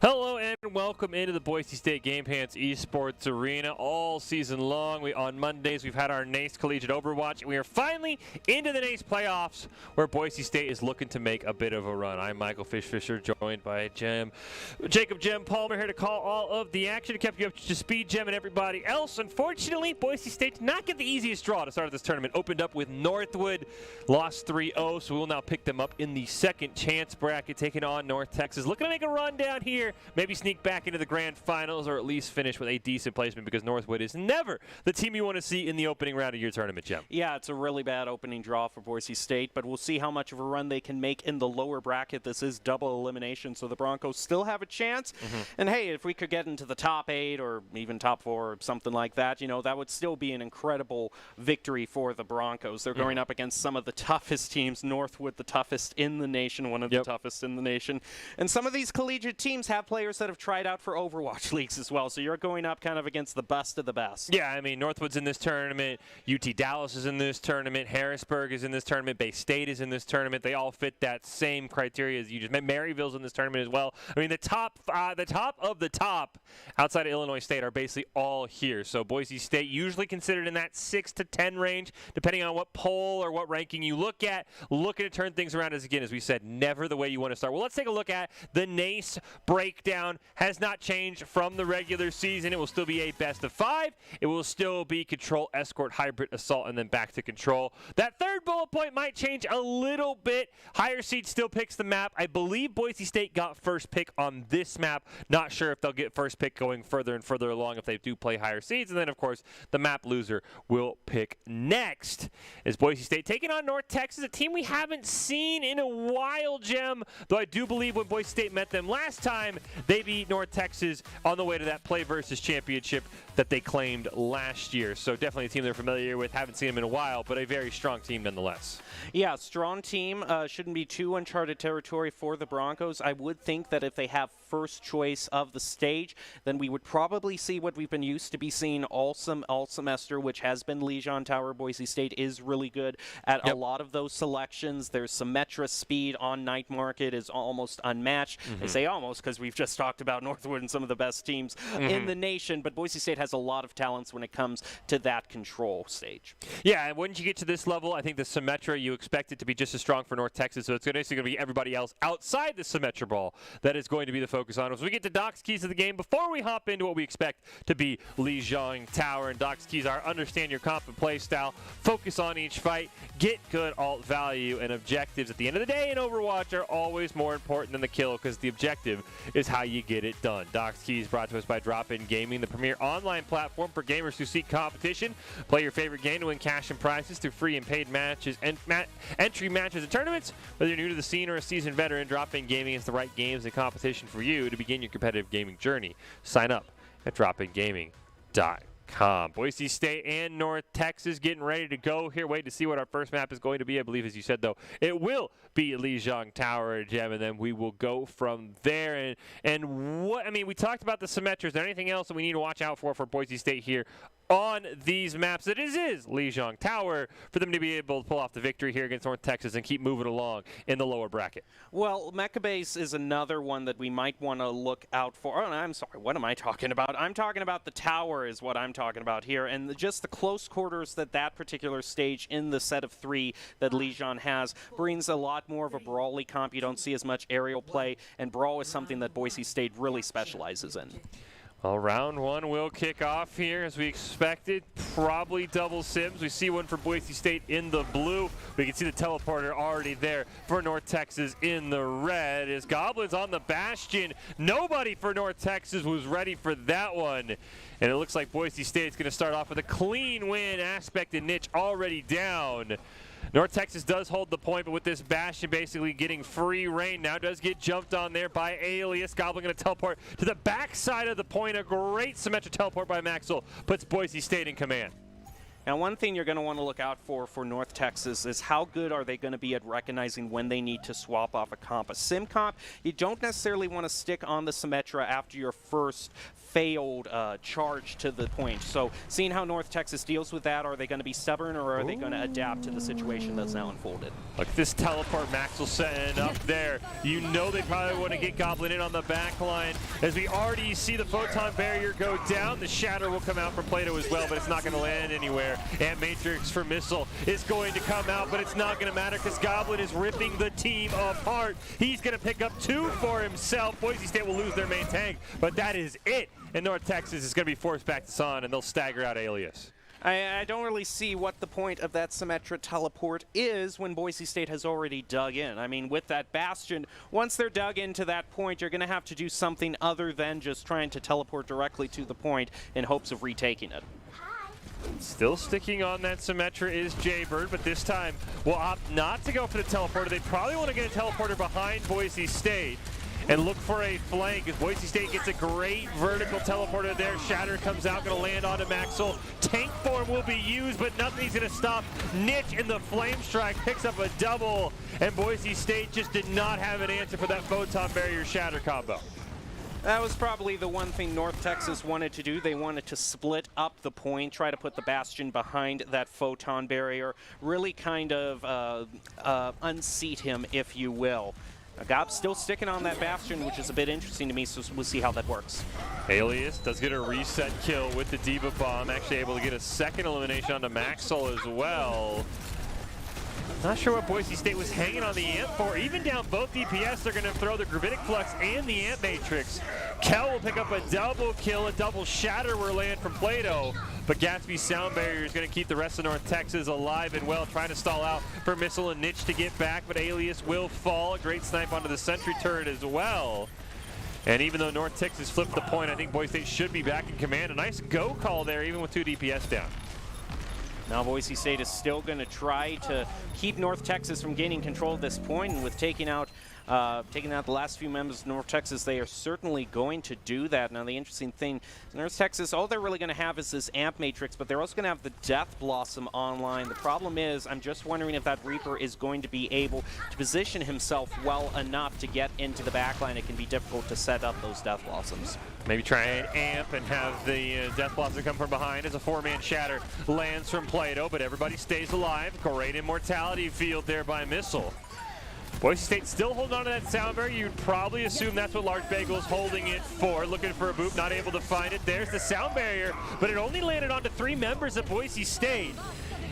Hello and welcome into the Boise State Game Pants Esports Arena all season long. On Mondays, we've had our NACE Collegiate Overwatch. We are finally into the NACE playoffs where Boise State is looking to make a bit of a run. I'm Michael Fisher, joined by Jacob Jem Palmer here to call all of the action. Kept you up to speed, Jem, and everybody else. Unfortunately, Boise State did not get the easiest draw to start this tournament. Opened up with Northwood, lost 3-0, so we will now pick them up in the second chance bracket, taking on North Texas. Looking to make a run down here, maybe sneak back into the grand finals or at least finish with a decent placement, because Northwood is never the team you want to see in the opening round of your tournament, Jim. Yeah, it's a really bad opening draw for Boise State, but we'll see how much of a run they can make in the lower bracket. This is double elimination, so the Broncos still have a chance. And hey, if we could get into the top 8 or even top 4 or something like that, you know, that would still be an incredible victory for the Broncos. They're going up against some of the toughest teams. Northwood, the toughest in the nation, one of the toughest in the nation. And some of these collegiate teams have players that have tried out for Overwatch leagues as well, so you're going up kind of against the best of the best. Yeah, I mean, Northwood's in this tournament, UT Dallas is in this tournament, Harrisburg is in this tournament, Bay State is in this tournament. They all fit that same criteria as you just mentioned. Maryville's in this tournament as well. I mean, the top of the top outside of Illinois State are basically all here. So Boise State usually considered in that 6 to 10 range, depending on what poll or what ranking you look at. Looking to turn things around, as we said, never the way you want to start. Well, let's take a look at the NACE breakdown. Has not changed from the regular season. It will still be a best of 5. It will still be control, escort, hybrid, assault, and then back to control. That third bullet point might change a little bit. Higher seed still picks the map. I believe Boise State got first pick on this map. Not sure if they'll get first pick going further and further along if they do play higher seeds. And then, of course, the map loser will pick next. Is Boise State taking on North Texas, a team we haven't seen in a while, Jim. Though I do believe when Boise State met them last time, they beat North Texas on the way to that Play Versus championship that they claimed last year. So definitely a team they're familiar with. Haven't seen them in a while, but a very strong team nonetheless. Yeah, strong team. Shouldn't be too uncharted territory for the Broncos. I would think that if they have first choice of the stage, then we would probably see what we've been used to be seeing all semester, which has been Lijon Tower. Boise State is really good at a lot of those selections. Their Symmetra speed on night market is almost unmatched. I say almost because we've just talked about Northwood and some of the best teams in the nation, but Boise State has a lot of talents when it comes to that control stage. Yeah, and once you get to this level, I think the Symmetra, you expect it to be just as strong for North Texas, so it's basically going to be everybody else outside the Symmetra ball that is going to be the focus on. As we get to Doc's keys of the game, before we hop into what we expect to be Lijon Tower, and Doc's keys are understand your comp and play style, focus on each fight, get good alt value, and objectives at the end of the day in Overwatch are always more important than the kill, because the objective is how you get it done. Doc's keys brought to us by Drop-In Gaming, the premier online platform for gamers who seek competition. Play your favorite game to win cash and prizes through free and paid matches and entry matches and tournaments. Whether you're new to the scene or a seasoned veteran, Drop-In Gaming is the right games and competition for you to begin your competitive gaming journey. Sign up at dropingaming.com. Boise State and North Texas getting ready to go here. Wait to see what our first map is going to be. I believe, as you said, though, it will be Lijon Tower, Gem, and then we will go from there. And what, I mean, we talked about the Symmetras. Is there anything else that we need to watch out for Boise State here on these maps? That is Lijon Tower, for them to be able to pull off the victory here against North Texas and keep moving along in the lower bracket. Well, Mecha Base is another one that we might want to look out for. Oh, I'm sorry, what am I talking about? I'm talking about the tower is what I'm talking about here, and just the close quarters that particular stage in the set of 3 that Lijon has brings a lot more of a brawly comp. You don't see as much aerial play, and brawl is something that Boise State really specializes in. Well, round 1 will kick off here as we expected. Probably double sims. We see one for Boise State in the blue. We can see the teleporter already there for North Texas in the red. As Goblins on the Bastion. Nobody for North Texas was ready for that one. And it looks like Boise State's going to start off with a clean win. Aspect and Niche already down. North Texas does hold the point, but with this Bastion basically getting free reign now, does get jumped on there by Alias. Goblin going to teleport to the backside of the point. A great Symmetra teleport by Maxwell puts Boise State in command. Now, one thing you're going to want to look out for North Texas is how good are they going to be at recognizing when they need to swap off a comp. A sim comp, you don't necessarily want to stick on the Symmetra after your first failed charge to the point. So seeing how North Texas deals with that, are they going to be stubborn or are they going to adapt to the situation that's now unfolded? Look at this teleport Maxwell setting up there. You know they probably want to get Goblin in on the back line. As we already see the photon barrier go down, the shatter will come out from Plato as well, but it's not going to land anywhere. And Matrix for Missile is going to come out, but it's not going to matter because Goblin is ripping the team apart. He's going to pick up 2 for himself. Boise State will lose their main tank, but that is it. And North Texas is going to be forced back to Son, and they'll stagger out Alias. I don't really see what the point of that Symmetra teleport is when Boise State has already dug in. I mean, with that Bastion, once they're dug into that point, you're going to have to do something other than just trying to teleport directly to the point in hopes of retaking it. Still sticking on that Symmetra is Jaybird, but this time will opt not to go for the teleporter. They probably want to get a teleporter behind Boise State and look for a flank, as Boise State gets a great vertical teleporter there. Shatter comes out, going to land onto Maxwell. Tank form will be used, but nothing's going to stop Niche in the Flame Strike. Picks up a double, and Boise State just did not have an answer for that Photon Barrier Shatter combo. That was probably the one thing North Texas wanted to do. They wanted to split up the point, try to put the Bastion behind that Photon Barrier, really kind of unseat him, if you will. Gob's still sticking on that Bastion, which is a bit interesting to me, so we'll see how that works. Alias does get a reset kill with the Diva Bomb, actually able to get a second elimination onto Maxwell as well. Not sure what Boise State was hanging on the Amp for. Even down both DPS, they're going to throw the Gravitic Flux and the Amp Matrix. Kel will pick up a double kill, a double shatter will land from Plato. But Gatsby's Sound Barrier is going to keep the rest of North Texas alive and well, trying to stall out for Missile and Niche to get back, but Alias will fall. A great snipe onto the Sentry turret as well. And even though North Texas flipped the point, I think Boise State should be back in command. A nice go call there, even with 2 DPS down. Now Boise State is still going to try to keep North Texas from gaining control at this point, and with taking out the last few members of North Texas, they are certainly going to do that. Now the interesting thing, North Texas, all they're really going to have is this Amp Matrix, but they're also going to have the Death Blossom online. The problem is, I'm just wondering if that Reaper is going to be able to position himself well enough to get into the backline. It can be difficult to set up those Death Blossoms. Maybe try and amp and have the Death Blossom come from behind as a 4-man shatter lands from Plato, but everybody stays alive. Great immortality field there by Missile. Boise State still holding on to that Sound Barrier. You'd probably assume that's what Large Bagel's holding it for. Looking for a boop, not able to find it. There's the Sound Barrier, but it only landed onto 3 members of Boise State.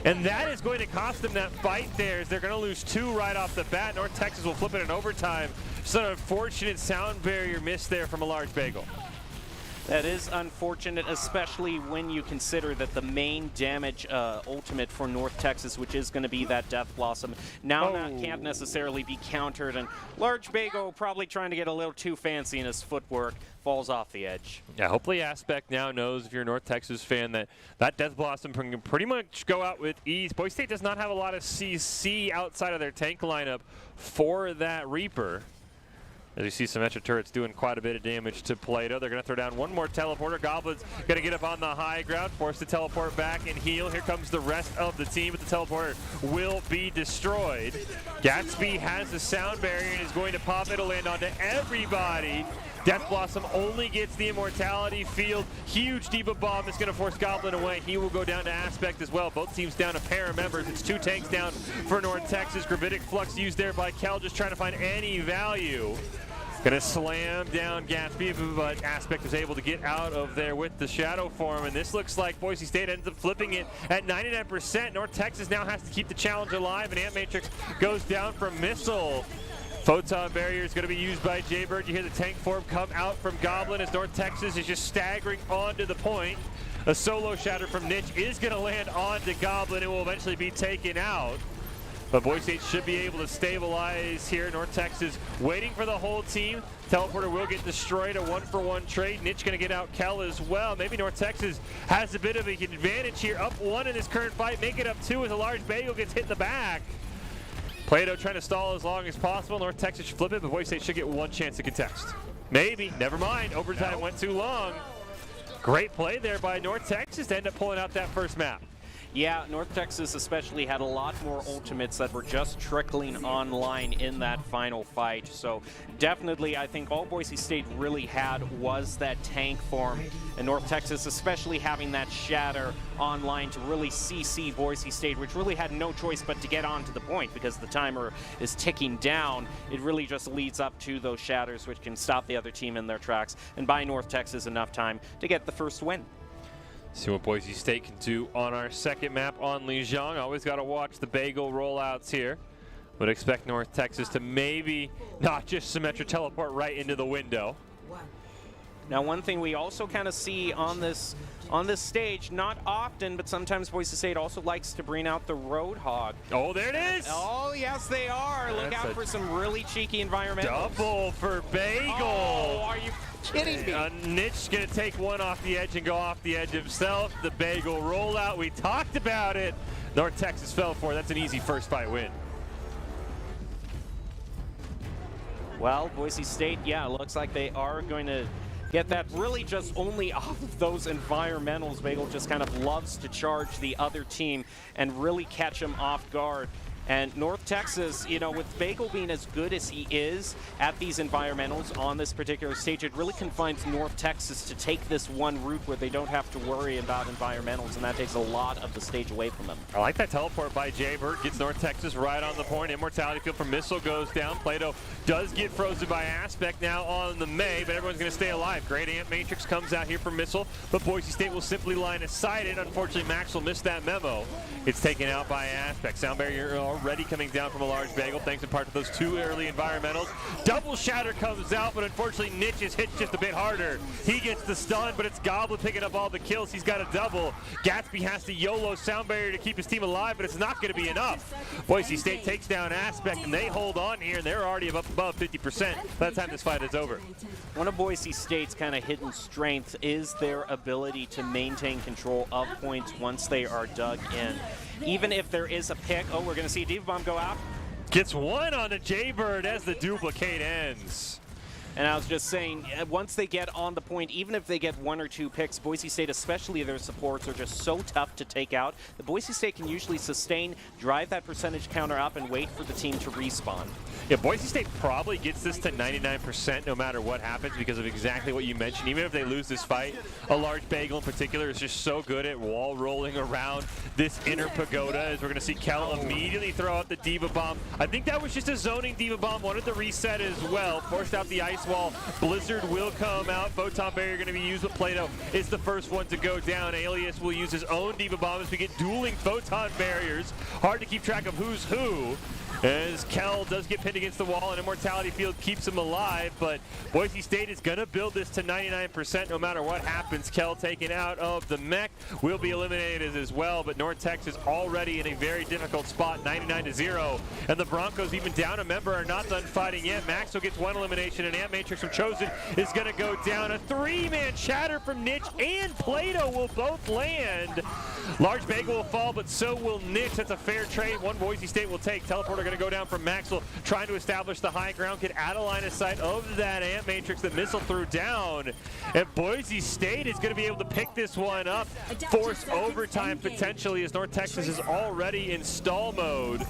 And that is going to cost them that fight there, as they're going to lose 2 right off the bat. North Texas will flip it in overtime. So an unfortunate Sound Barrier miss there from a Large Bagel. That is unfortunate, especially when you consider that the main damage ultimate for North Texas, which is going to be that Death Blossom, now can't necessarily be countered. And Large Bagel, probably trying to get a little too fancy in his footwork, falls off the edge. Yeah, hopefully Aspect now knows, if you're a North Texas fan, that that Death Blossom can pretty much go out with ease. Boise State does not have a lot of CC outside of their tank lineup for that Reaper. As you see, Symmetra turrets doing quite a bit of damage to Plato. They're going to throw down one more teleporter. Goblin's going to get up on the high ground, forced to teleport back and heal. Here comes the rest of the team, but the teleporter will be destroyed. Gatsby has the Sound Barrier and is going to pop it. It'll land onto everybody. Death Blossom only gets the immortality field. Huge Diva Bomb is going to force Goblin away. He will go down to Aspect as well. Both teams down a pair of members. It's 2 tanks down for North Texas. Gravitic Flux used there by Kel, just trying to find any value. Gonna slam down Gatsby, but Aspect is able to get out of there with the Shadow Form, and this looks like Boise State ends up flipping it at 99%. North Texas now has to keep the challenge alive, and Amp Matrix goes down from Missile. Photon Barrier is going to be used by Jaybird. You hear the tank form come out from Goblin as North Texas is just staggering onto the point. A solo shatter from Niche is going to land onto Goblin and will eventually be taken out. But Boise State should be able to stabilize here. North Texas waiting for the whole team. Teleporter will get destroyed, a 1-for-1 trade. Niche going to get out Kel as well. Maybe North Texas has a bit of an advantage here. Up 1 in this current fight, make it up 2 as a Large Bagel gets hit in the back. Plato trying to stall as long as possible. North Texas should flip it, but Boise State should get 1 chance to contest. Maybe, never mind. Overtime went too long. Great play there by North Texas to end up pulling out that first map. Yeah, North Texas especially had a lot more ultimates that were just trickling online in that final fight. So definitely, I think all Boise State really had was that tank form. And North Texas especially having that shatter online to really CC Boise State, which really had no choice but to get on to the point because the timer is ticking down. It really just leads up to those shatters, which can stop the other team in their tracks and buy North Texas enough time to get the first win. See what Boise State can do on our second map on Lijiang. Always got to watch the Bagel rollouts here. Would expect North Texas to maybe not just Symmetra teleport right into the window. Now, one thing we also kind of see on this stage, not often, but sometimes Boise State also likes to bring out the Roadhog. Oh, there it is! Oh, yes, they are. Look out for some really cheeky environmentals. Double for Bagel. Oh, are you kidding me? Nitch's going to take one off the edge and go off the edge himself. The Bagel rollout, we talked about it. North Texas fell for it. That's an easy first fight win. Well, Boise State, yeah, looks like they are going to get that really just only off of those environmentals. Bagel just kind of loves to charge the other team and really catch them off guard. And North Texas, you know, with Bagel being as good as he is at these environmentals on this particular stage, it really confines North Texas to take this one route where they don't have to worry about environmentals, and that takes a lot of the stage away from them. I like that teleport by Jaybird. Gets North Texas right on the point. Immortality field from Missile goes down. Plato does get frozen by Aspect now on the May, but everyone's going to stay alive. Great Amp Matrix comes out here from Missile, but Boise State will simply line aside it. Unfortunately, Max will miss that memo. It's taken out by Aspect. Sound barrier already coming down from a large Bagel, thanks in part to those two early environmentals. Double Shatter comes out, but unfortunately Nitch is hit just a bit harder. He gets the stun, but it's Goblin picking up all the kills. He's got a double. Gatsby has to YOLO Sound Barrier to keep his team alive, but it's not going to be enough. Boise State takes down Aspect, and they hold on here, and they're already up above 50% by the time this fight is over. One of Boise State's kind of hidden strength is their ability to maintain control of points once they are dug in. Even if there is a pick, oh, we're going to see Diva Bomb go out. Gets one on the Jaybird as the duplicate ends. And I was just saying, once they get on the point, even if they get one or two picks, Boise State, especially their supports, are just so tough to take out. The Boise State can usually sustain, drive that percentage counter up, and wait for the team to respawn. Yeah, Boise State probably gets this to 99% no matter what happens because of exactly what you mentioned. Even if they lose this fight, a large Bagel in particular is just so good at wall rolling around this inner pagoda, as we're going to see Kel immediately throw out the Diva Bomb. I think that was just a zoning Diva Bomb, wanted to reset as well, forced out the ice wall. Blizzard will come out. Photon Barrier going to be used, but Plato is the first one to go down. Alias will use his own Diva Bomb as we get dueling Photon Barriers. Hard to keep track of who's who, as Kel does get pinned against the wall, and Immortality Field keeps him alive, but Boise State is going to build this to 99% no matter what happens. Kel taken out of the mech will be eliminated as well, but North Texas already in a very difficult spot, 99-0, and the Broncos, even down a member, are not done fighting yet. Maxwell gets one elimination, and Amp Matrix from Chosen is going to go down. A three-man shatter from Nitch and Plato will both land. Large Bagel will fall, but so will Nitch. That's a fair trade. One Boise State will take. Teleporter going to go down from Maxwell, trying to establish the high ground, get out of line of sight of that Amp Matrix that Missile threw down. And Boise State is going to be able to pick this one up, force overtime potentially, as North Texas is already in stall mode.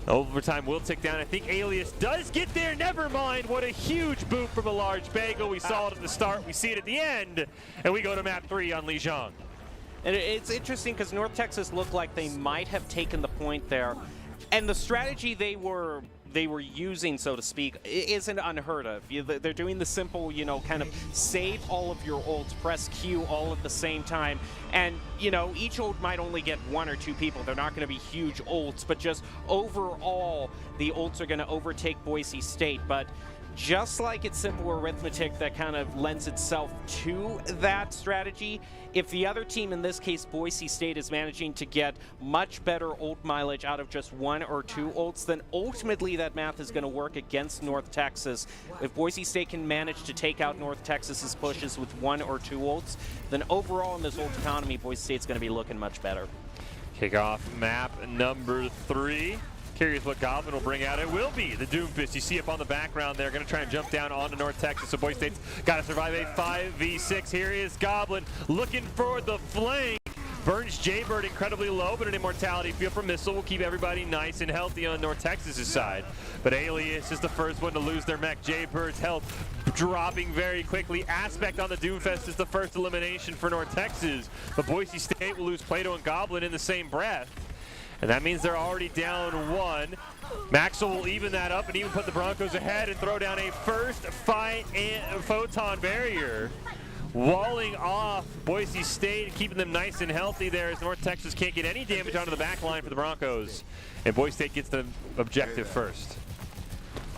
Overtime will tick down. I think Alias does get there. Never mind. What a huge boot from a large Bagel. We saw it at the start. We see it at the end. And we go to map 3 on Lijiang. And it's interesting because North Texas looked like they might have taken the point there. And the strategy they were using, so to speak, isn't unheard of. They're doing the simple, you know, kind of save all of your ults, press Q all at the same time. And, you know, each ult might only get one or two people. They're not going to be huge ults, but just overall, the ults are going to overtake Boise State. But just like it's simple arithmetic that kind of lends itself to that strategy, if the other team, in this case Boise State, is managing to get much better ult mileage out of just one or two ults, then ultimately that math is going to work against North Texas. If Boise State can manage to take out North Texas's pushes with one or two ults, then overall in this ult economy, Boise State's going to be looking much better. Kickoff map number 3. Curious what Goblin will bring out. It will be the Doomfist. You see up on the background there. Going to try and jump down onto North Texas. So Boise State's got to survive a 5v6. Here is Goblin looking for the flank. Burns Jaybird incredibly low, but an Immortality Field from Missile will keep everybody nice and healthy on North Texas' side. But Alias is the first one to lose their mech. Jaybird's health dropping very quickly. Aspect on the Doomfest is the first elimination for North Texas. But Boise State will lose Plato and Goblin in the same breath. And that means they're already down 1. Maxwell will even that up and even put the Broncos ahead and throw down a first fight and Photon Barrier. Walling off Boise State and keeping them nice and healthy there, as North Texas can't get any damage onto the back line for the Broncos. And Boise State gets the objective first.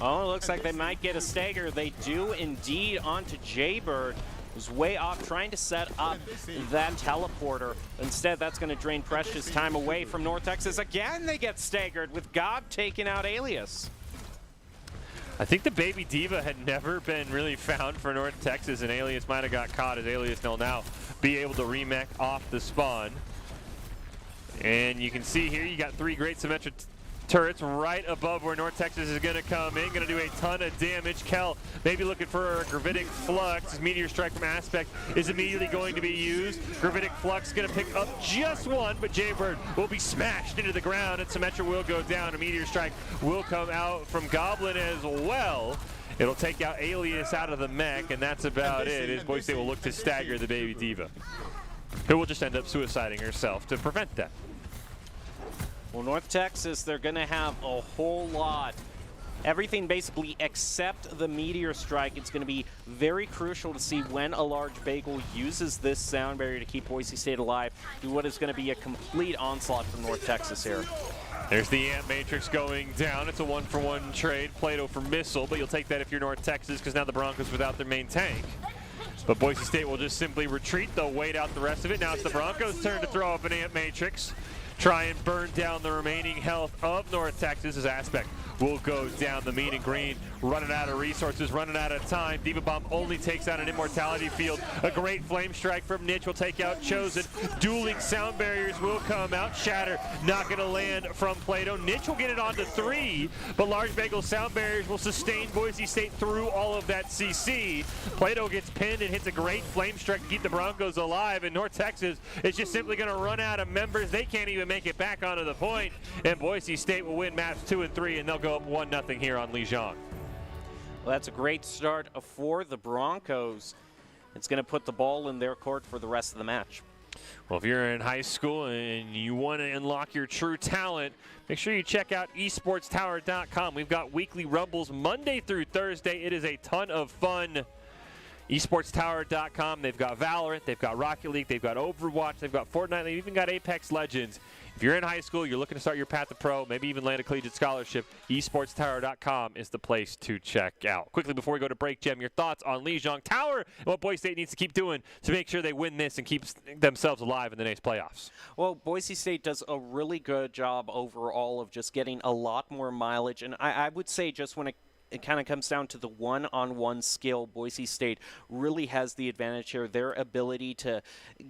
Oh, it looks like they might get a stagger. They do indeed onto Jaybird, who's way off trying to set up that teleporter. Instead, that's going to drain precious time away from North Texas. Again, they get staggered with Gob taking out Alias. I think the Baby Diva had never been really found for North Texas, and Alias might have got caught, as Alias will now be able to remech off the spawn. And you can see here, you got 3 great symmetric turrets right above where North Texas is going to come in, going to do a ton of damage. Kel maybe looking for a Gravitic Flux. His Meteor Strike from Aspect is immediately going to be used. Gravitic Flux going to pick up just one, but Jaybird will be smashed into the ground, and Symmetra will go down. A Meteor Strike will come out from Goblin as well. It'll take out Alias out of the mech, and that's about it. As Boise State will look to stagger the Baby Diva, who will just end up suiciding herself to prevent that. Well, North Texas, they're going to have a whole lot. Everything basically except the Meteor Strike. It's going to be very crucial to see when a large bagel uses this sound barrier to keep Boise State alive. Do what is going to be a complete onslaught from North Texas here. There's the Amp Matrix going down. It's a 1-for-1 trade. Plato for Missile, but you'll take that if you're North Texas, because now the Broncos without their main tank. But Boise State will just simply retreat. They'll wait out the rest of it. Now it's the Broncos' turn to throw up an Amp Matrix. Try and burn down the remaining health of North Texas. As Aspect will go down. The mean and green running out of resources, running out of time. Diva Bomb only takes out an Immortality Field. A great Flame Strike from Niche will take out Chosen. Dueling sound barriers will come out. Shatter not going to land from Plato. Niche will get it onto 3, but Large Bagel sound barriers will sustain Boise State through all of that CC. Plato gets pinned and hits a great Flame Strike to keep the Broncos alive, and North Texas is just simply going to run out of members. They can't even make it back onto the point, and Boise State will win maps 2 and 3, and they'll go up 1-0 here on Lijiang. Well, that's a great start for the Broncos. It's going to put the ball in their court for the rest of the match. Well, if you're in high school and you want to unlock your true talent, make sure you check out esportstower.com. We've got weekly rumbles Monday through Thursday. It is a ton of fun. esportstower.com. They've got Valorant, they've got Rocket League, they've got Overwatch, they've got Fortnite, they've even got Apex Legends. If you're in high school, you're looking to start your path to pro, maybe even land a collegiate scholarship, esportstower.com is the place to check out. Quickly before we go to break, Jem, your thoughts on Lijiang Tower and what Boise State needs to keep doing to make sure they win this and keep themselves alive in the next playoffs? Well, Boise State does a really good job overall of just getting a lot more mileage, and I would say just when it kind of comes down to the one-on-one skill. Boise State really has the advantage here. Their ability to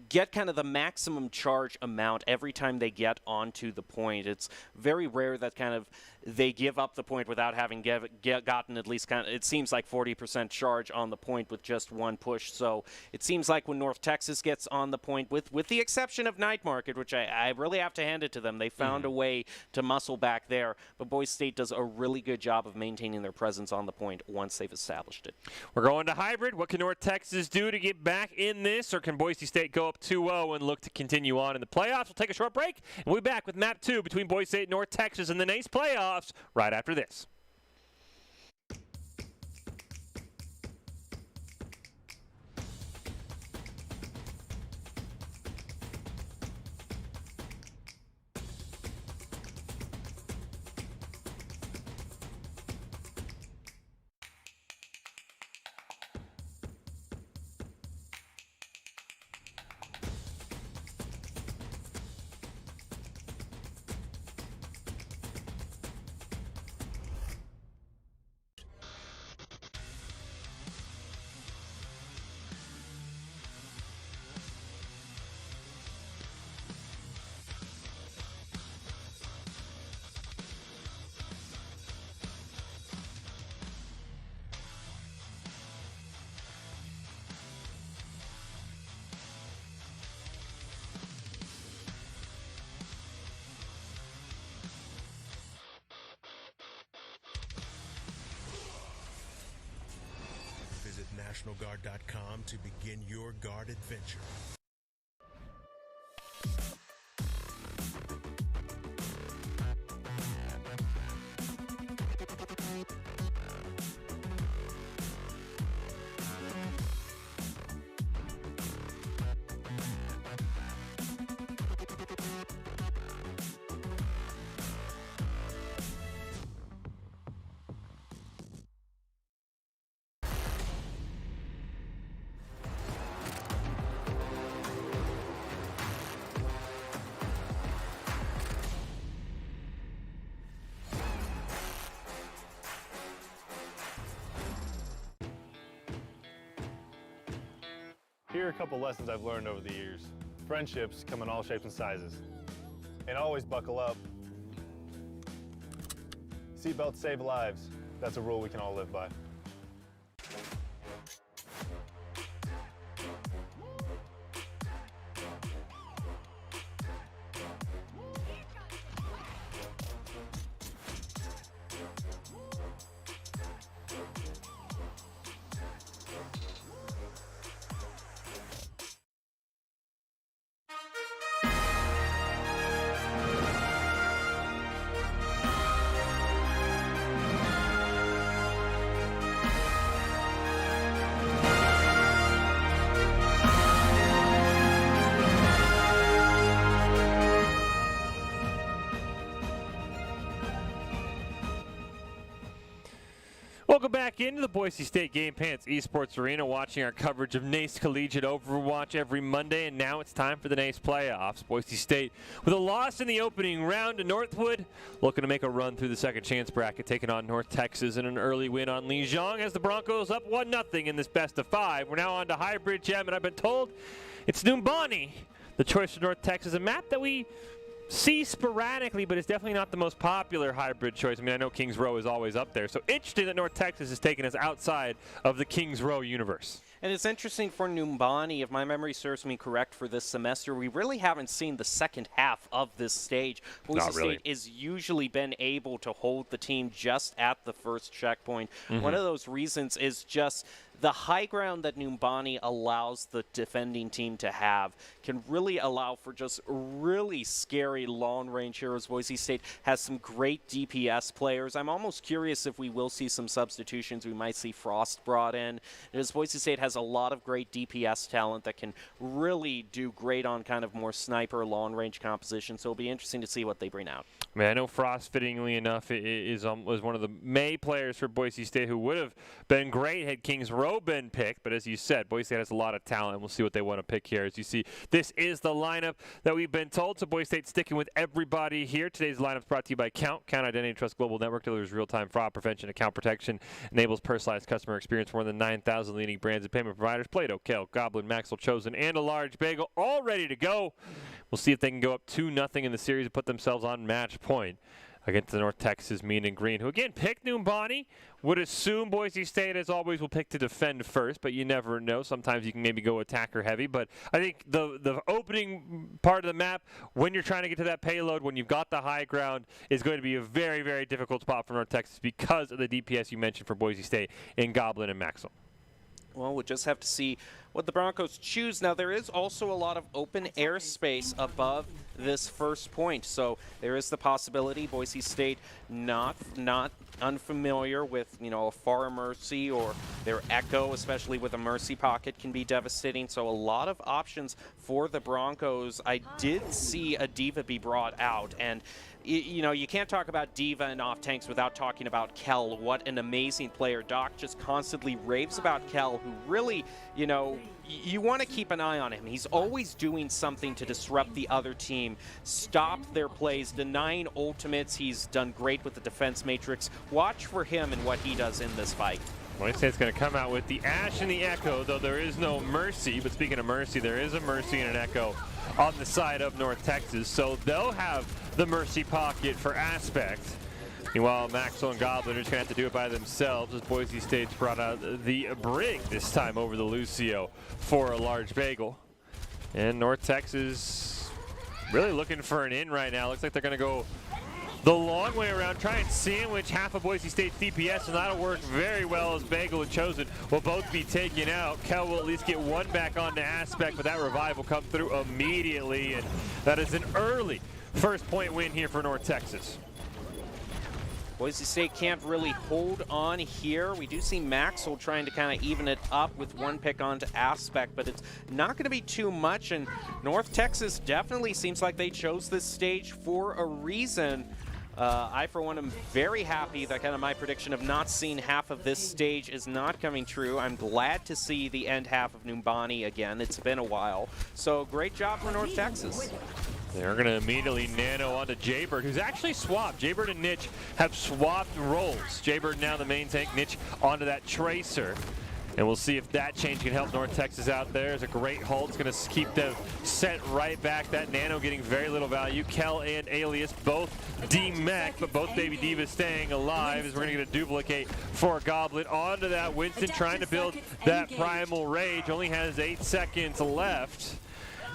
get kind of the maximum charge amount every time they get onto the point. It's very rare that kind of they give up the point without having gotten at least kind of, it seems like 40% charge on the point with just one push. So it seems like when North Texas gets on the point, with the exception of Night Market, which I really have to hand it to them, they found a way to muscle back there. But Boise State does a really good job of maintaining their presence on the point once they've established it. We're going to hybrid. What can North Texas do to get back in this, or can Boise State go up 2-0 and look to continue on in the playoffs? We'll take a short break, and we'll be back with Map 2 between Boise State and North Texas in the NACE playoffs right after this. Visit NationalGuard.com to begin your guard adventure. Here are a couple lessons I've learned over the years. Friendships come in all shapes and sizes. And always buckle up. Seatbelts save lives. That's a rule we can all live by. Welcome back into the Boise State Game Pants Esports Arena, watching our coverage of NACE Collegiate Overwatch every Monday, and now it's time for the NACE playoffs. Boise State with a loss in the opening round to Northwood, looking to make a run through the second chance bracket, taking on North Texas in an early win on Lijiang as the Broncos up 1-0 in this best of 5. We're now on to Hybrid Gem, and I've been told it's Numbani, the choice for North Texas, a map that we see sporadically, but it's definitely not the most popular hybrid choice. I mean, I know Kings Row is always up there, so interesting that North Texas is taking us outside of the Kings Row universe. And it's interesting for Numbani, if my memory serves me correct for this semester, we really haven't seen the second half of this stage. Boise State has usually been able to hold the team just at the first checkpoint. One of those reasons is just the high ground that Numbani allows the defending team to have can really allow for just really scary long-range heroes. Boise State has some great DPS players. I'm almost curious if we will see some substitutions. We might see Frost brought in, as Boise State has a lot of great DPS talent that can really do great on kind of more sniper long-range composition, so it'll be interesting to see what they bring out. I mean, I know Frost, fittingly enough, was one of the May players for Boise State who would have been great had Kings Row been picked, but as you said, Boise State has a lot of talent. We'll see what they want to pick here. As you see, this is the lineup that we've been told, so Boise State sticking with everybody here. Today's lineup is brought to you by Count. Count Identity Trust Global Network delivers real-time fraud prevention, account protection, enables personalized customer experience for more than 9,000 leading brands and payment providers. Play-Doh, Kel, Goblin, Maxwell, Chosen, and a large bagel, all ready to go. We'll see if they can go up 2-0 in the series and put themselves on match point against the North Texas Mean and Green, who again picked Numbani. Would assume Boise State, as always, will pick to defend first, but you never know. Sometimes you can maybe go attacker heavy, but I think the opening part of the map, when you're trying to get to that payload, when you've got the high ground, is going to be a very, very difficult spot for North Texas because of the DPS you mentioned for Boise State in Goblin and Maxwell. Well, we'll just have to see what the Broncos choose. Now, there is also a lot of open airspace above this first point, so there is the possibility Boise State not unfamiliar with, a Far Mercy or their Echo, especially with a Mercy pocket, can be devastating. So a lot of options for the Broncos. I did see a Diva be brought out, and you can't talk about Diva and off tanks without talking about Kel. What an amazing player. Doc just constantly raves about Kel, who really, you want to keep an eye on him. He's always doing something to disrupt the other team, stop their plays, denying ultimates. He's done great with the defense matrix. Watch for him and what he does in this fight. Boise State's going to come out with the Ash and the Echo, though there is no Mercy. But speaking of Mercy, there is a Mercy and an Echo on the side of North Texas, so they'll have the Mercy pocket for Aspect. Meanwhile, Maxwell and Goblin are just going to have to do it by themselves as Boise State's brought out the Brig this time over the Lucio for a large bagel. And North Texas really looking for an in right now. Looks like they're going to go the long way around, try and sandwich half of Boise State's DPS, and that'll work very well as Bagel and Chosen will both be taken out. Kel will at least get one back onto Aspect, but that revive will come through immediately, and that is an early first point win here for North Texas. Boise State can't really hold on here. We do see Maxwell trying to kind of even it up with one pick onto Aspect, but it's not going to be too much, and North Texas definitely seems like they chose this stage for a reason. I, for one, am very happy that kind of my prediction of not seeing half of this stage is not coming true. I'm glad to see the end half of Numbani again. It's been a while. So great job for North Texas. They're going to immediately nano onto Jaybird, who's actually swapped. Jaybird and Niche have swapped roles. Jaybird now the main tank, Niche onto that Tracer. And we'll see if that change can help North Texas out there. It's a great hold. It's going to keep them sent right back. That Nano getting very little value. Kel and Alias both D-Mech, but both Baby Divas staying alive as we're going to get a duplicate for Goblin. Onto that, Winston trying to build that Primal Rage. Only has 8 seconds left.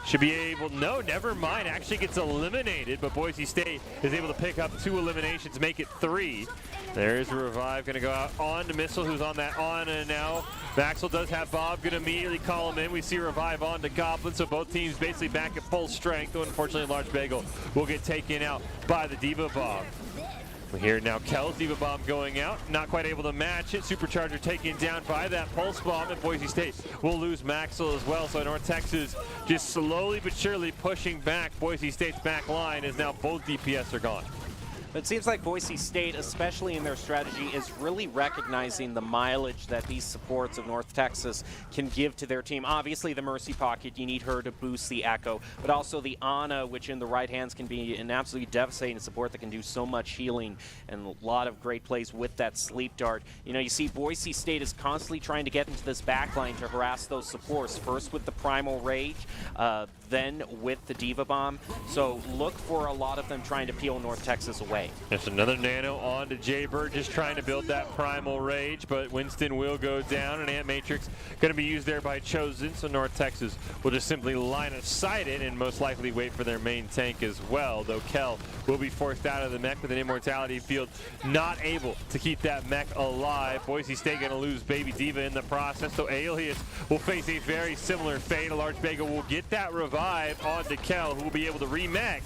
Should be able, no, never mind, actually gets eliminated, but Boise State is able to pick up 2 eliminations, make it 3. There's a revive, gonna go out on to Missile, who's on that on and now. Maxwell does have Bob, gonna immediately call him in. We see revive on to Goblin, so both teams basically back at full strength. Though unfortunately, Large Bagel will get taken out by the Diva Bomb. We hear now Kel's Diva Bomb going out, not quite able to match it. Supercharger taken down by that Pulse Bomb, and Boise State will lose Maxwell as well. So North Texas just slowly but surely pushing back Boise State's back line as now both DPS are gone. It seems like Boise State, especially in their strategy, is really recognizing the mileage that these supports of North Texas can give to their team. Obviously, the Mercy Pocket, you need her to boost the Echo, but also the Ana, which in the right hands can be an absolutely devastating support that can do so much healing and a lot of great plays with that Sleep Dart. You know, you see Boise State is constantly trying to get into this backline to harass those supports, first with the Primal Rage, then with the Diva Bomb. So look for a lot of them trying to peel North Texas away. There's another Nano on to Jaybird, just trying to build that Primal Rage, but Winston will go down, and Ant Matrix going to be used there by Chosen, so North Texas will just simply line of sight it and most likely wait for their main tank as well, though Kel will be forced out of the mech with an Immortality field, not able to keep that mech alive. Boise State going to lose Baby Diva in the process, so Alias will face a very similar fate. A Large Bagel will get that revive onto Kel, who will be able to remech.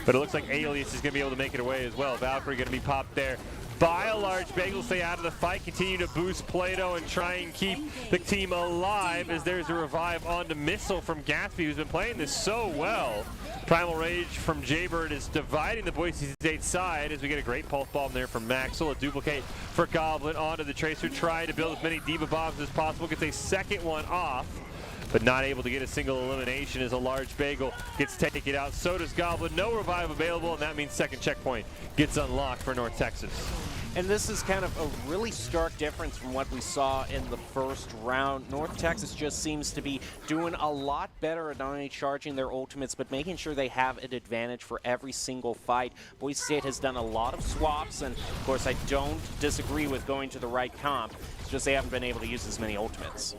But it looks like Alias is going to be able to make it away as well. Valkyrie going to be popped there by a Large Bagel. Stay out of the fight, continue to boost Plato and try and keep the team alive as there's a revive onto Missile from Gatsby, who's been playing this so well. Primal Rage from Jaybird is dividing the Boise State side as we get a great Pulse Bomb there from Maxwell. A duplicate for Goblin onto the Tracer, trying to build as many Diva Bombs as possible. Gets a second one off, but not able to get a single elimination as a Large Bagel gets taken out. So does Goblin. No revive available, and that means second checkpoint gets unlocked for North Texas. And this is kind of a really stark difference from what we saw in the first round. North Texas just seems to be doing a lot better at not only charging their ultimates, but making sure they have an advantage for every single fight. Boise State has done a lot of swaps, and of course I don't disagree with going to the right comp. It's just they haven't been able to use as many ultimates.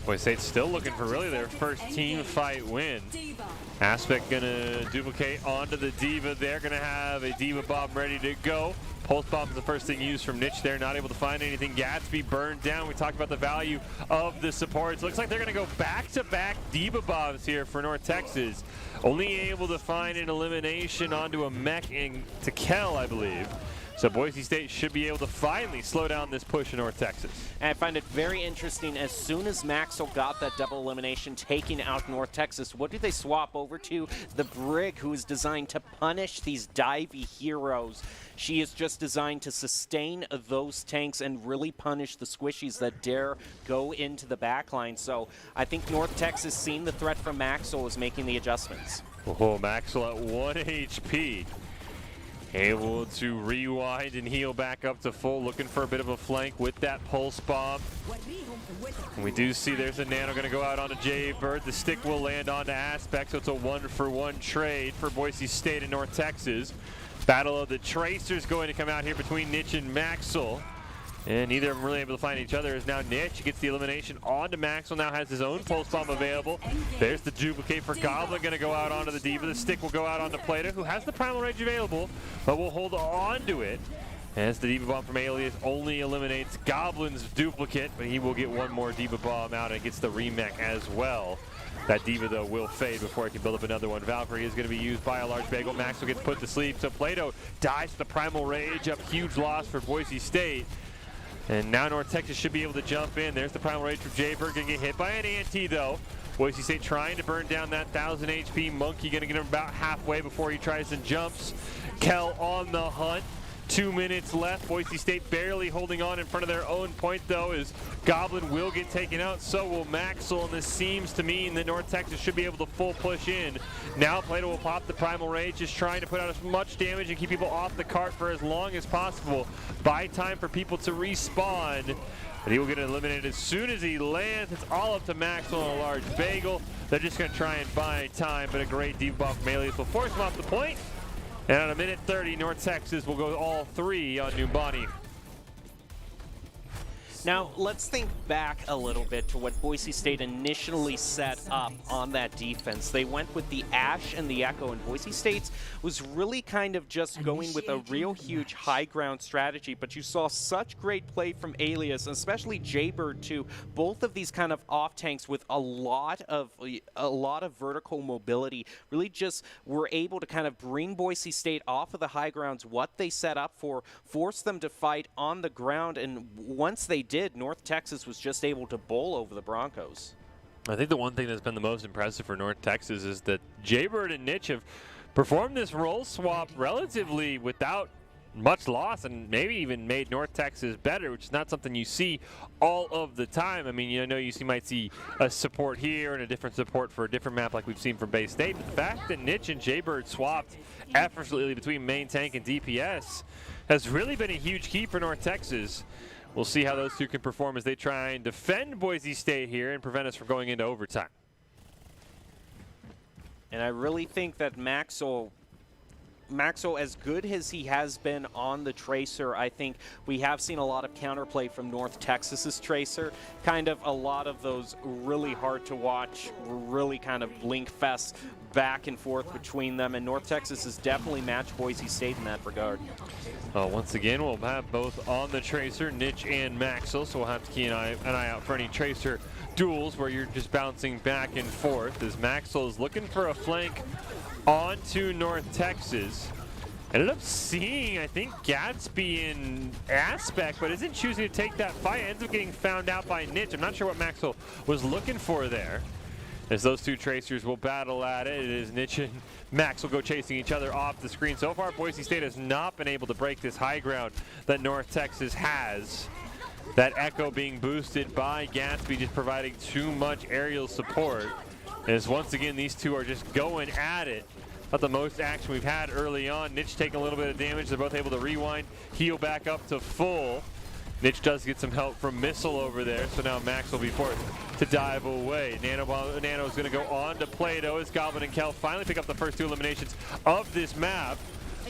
Boise State's still looking for really their first team fight win. Aspect gonna duplicate onto the Diva. They're gonna have a Diva Bomb ready to go. Pulse Bomb is the first thing used from Niche there, not able to find anything. Gatsby burned down. We talked about the value of the supports. Looks like they're gonna go back-to-back Diva Bombs here for North Texas. Only able to find an elimination onto a mech to Kel, I believe. So Boise State should be able to finally slow down this push in North Texas. And I find it very interesting, as soon as Maxwell got that double elimination, taking out North Texas, what do they swap over to? The Brig, who is designed to punish these divey heroes. She is just designed to sustain those tanks and really punish the squishies that dare go into the backline. So I think North Texas, seeing the threat from Maxwell, is making the adjustments. Oh, Maxwell at 1 HP. Able to rewind and heal back up to full, looking for a bit of a flank with that Pulse Bomb. And we do see there's a Nano going to go out onto Jaybird. The stick will land onto Aspect, so it's a 1-for-1 trade for Boise State and North Texas. Battle of the Tracers going to come out here between Niche and Maxwell. And neither of them really able to find each other as now Niche gets the elimination onto Maxwell, now has his own Pulse Bomb available. There's the duplicate for Goblin, going to go out onto the Diva. The stick will go out onto Plato, who has the Primal Rage available, but will hold on to it. As the Diva Bomb from Alias only eliminates Goblin's duplicate, but he will get one more Diva Bomb out and gets the remech as well. That Diva, though, will fade before he can build up another one. Valkyrie is going to be used by a Large Bagel. Maxwell gets put to sleep, so Plato dies to the Primal Rage up. Huge loss for Boise State. And now North Texas should be able to jump in. There's the Primal Rage from Jaybird, going to get hit by an Anti, though. Boise State trying to burn down that 1,000 HP. Monkey going to get him about halfway before he tries and jumps. Kel on the hunt. 2 minutes left. Boise State barely holding on in front of their own point, though, as Goblin will get taken out. So will Maxwell, and this seems to mean that North Texas should be able to full push in. Now Plato will pop the Primal Rage, just trying to put out as much damage and keep people off the cart for as long as possible. Buy time for people to respawn. But he will get eliminated as soon as he lands. It's all up to Maxwell on a large bagel. They're just going to try and buy time, but a great debuff from Alias will force him off the point. And at a minute 30, North Texas will go all 3 on Numbani. Now, let's think back a little bit to what Boise State initially set up on that defense. They went with the Ash and the Echo, and Boise State was really kind of just going with a real huge high ground strategy, but you saw such great play from Alias, especially Jaybird too. Both of these kind of off tanks with a lot of vertical mobility really just were able to kind of bring Boise State off of the high grounds, what they set up for, force them to fight on the ground, and once they did, North Texas was just able to bowl over the Broncos. I think the one thing that's been the most impressive for North Texas is that Jaybird and Nitch have performed this role swap relatively without much loss, and maybe even made North Texas better, which is not something you see all of the time. I mean, you know, might see a support here and a different support for a different map like we've seen from Bay State, but the fact that Nitch and Jaybird swapped effortlessly between main tank and DPS has really been a huge key for North Texas. We'll see how those two can perform as they try and defend Boise State here and prevent us from going into overtime. And I really think that Maxwell, as good as he has been on the Tracer, I think we have seen a lot of counterplay from North Texas's Tracer. Kind of a lot of those really hard to watch, really kind of blink fest back and forth between them, and North Texas has definitely matched Boise State in that regard. Once again, we'll have both on the Tracer, Nitch and Maxwell, so we'll have to keep an eye out for any Tracer duels where you're just bouncing back and forth, as Maxwell is looking for a flank onto North Texas. Ended up seeing, I think, Gatsby in Aspect, but isn't choosing to take that fight. Ends up getting found out by Nitch. I'm not sure what Maxwell was looking for there, as those two Tracers will battle at it. It is Nitch and Max will go chasing each other off the screen. So far, Boise State has not been able to break this high ground that North Texas has. That Echo being boosted by Gatsby, just providing too much aerial support. As once again, these two are just going at it. Not the most action we've had early on. Nitch taking a little bit of damage. They're both able to rewind, heal back up to full. Nitch does get some help from Missile over there, so now Max will be forced to dive away. Nano is going to go on to Plato as Goblin and Kel finally pick up the first 2 eliminations of this map.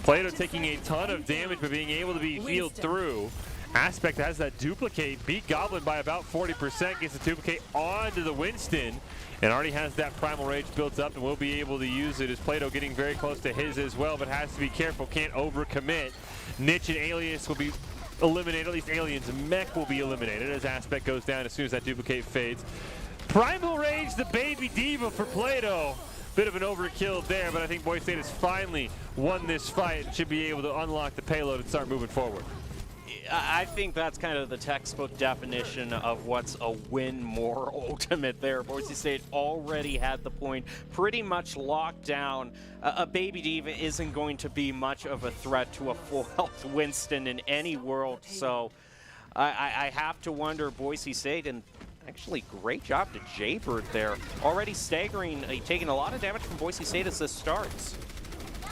Plato taking a ton of damage, but being able to be healed through. Aspect has that duplicate, beat Goblin by about 40%, gets the duplicate onto the Winston, and already has that Primal Rage built up and will be able to use it, as Plato getting very close to his as well, but has to be careful, can't overcommit. Nitch and Alias will be eliminated, at least Alien's mech will be eliminated as Aspect goes down as soon as that duplicate fades. Primal Rage, the baby diva for Plato. Bit of an overkill there, but I think Boise State has finally won this fight and should be able to unlock the payload and start moving forward. I think that's kind of the textbook definition of what's a win more ultimate there. Boise State already had the point pretty much locked down. A baby diva isn't going to be much of a threat to a full health Winston in any world, so I have to wonder, Boise State, and actually great job to Jaybird there. Already staggering, taking a lot of damage from Boise State as this starts.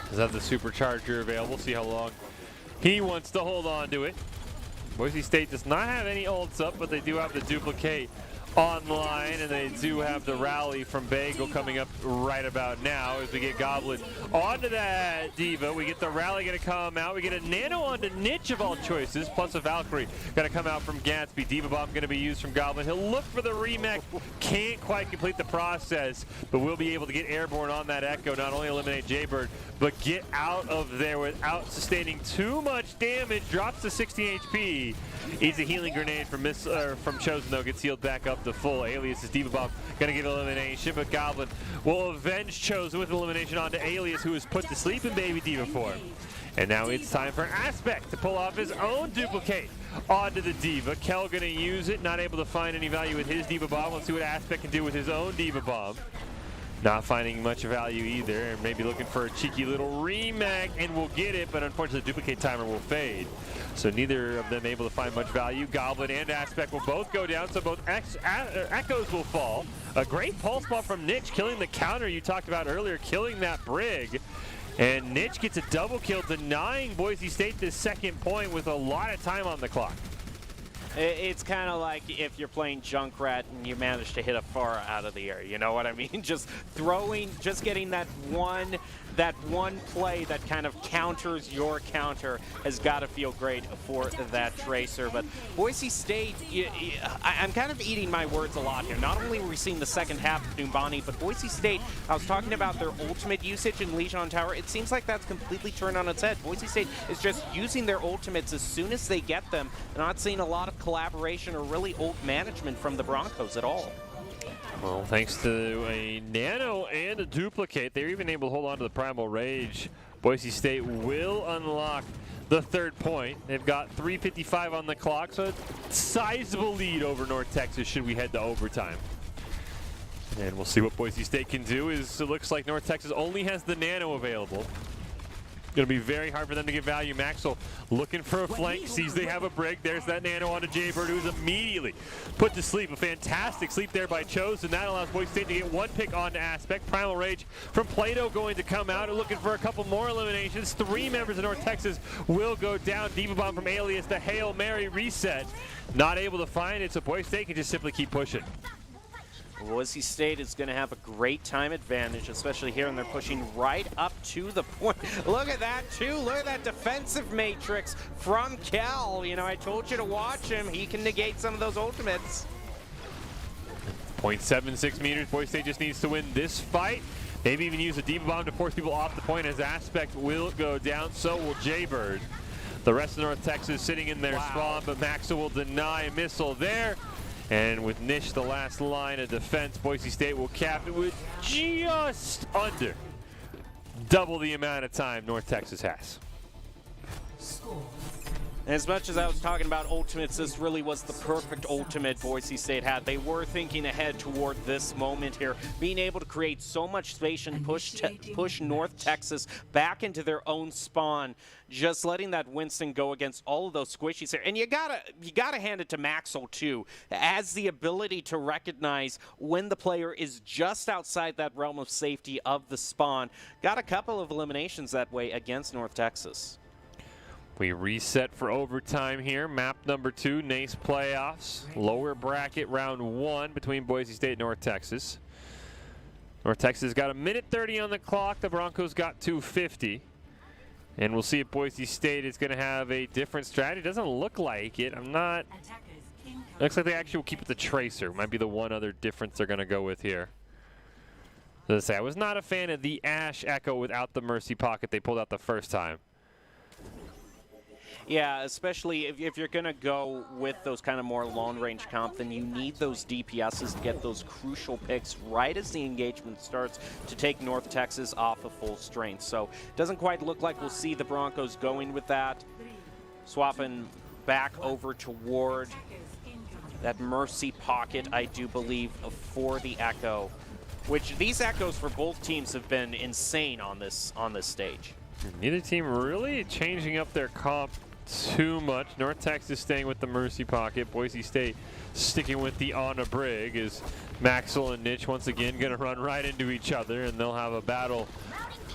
Does have the supercharger available, see how long he wants to hold on to it. Boise State does not have any ults up, but they do have the duplicate online, and they do have the rally from Bagel coming up right about now as we get Goblin onto that Diva. We get the rally going to come out. We get a Nano onto Nitch of all choices, plus a Valkyrie going to come out from Gatsby. Diva Bomb going to be used from Goblin. He'll look for the remech. Can't quite complete the process, but we'll be able to get airborne on that Echo, not only eliminate Jaybird, but get out of there without sustaining too much damage. Drops to 60 HP. Eats a healing grenade from Chosen, though. Gets healed back up to full. Alias is Diva Bomb going to get elimination, but Goblin will avenge Chosen with an elimination onto Alias, who is put to sleep in Baby Diva form. And now it's time for Aspect to pull off his own duplicate onto the Diva. Kel going to use it, not able to find any value with his Diva Bomb. Let's see what Aspect can do with his own Diva Bomb. not finding much value either, and maybe looking for a cheeky little remag, and will get it, but unfortunately the duplicate timer will fade. So neither of them able to find much value. Goblin and Aspect will both go down, so both Echoes will fall. A great pulse ball from Niche, killing the counter you talked about earlier, killing that Brig. And Niche gets a double kill, denying Boise State this second point with a lot of time on the clock. It's kind of like if you're playing Junkrat and you manage to hit a far out of the air, you know what I mean? Just getting that one play that kind of counters your counter has got to feel great for that Tracer. But Boise State, I'm kind of eating my words a lot here. Not only were we seeing the second half of Numbani, but Boise State, I was talking about their ultimate usage in Legion Tower. It seems like that's completely turned on its head. Boise State is just using their ultimates as soon as they get them. They're not seeing a lot of collaboration or really ult management from the Broncos at all. Well, thanks to a nano and a duplicate, they're even able to hold on to the Primal Rage. Boise State will unlock the third point. They've got 3:55 on the clock, so a sizable lead over North Texas should we head to overtime. And we'll see what Boise State can do. It looks like North Texas only has the nano available. Going to be very hard for them to get value. Maxwell looking for a flank, sees they have a Brig. There's that nano onto Jaybird, who's immediately put to sleep. A fantastic sleep there by Chose, and that allows Boise State to get one pick onto Aspect. Primal Rage from Plato going to come out and looking for a couple more eliminations. 3 members of North Texas will go down. Diva Bomb from Alias, the Hail Mary reset. Not able to find it, so Boise State can just simply keep pushing. Boise State is going to have a great time advantage, especially here, and they're pushing right up to the point. Look at that, too. Look at that defensive matrix from Kel. You know, I told you to watch him. He can negate some of those ultimates. 0.76 meters. Boise State just needs to win this fight. Maybe even use a Diva Bomb to force people off the point, as Aspect will go down. So will Jaybird. The rest of North Texas sitting in their spawn, but Maxa will deny a missile there. And with Nish the last line of defense, Boise State will cap it with just under double the amount of time North Texas has. As much as I was talking about ultimates, this really was the perfect ultimate Boise State had. They were thinking ahead toward this moment here, being able to create so much space and push North Texas back into their own spawn, just letting that Winston go against all of those squishies there. And you gotta hand it to Maxwell too, as the ability to recognize when the player is just outside that realm of safety of the spawn. Got a couple of eliminations that way against North Texas. We reset for overtime here. Map number 2, NACE playoffs. Lower bracket round 1 between Boise State and North Texas. North Texas got 1:30 on the clock. The Broncos got 2:50. And we'll see if Boise State is going to have a different strategy. Doesn't look like it. Looks like they actually will keep it the Tracer. Might be the one other difference they're going to go with here. As I say, I was not a fan of the Ash Echo without the Mercy Pocket they pulled out the first time. Yeah, especially if you're going to go with those kind of more long-range comp, then you need those DPSs to get those crucial picks right as the engagement starts to take North Texas off of full strength. So it doesn't quite look like we'll see the Broncos going with that. Swapping back over toward that Mercy Pocket, I do believe, for the Echo, which these Echoes for both teams have been insane on this stage. Neither team really changing up their comp too much. North Texas staying with the Mercy Pocket. Boise State sticking with the Anna Brig, as Maxwell and Niche once again going to run right into each other, and they'll have a battle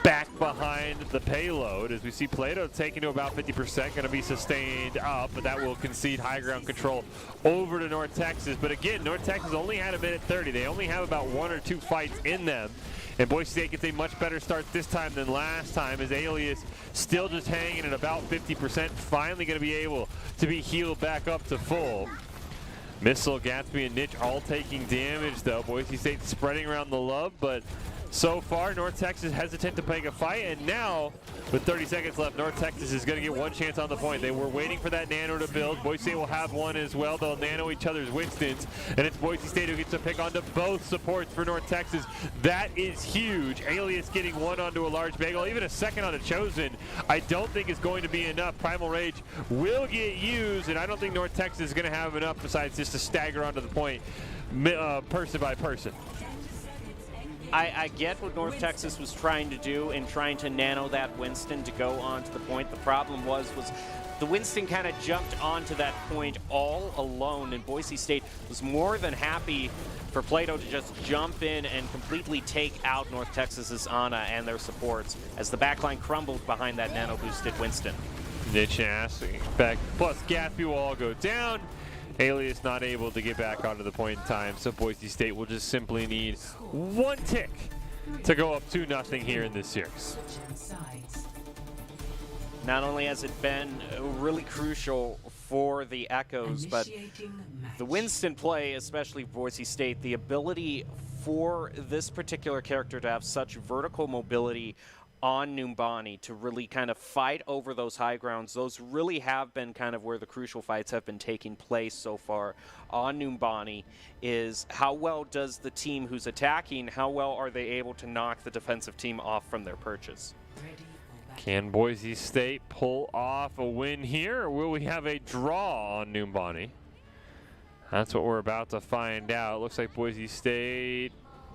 back behind the payload, as we see Plato taking to about 50%, going to be sustained up, but that will concede high ground control over to North Texas. But again, North Texas only had 1:30. They only have about 1 or 2 fights in them. And Boise State gets a much better start this time than last time, as Alias still just hanging at about 50%, finally going to be able to be healed back up to full. Missile, Gatsby, and Niche all taking damage, though. Boise State spreading around the love, but so far, North Texas hesitant to pick a fight, and now, with 30 seconds left, North Texas is going to get one chance on the point. They were waiting for that nano to build. Boise State will have one as well. They'll nano each other's Winstons, and it's Boise State who gets to pick onto both supports for North Texas. That is huge. Alias getting one onto a large bagel, even a second on a Chosen, I don't think is going to be enough. Primal Rage will get used, and I don't think North Texas is going to have enough besides just to stagger onto the point person by person. I get what North Texas was trying to do in trying to nano that Winston to go onto the point. The problem was the Winston kind of jumped onto that point all alone, and Boise State was more than happy for Plato to just jump in and completely take out North Texas's Ana and their supports as the backline crumbled behind that nano-boosted Winston. Niche back plus Gatsby will all go down. Alias not able to get back onto the point in time, so Boise State will just simply need one tick to go up 2-0 here in this series. Not only has it been really crucial for the Echoes, but the Winston play, especially Boise State, the ability for this particular character to have such vertical mobility on Numbani to really kind of fight over those high grounds. Those really have been kind of where the crucial fights have been taking place so far on Numbani, is how well does the team who's attacking, how well are they able to knock the defensive team off from their perches? Can Boise State pull off a win here, or will we have a draw on Numbani? That's what we're about to find out. Looks like Boise State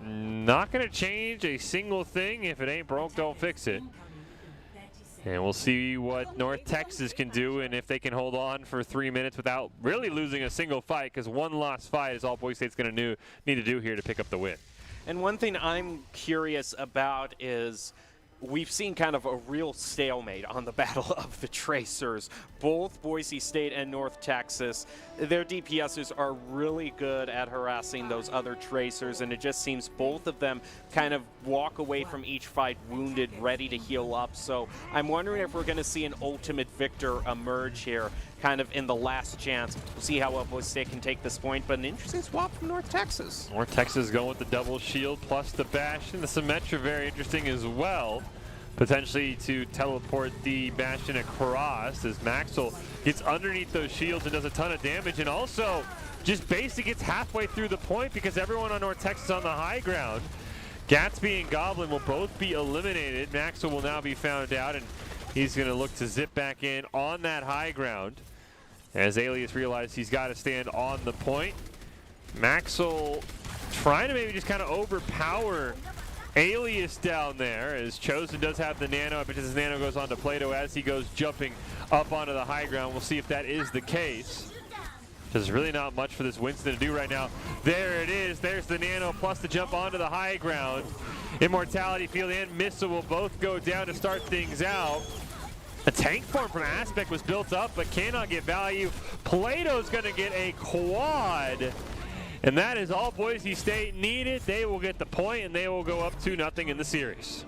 not going to change a single thing. If it ain't broke, don't fix it. And we'll see what North Texas can do and if they can hold on for 3 minutes without really losing a single fight, because one lost fight is all Boise State's going to need to do here to pick up the win. And one thing I'm curious about is we've seen kind of a real stalemate on the Battle of the Tracers. Both Boise State and North Texas, their DPSers are really good at harassing those other Tracers, and it just seems both of them kind of walk away from each fight wounded, ready to heal up. So I'm wondering if we're going to see an ultimate victor emerge here, kind of in the last chance. We'll see how well Boise State can take this point, but an interesting swap from North Texas. North Texas going with the double shield plus the Bastion. The Symmetra very interesting as well. Potentially to teleport the Bastion across as Maxwell gets underneath those shields and does a ton of damage, and also just basically gets halfway through the point because everyone on North Texas on the high ground. Gatsby and Goblin will both be eliminated. Maxwell will now be found out, and he's going to look to zip back in on that high ground as Alias realizes he's got to stand on the point. Maxwell trying to maybe just kind of overpower Alias down there, as Chosen does have the nano. I bet his nano goes on to Plato as he goes jumping up onto the high ground. We'll see if that is the case. There's really not much for this Winston to do right now. There it is. There's the nano plus the jump onto the high ground. Immortality Field and Missile will both go down to start things out. A tank form from Aspect was built up but cannot get value. Plato's going to get a quad. And that is all Boise State needed. They will get the point, and they will go up 2-0 in the series.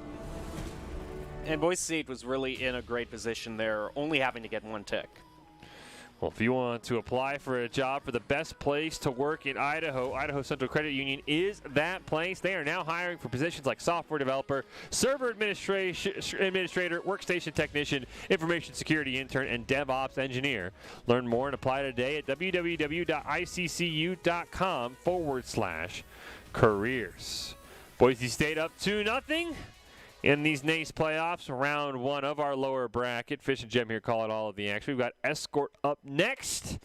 And Boise State was really in a great position there, only having to get one tick. Well, if you want to apply for a job for the best place to work in Idaho, Idaho Central Credit Union is that place. They are now hiring for positions like software developer, server administrator, workstation technician, information security intern, and DevOps engineer. Learn more and apply today at www.iccu.com/careers. Boise State up 2-0. In these NACE playoffs, round one of our lower bracket. Fish and Gem here calling all of the action. We've got Escort up next.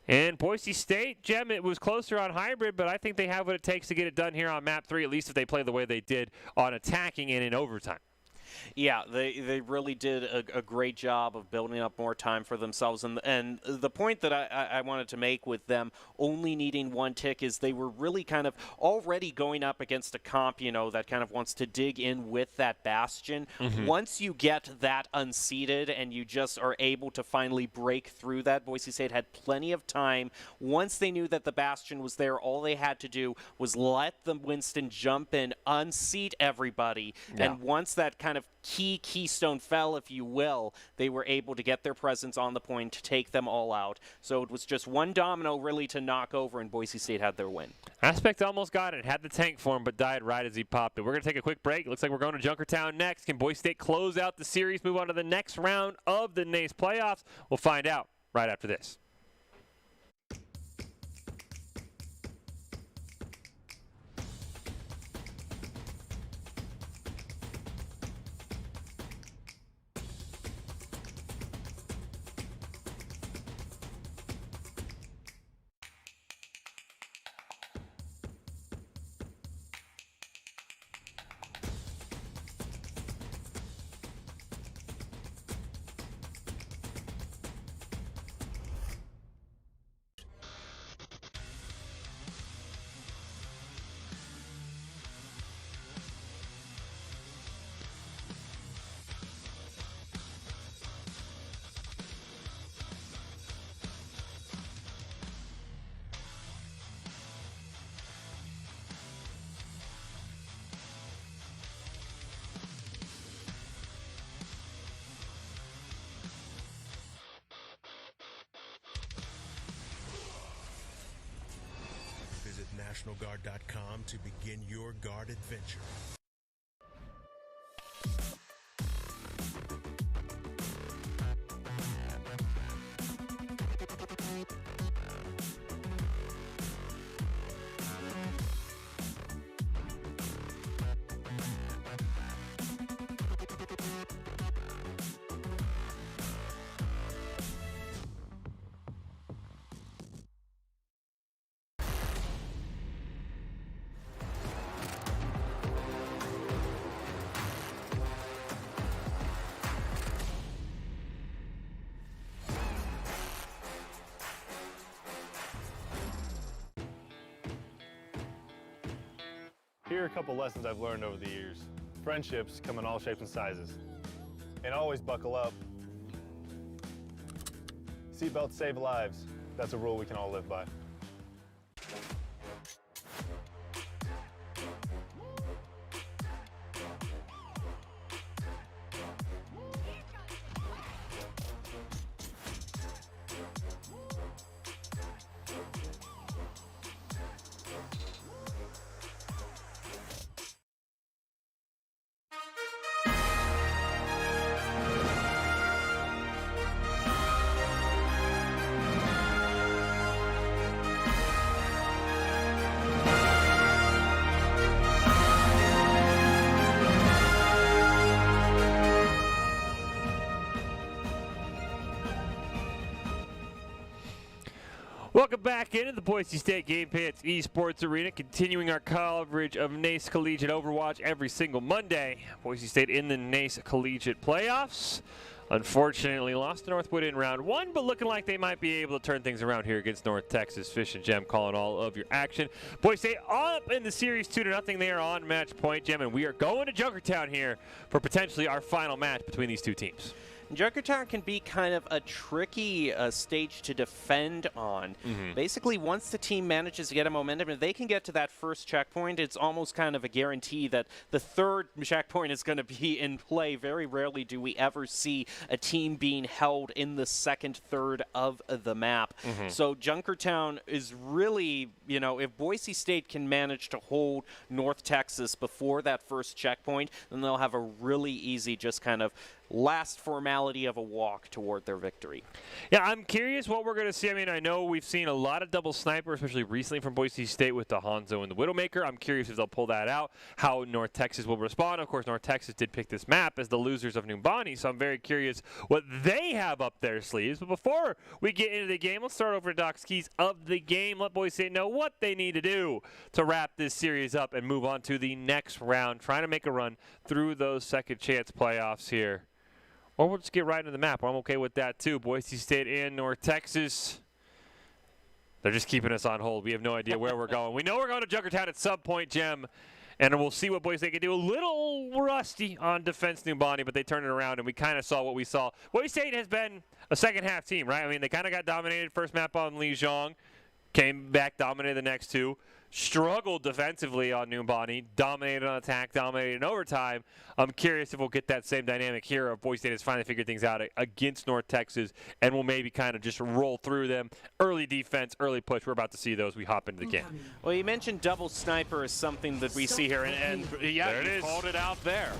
And Boise State, Gem, it was closer on hybrid, but I think they have what it takes to get it done here on map 3, at least if they play the way they did on attacking and in overtime. Yeah, they really did a great job of building up more time for themselves. And the point that I wanted to make with them only needing one tick is they were really kind of already going up against a comp, you know, that kind of wants to dig in with that Bastion. Once you get that unseated and you just are able to finally break through that, Boise State had plenty of time. Once they knew that the Bastion was there, all they had to do was let the Winston jump in, unseat everybody, and once that kind of keystone fell, if you will, they were able to get their presence on the point to take them all out. So it was just one domino really to knock over, and Boise State had their win. Aspect almost got it, had the tank for him, but died right as he popped it. We're going to take a quick break. It looks like we're going to Junkertown next. Can Boise State close out the series, move on to the next round of the NACE playoffs? We'll find out right after this. NationalGuard.com to begin your guard adventure. Here are a couple lessons I've learned over the years. Friendships come in all shapes and sizes. And always buckle up. Seatbelts save lives. That's a rule we can all live by. Welcome back into the Boise State Game Pants Esports Arena, continuing our coverage of NACE Collegiate Overwatch every single Monday. Boise State in the NACE Collegiate Playoffs. Unfortunately, lost to Northwood in round one, but looking like they might be able to turn things around here against North Texas. Fish and Gem calling all of your action. Boise State up in the series 2-0. They are on match point, Gem, and we are going to Junkertown here for potentially our final match between these two teams. Junkertown can be kind of a tricky stage to defend on. Basically, once the team manages to get a momentum, if they can get to that first checkpoint, it's almost kind of a guarantee that the third checkpoint is going to be in play. Very rarely do we ever see a team being held in the second third of the map. So Junkertown is really, you know, if Boise State can manage to hold North Texas before that first checkpoint, then they'll have a really easy just kind of last formality of a walk toward their victory. Yeah, I'm curious what we're going to see. I mean, I know we've seen a lot of double sniper, especially recently from Boise State with the Hanzo and the Widowmaker. I'm curious if they'll pull that out, how North Texas will respond. Of course, North Texas did pick this map as the losers of New Bonnie, so I'm very curious what they have up their sleeves. But before we get into the game, let's start over to Doc's keys of the game. Let Boise State know what they need to do to wrap this series up and move on to the next round, trying to make a run through those second chance playoffs here. Or we'll just get right into the map. I'm okay with that, too. Boise State and North Texas. They're just keeping us on hold. We have no idea where we're going. We know we're going to Junkertown at some point, Gem, and we'll see what Boise State can do. A little rusty on defense, New Bonnie, but they turned it around, and we kind of saw what we saw. Boise State has been a second-half team, right? I mean, they kind of got dominated first map on Lijiang, came back, dominated the next two. Struggled defensively on New Bonnie, dominated on attack, dominated in overtime. I'm curious if we'll get that same dynamic here of Boise State has finally figured things out against North Texas, and we'll maybe kind of just roll through them. Early defense, early push. We're about to see those. We hop into the game. Well, you mentioned double sniper is something that we see here, and yeah, there it is. Called it out there.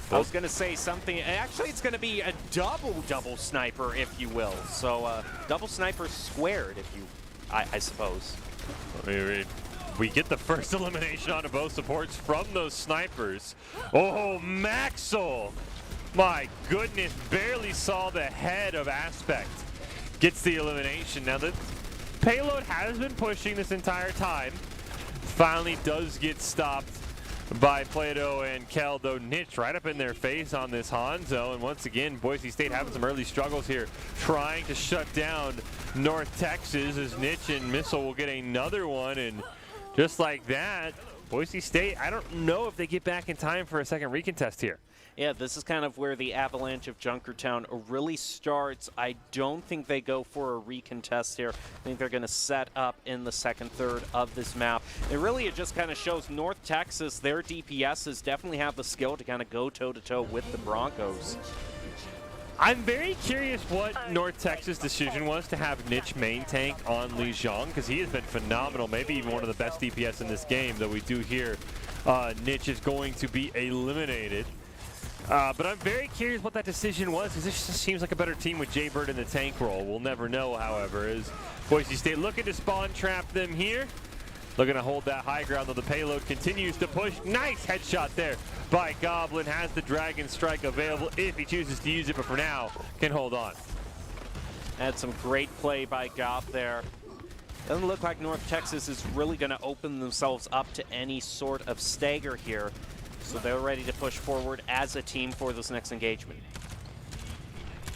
I was going to say something. Actually, it's going to be a double sniper, if you will. So double sniper squared, if you, I suppose. Let me read. We get the first elimination onto both supports from those snipers. Oh, Maxwell. My goodness, barely saw the head of Aspect. Gets the elimination. Now, the payload has been pushing this entire time. Finally does get stopped by Plato and Kel, though Nitch right up in their face on this Hanzo. And once again, Boise State having some early struggles here, trying to shut down North Texas as Nitch and Missile will get another one. And just like that, Boise State, I don't know if they get back in time for a second recontest here. Yeah, this is kind of where the avalanche of Junkertown really starts. I don't think they go for a recontest here. I think they're going to set up in the second third of this map. It just kind of shows North Texas, their DPSs definitely have the skill to kind of go toe-to-toe with the Broncos. I'm very curious what North Texas' decision was to have Niche main tank on Li Zhang, because he has been phenomenal, maybe even one of the best DPS in this game, though we do hear Niche is going to be eliminated. But I'm very curious what that decision was, because this just seems like a better team with Jaybird in the tank role. We'll never know, however, as Boise State looking to spawn trap them here. Looking to hold that high ground, though the payload continues to push. Nice headshot there by Goblin. Has the Dragon Strike available if he chooses to use it, but for now, can hold on. Had some great play by Gob there. Doesn't look like North Texas is really going to open themselves up to any sort of stagger here. So they're ready to push forward as a team for this next engagement.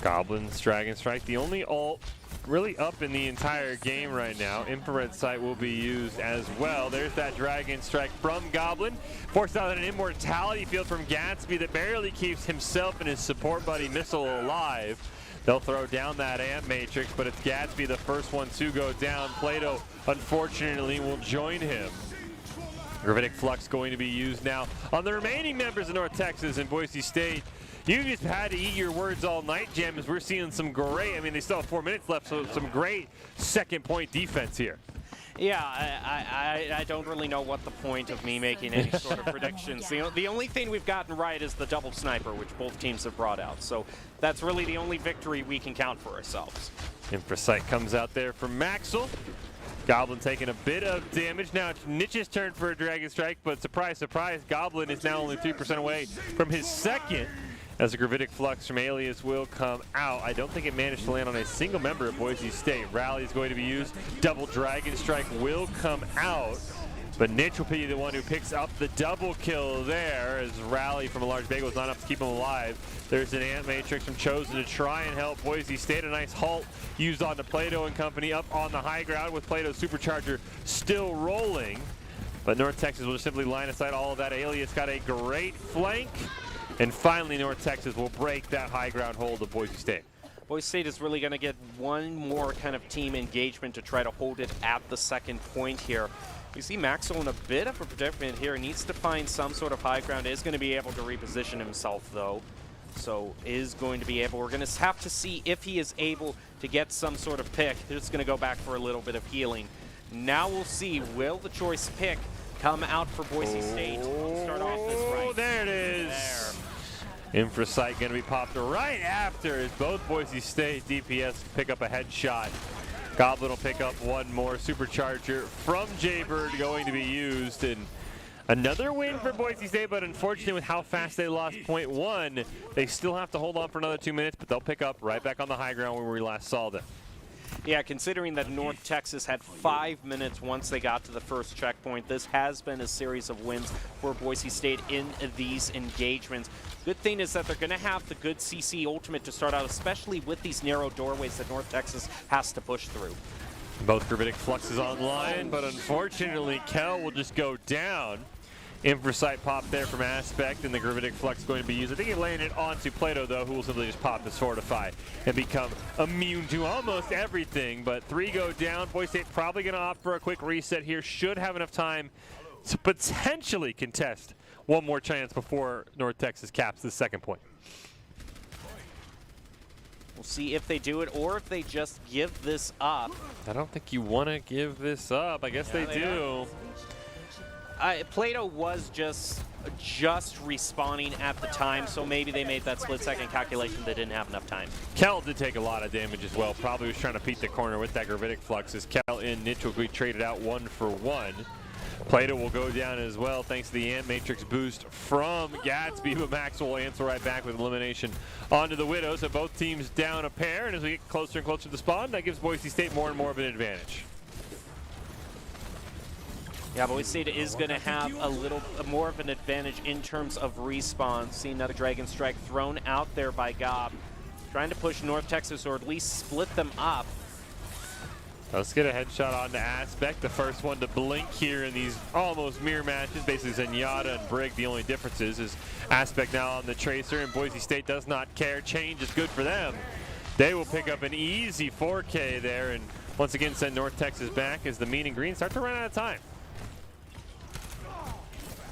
Goblin's Dragon Strike, the only ult really up in the entire game right now. Infrared Sight will be used as well. There's that Dragon Strike from Goblin. Forced out an Immortality field from Gatsby that barely keeps himself and his support buddy Missile alive. They'll throw down that Amp Matrix, but it's Gatsby the first one to go down. Plato, unfortunately, will join him. Gravitic Flux going to be used now on the remaining members of North Texas and Boise State. You just had to eat your words all night, Jam, as we're seeing some great, I mean, they still have 4 minutes left, so some great second point defense here. Yeah, I don't really know what the point of me making any sort of predictions. The only thing we've gotten right is the double sniper, which both teams have brought out. So that's really the only victory we can count for ourselves. Infrasight comes out there from Maxwell. Goblin taking a bit of damage. Now it's Niche's turn for a Dragon Strike, but surprise, surprise, Goblin is now only 3% away from his second, as the Gravitic Flux from Alias will come out. I don't think it managed to land on a single member of Boise State. Rally is going to be used. Double Dragon Strike will come out, but Niche will be the one who picks up the double kill there, as Rally from a large bagel is not enough to keep him alive. There's an Ant Matrix from Chosen to try and help Boise State. A nice halt used on the Plato and company up on the high ground with Plato's Supercharger still rolling. But North Texas will just simply line aside all of that. Alias got a great flank. And finally, North Texas will break that high ground hold of Boise State. Boise State is really going to get one more kind of team engagement to try to hold it at the second point here. We see Maxwell in a bit of a predicament here. Needs to find some sort of high ground. Is going to be able to reposition himself, though. So is going to be able, we're going to have to see if he is able to get some sort of pick. They're just going to go back for a little bit of healing. Now we'll see, will the choice pick come out for Boise State to start off this right? Oh, there it is. Infrasight going to be popped right after, as both Boise State DPS pick up a headshot. Goblin will pick up one more. Supercharger from Jaybird going to be used, and another win for Boise State, but unfortunately with how fast they lost point one, they still have to hold on for another 2 minutes, but they'll pick up right back on the high ground where we last saw them. Yeah, considering that North Texas had 5 minutes once they got to the first checkpoint, this has been a series of wins for Boise State in these engagements. Good thing is that they're going to have the good CC ultimate to start out, especially with these narrow doorways that North Texas has to push through. Both Gravitic Fluxes online, but unfortunately Kel will just go down. Infrasight pop there from Aspect, and the Gravitic Flux going to be used. I think he landed onto Plato, though, who will simply just pop his Fortify and become immune to almost everything. But 3 go down. Boise State probably going to opt for a quick reset here. Should have enough time to potentially contest one more chance before North Texas caps the second point. We'll see if they do it or if they just give this up. I don't think you want to give this up. I guess they do. Plato was just respawning at the time, so maybe they made that split-second calculation. They didn't have enough time. Kel did take a lot of damage as well. Probably was trying to peek the corner with that Gravitic Flux, as Kel and Niche will be traded out 1 for 1. Plato will go down as well thanks to the Ant Matrix boost from Gatsby, but Max will answer right back with elimination onto the Widows. So both teams down a pair, and as we get closer and closer to the spawn, that gives Boise State more and more of an advantage. Yeah, Boise State is going to have a little more of an advantage in terms of respawn. See another Dragon Strike thrown out there by Gob. Trying to push North Texas, or at least split them up. Let's get a headshot on the Aspect, the first one to blink here in these almost mirror matches. Basically Zenyatta and Brig, the only differences is Aspect now on the Tracer, and Boise State does not care. Change is good for them. They will pick up an easy 4K there, and once again send North Texas back as the mean and green start to run out of time.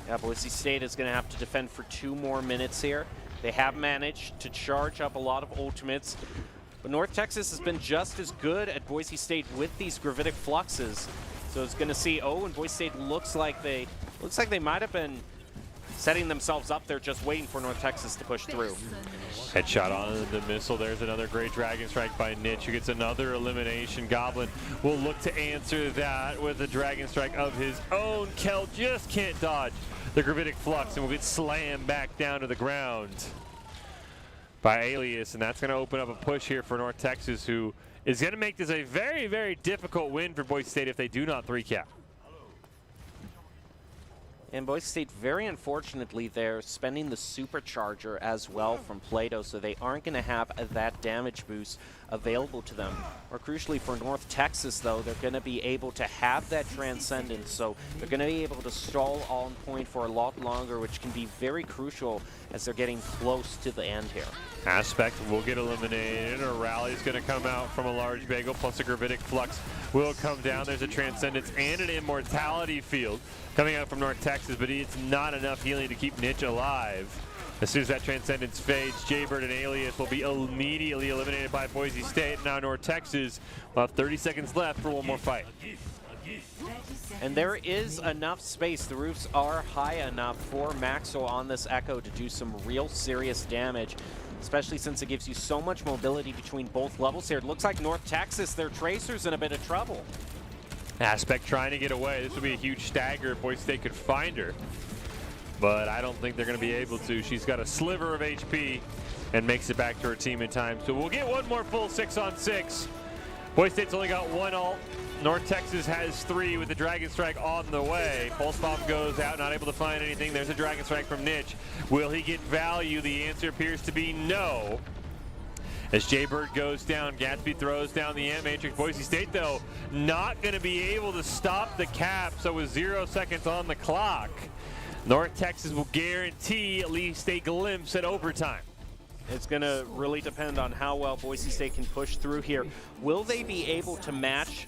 Yeah, Boise State is going to have to defend for 2 more minutes here. They have managed to charge up a lot of ultimates, but North Texas has been just as good at Boise State with these gravitic fluxes. So it's going to see, and Boise State looks like they might have been setting themselves up there, just waiting for North Texas to push through. Headshot on the missile. There's another great Dragon Strike by Nitch, who gets another elimination. Goblin will look to answer that with a Dragon Strike of his own. Kel just can't dodge the gravitic flux and will get slammed back down to the ground by Alias, and that's going to open up a push here for North Texas, who is going to make this a very, very difficult win for Boise State if they do not 3-cap. And Boise State, very unfortunately, they're spending the supercharger as well from Plato, so they aren't going to have that damage boost available to them. Or crucially for North Texas, though, they're going to be able to have that transcendence, so they're going to be able to stall on point for a lot longer, which can be very crucial as they're getting close to the end here. Aspect will get eliminated. A rally is going to come out from a large bagel, plus a gravitic flux will come down. There's a transcendence and an immortality field coming out from North Texas, but it's not enough healing to keep Nitch alive. As soon as that transcendence fades, Jaybird and Alias will be immediately eliminated by Boise State. Now North Texas will have 30 seconds left for one more fight. And there is enough space. The roofs are high enough for Maxwell on this Echo to do some real serious damage, especially since it gives you so much mobility between both levels here. It looks like North Texas, their Tracer's in a bit of trouble. Aspect trying to get away. This would be a huge stagger if Boise State could find her, but I don't think they're going to be able to. She's got a sliver of HP and makes it back to her team in time. So we'll get one more full 6-on-6. Boise State's only got one ult. North Texas has 3 with the Dragon Strike on the way. Pulse Bomb goes out, not able to find anything. There's a Dragon Strike from Nitch. Will he get value? The answer appears to be no. As Jaybird goes down, Gatsby throws down the Ant Matrix. Boise State, though, not going to be able to stop the cap, so with 0 seconds on the clock, North Texas will guarantee at least a glimpse at overtime. It's going to really depend on how well Boise State can push through here. Will they be able to match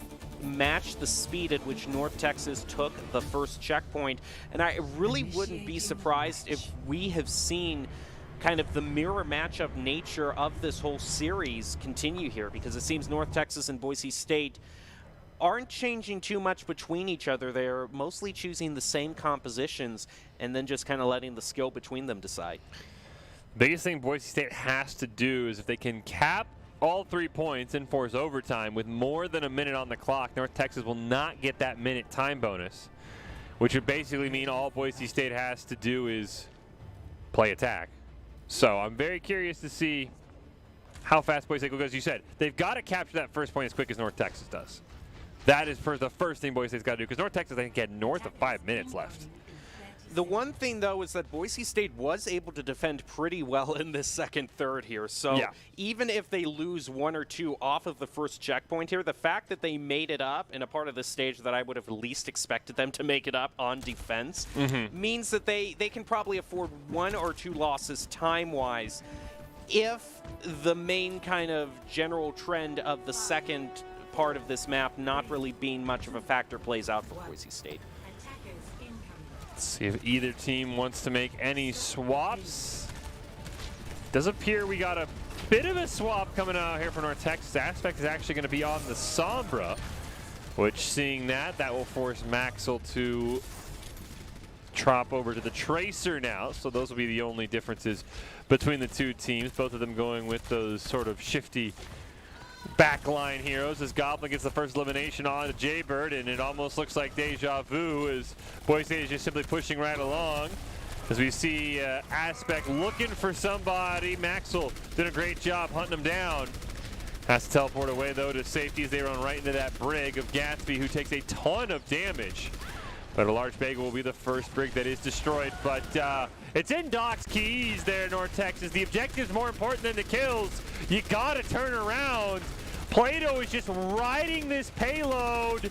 the speed at which North Texas took the first checkpoint? And I really wouldn't be surprised if we have seen kind of the mirror matchup nature of this whole series continue here, because it seems North Texas and Boise State aren't changing too much between each other. They're mostly choosing the same compositions and then just kind of letting the skill between them decide. Biggest thing Boise State has to do is if they can cap all 3 points and force overtime with more than a minute on the clock, North Texas will not get that minute time bonus, which would basically mean all Boise State has to do is play attack. So I'm very curious to see how fast Boise State will go. As you said, they've got to capture that first point as quick as North Texas does. That is the first thing Boise State's got to do, because North Texas, I think, had north of 5 minutes left. The one thing, though, is that Boise State was able to defend pretty well in this second third here. So yeah, even if they lose 1 or 2 off of the first checkpoint here, the fact that they made it up in a part of the stage that I would have least expected them to make it up on defense means that they can probably afford 1 or 2 losses time-wise if the main kind of general trend of the second part of this map not really being much of a factor plays out for Boise State. Let's see if either team wants to make any swaps. Does appear we got a bit of a swap coming out here for North Texas. Aspect is actually going to be on the Sombra, which, seeing that will force Maxwell to drop over to the Tracer now. So those will be the only differences between the two teams. Both of them going with those sort of shifty backline heroes, as Goblin gets the first elimination on Jaybird, and it almost looks like deja vu as Boise State is just simply pushing right along. As we see Aspect looking for somebody. Maxwell did a great job hunting him down. Has to teleport away, though, to safety as they run right into that brig of Gatsby, who takes a ton of damage. But a large bagel will be the first brig that is destroyed. But it's in Doc's keys there, North Texas. The objective is more important than the kills. You got to turn around. Plato is just riding this payload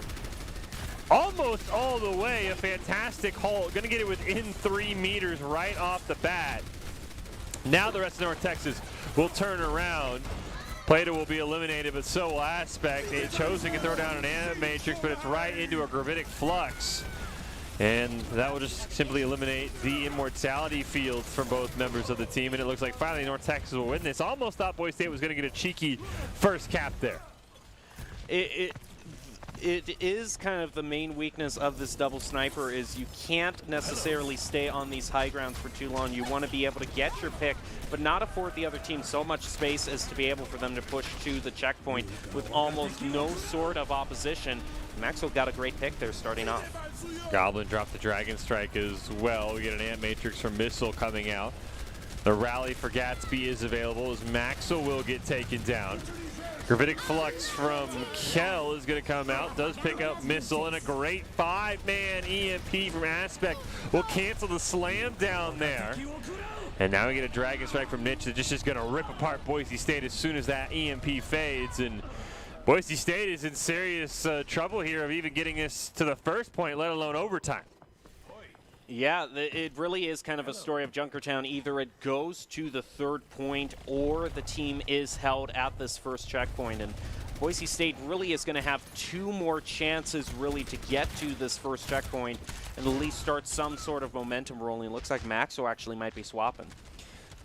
almost all the way. A fantastic haul. Going to get it within 3 meters right off the bat. Now the rest of North Texas will turn around. Plato will be eliminated, but so will Aspect. They chose to throw down an Ant Matrix, but it's right into a gravitic flux. And that will just simply eliminate the immortality field from both members of the team. And it looks like finally North Texas will win this. Almost thought Boise State was going to get a cheeky first cap there. It is kind of the main weakness of this double sniper is you can't necessarily stay on these high grounds for too long. You want to be able to get your pick, but not afford the other team so much space as to be able for them to push to the checkpoint with almost no sort of opposition. Maxwell got a great pick there starting off. Goblin dropped the Dragon Strike as well. We get an Ant Matrix from Missile coming out. The rally for Gatsby is available as Maxwell will get taken down. Gravitic Flux from Kell is going to come out, does pick up Missile, and a great 5-man EMP from Aspect will cancel the slam down there. And now we get a Dragon Strike from Niche that just going to rip apart Boise State as soon as that EMP fades. And Boise State is in serious trouble here of even getting this to the first point, let alone overtime. Yeah, it really is kind of a story of Junkertown. Either it goes to the third point or the team is held at this first checkpoint. And Boise State really is going to have 2 more chances really to get to this first checkpoint and at least start some sort of momentum rolling. Looks like Maxwell actually might be swapping.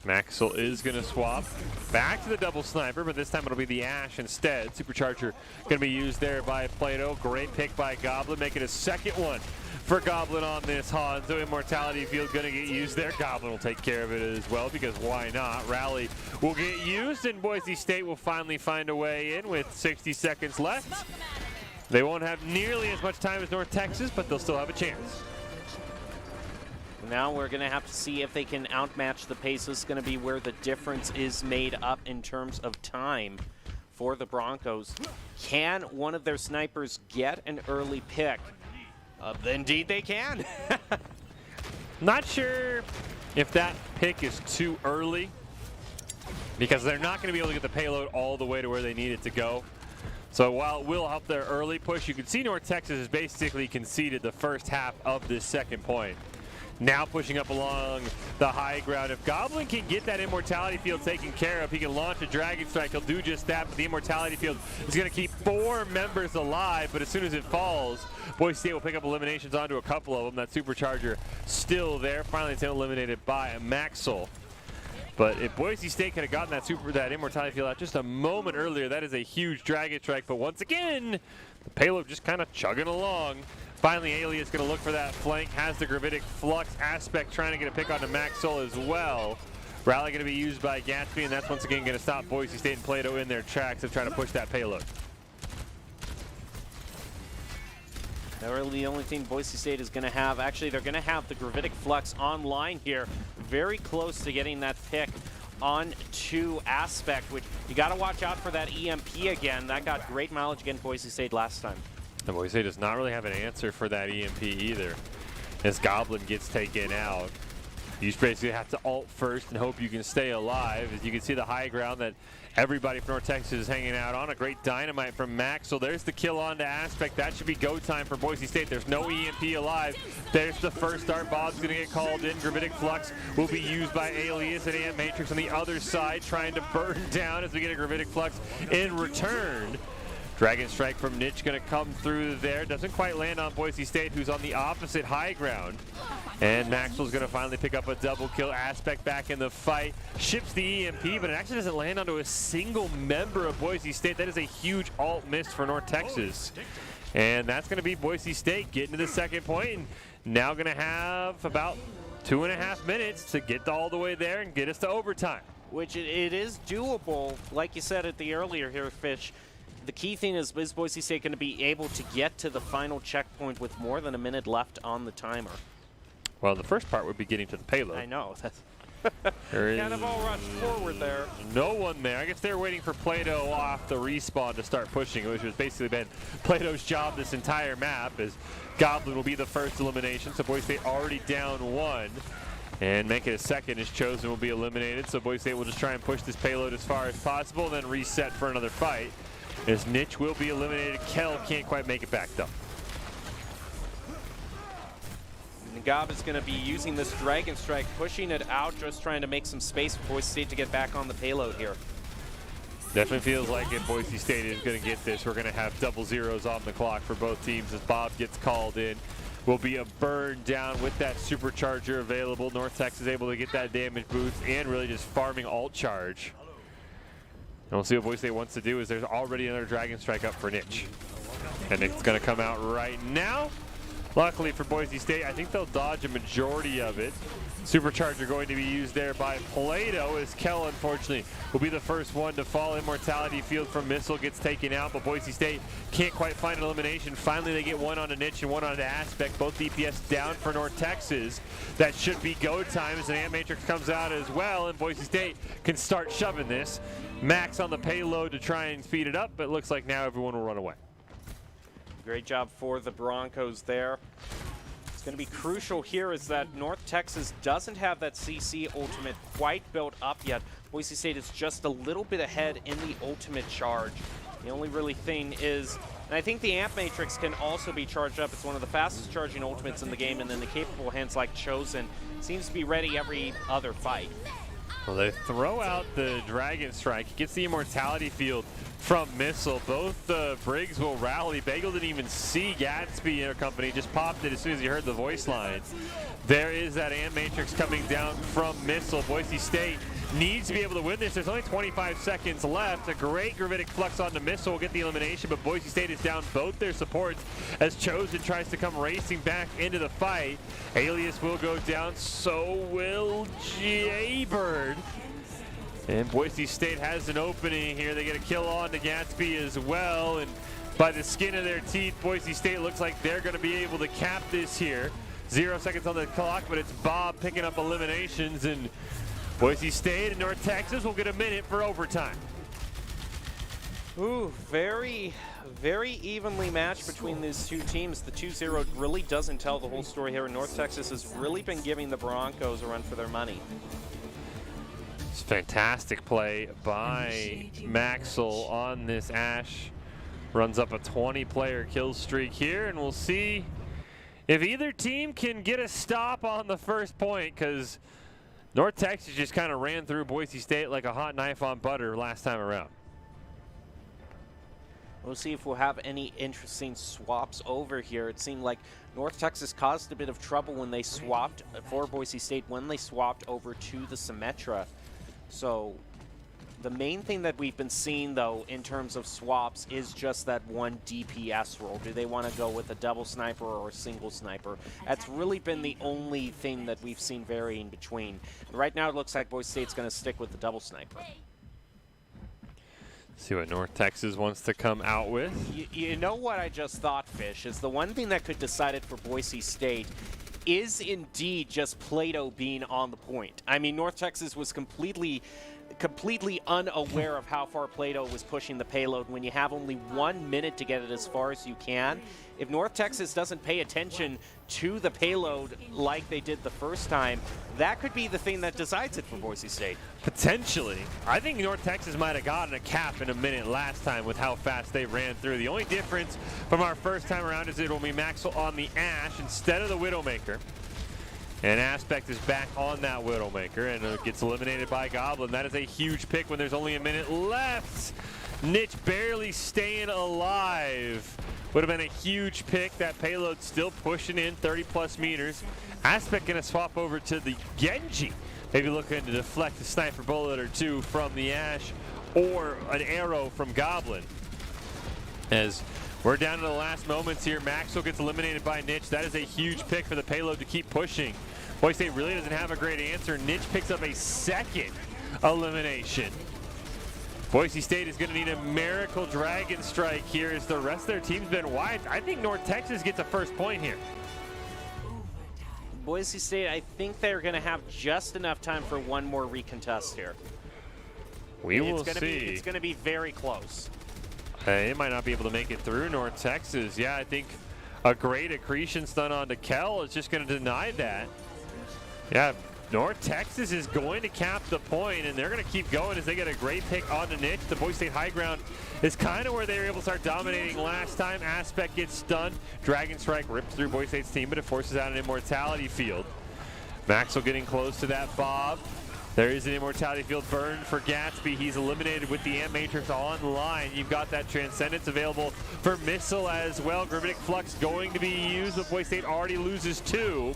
Maxwell is going to swap back to the double sniper, but this time it'll be the Ash instead. Supercharger going to be used there by Plato. Great pick by Goblin, making a second one for Goblin on this Hanzo. Immortality field going to get used there. Goblin will take care of it as well because why not? Rally will get used and Boise State will finally find a way in with 60 seconds left. They won't have nearly as much time as North Texas, but they'll still have a chance. Now we're going to have to see if they can outmatch the pace. This is going to be where the difference is made up in terms of time for the Broncos. Can one of their snipers get an early pick? Indeed they can. Not sure if that pick is too early because they're not going to be able to get the payload all the way to where they need it to go. So while it will help their early push, you can see North Texas has basically conceded the first half of this second point. Now pushing up along the high ground. If Goblin can get that immortality field taken care of, he can launch a Dragon Strike. He'll do just that, but the immortality field is going to keep 4 members alive, but as soon as it falls, Boise State will pick up eliminations onto a couple of them. That Supercharger still there. Finally, it's eliminated by Maxwell. But if Boise State could have gotten that immortality field out just a moment earlier, that is a huge Dragon Strike. But once again, the payload just kind of chugging along. Finally, Alias going to look for that flank, has the Gravitic Flux. Aspect trying to get a pick onto Maxwell as well. Rally going to be used by Gatsby, and that's once again going to stop Boise State and Plato in their tracks of trying to push that payload. Now really the only thing Boise State is going to have, actually they're going to have the Gravitic Flux online here, very close to getting that pick on to Aspect, which you got to watch out for that EMP again. That got great mileage against Boise State last time. And Boise State does not really have an answer for that EMP either. As Goblin gets taken out, you just basically have to ult first and hope you can stay alive. As you can see the high ground that everybody from North Texas is hanging out on. A great dynamite from Max. So there's the kill on to Aspect. That should be go time for Boise State. There's no EMP alive. There's the first start. Bob's going to get called in. Gravitic Flux will be used by Alias and Ant Matrix on the other side, trying to burn down as we get a Gravitic Flux in return. Dragon Strike from Niche going to come through there. Doesn't quite land on Boise State, who's on the opposite high ground. And Maxwell's going to finally pick up a double kill. Aspect back in the fight. Ships the EMP, but it actually doesn't land onto a single member of Boise State. That is a huge alt miss for North Texas. And that's going to be Boise State getting to the second point. And now going to have about 2.5 minutes to get all the way there and get us to overtime. Which it is doable, like you said at the earlier here, Fish. The key thing is Boise State going to be able to get to the final checkpoint with more than a minute left on the timer? Well, the first part would be getting to the payload. I know. That's there kind of all rushed forward there. No one there. I guess they're waiting for Plato off the respawn to start pushing, which has basically been Plato's job this entire map, as Goblin will be the first elimination. So Boise State already down 1. And make it a second as Chosen will be eliminated. So Boise State will just try and push this payload as far as possible and then reset for another fight. As Niche will be eliminated. Kell can't quite make it back though. Gob is going to be using this Dragon Strike, pushing it out, just trying to make some space for Boise State to get back on the payload here. Definitely feels like if Boise State is going to get this, we're going to have double zeros on the clock for both teams as Bob gets called in. will be a burn down with that supercharger available. North Texas able to get that damage boost and really just farming alt charge. And we'll see what Boise State wants to do. Is there's already another Dragon Strike up for Niche. And it's going to come out right now. Luckily for Boise State, I think they'll dodge a majority of it. Supercharger going to be used there by Plato, as Kell, unfortunately, will be the first one to fall. Immortality Field from Missile gets taken out, but Boise State can't quite find an elimination. Finally, they get one on a Niche and one on an Aspect. Both DPS down for North Texas. That should be go time as an Ant Matrix comes out as well, and Boise State can start shoving this. Max on the payload to try and speed it up, but it looks like now everyone will run away. Great job for the Broncos there. It's going to be crucial here is that North Texas doesn't have that CC ultimate quite built up yet. Boise State is just a little bit ahead in the ultimate charge. The only really thing is, and I think the Amp Matrix can also be charged up. It's one of the fastest charging ultimates in the game, and then the capable hands like Chosen seems to be ready every other fight. Well, they throw out the Dragon Strike. He gets the Immortality Field from Missile. Both Briggs will rally. Bagel didn't even see Gatsby and company, just popped it as soon as he heard the voice lines. There is that Ant Matrix coming down from Missile. Boise State needs to be able to win this. There's only 25 seconds left. A great Gravitic Flux on the Missile will get the elimination, but Boise State is down both their supports as Chosen tries to come racing back into the fight. Alias will go down, so will Jaybird. And Boise State has an opening here. They get a kill on to Gatsby as well, and by the skin of their teeth, Boise State looks like they're going to be able to cap this here. 0 seconds on the clock, but it's Bob picking up eliminations, and Boise State and North Texas will get a minute for overtime. Ooh, very evenly matched between these two teams. The 2-0 really doesn't tell the whole story here. North Texas has really been giving the Broncos a run for their money. It's fantastic play by Maxwell on this Ash. Runs up a 20-player kill streak here, and we'll see if either team can get a stop on the first point, because North Texas just kind of ran through Boise State like a hot knife on butter last time around. We'll see if we'll have any interesting swaps over here. It seemed like North Texas caused a bit of trouble when they swapped for Boise State when they swapped over to the Symmetra. So the main thing that we've been seeing, though, in terms of swaps is just that one DPS role. Do they want to go with a double sniper or a single sniper? That's really been the only thing that we've seen vary in between. Right now it looks like Boise State's going to stick with the double sniper. See what North Texas wants to come out with. You know what I just thought, Fish, is the one thing that could decide it for Boise State is indeed just Plato being on the point. I mean, North Texas was completely unaware of how far Plato was pushing the payload when you have only 1 minute to get it as far as you can. If North Texas doesn't pay attention to the payload like they did the first time, that could be the thing that decides it for Boise State. Potentially. I think North Texas might have gotten a cap in a minute last time with how fast they ran through. The only difference from our first time around is it will be Maxwell on the Ash instead of the Widowmaker. And Aspect is back on that Widowmaker and gets eliminated by Goblin. That is a huge pick when there's only a minute left. Niche barely staying alive. Would have been a huge pick. That payload still pushing in 30+ meters. Aspect going to swap over to the Genji. Maybe looking to deflect a sniper bullet or two from the Ash or an arrow from Goblin. As we're down to the last moments here, Maxwell gets eliminated by Niche. That is a huge pick for the payload to keep pushing. Boise State really doesn't have a great answer. Niche picks up a second elimination. Boise State is going to need a miracle Dragon Strike here as the rest of their team's been wiped. I think North Texas gets a first point here. Boise State, I think they're going to have just enough time for one more recontest here. We will see. It's going to be very close. It might not be able to make it through North Texas. Yeah, I think a great accretion stun onto Kell is just going to deny that. Yeah, North Texas is going to cap the point, and they're going to keep going as they get a great pick on the Niche. The Boise State high ground is kind of where they were able to start dominating last time. Aspect gets stunned. Dragon Strike rips through Boise State's team, but it forces out an Immortality Field. Maxwell getting close to that Bob. There is an Immortality Field burn for Gatsby. He's eliminated with the Amp Matrix online. You've got that Transcendence available for Missile as well. Gravitic Flux going to be used, but Boise State already loses 2.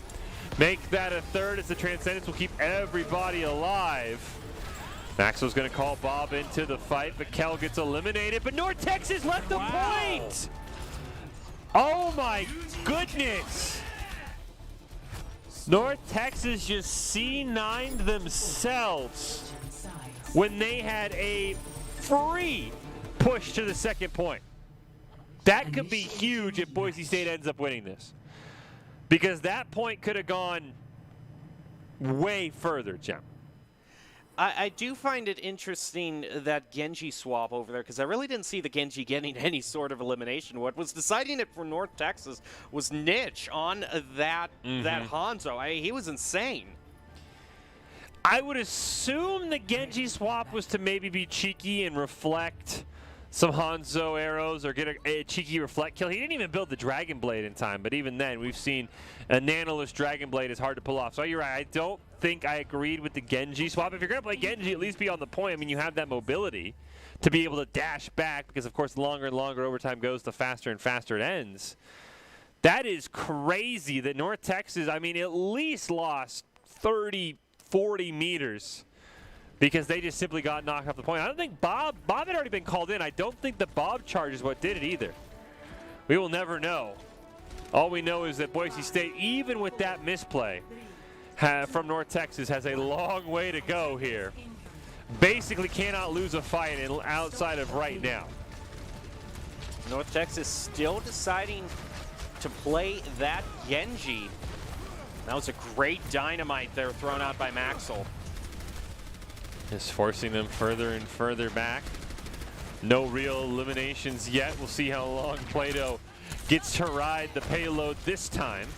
Make that a 3rd as the Transcendence will keep everybody alive. Maxwell's going to call Bob into the fight, but Kel gets eliminated, but North Texas left the point! Oh my goodness! North Texas just C9'd themselves when they had a free push to the second point. That could be huge if Boise State ends up winning this, because that point could have gone way further, Jem. I do find it interesting that Genji swap over there, because I really didn't see the Genji getting any sort of elimination. What was deciding it for North Texas was Nitch on that Hanzo. He was insane. I would assume the Genji swap was to maybe be cheeky and reflect some Hanzo arrows or get a cheeky reflect kill. He didn't even build the Dragon Blade in time, but even then we've seen a Nanoless Dragon Blade is hard to pull off. So you're right, I don't think I agreed with the Genji swap. If you're going to play Genji, at least be on the point. I mean, you have that mobility to be able to dash back, because of course the longer and longer overtime goes, the faster and faster it ends. That is crazy that North Texas, I mean, at least lost 30, 40 meters. Because they just simply got knocked off the point. I don't think Bob had already been called in. I don't think the Bob charge is what did it either. We will never know. All we know is that Boise State, even with that misplay from North Texas, has a long way to go here. Basically cannot lose a fight outside of right now. North Texas still deciding to play that Genji. That was a great dynamite there thrown out by Maxwell. Just forcing them further and further back. No real eliminations yet. We'll see how long Plato gets to ride the payload this time.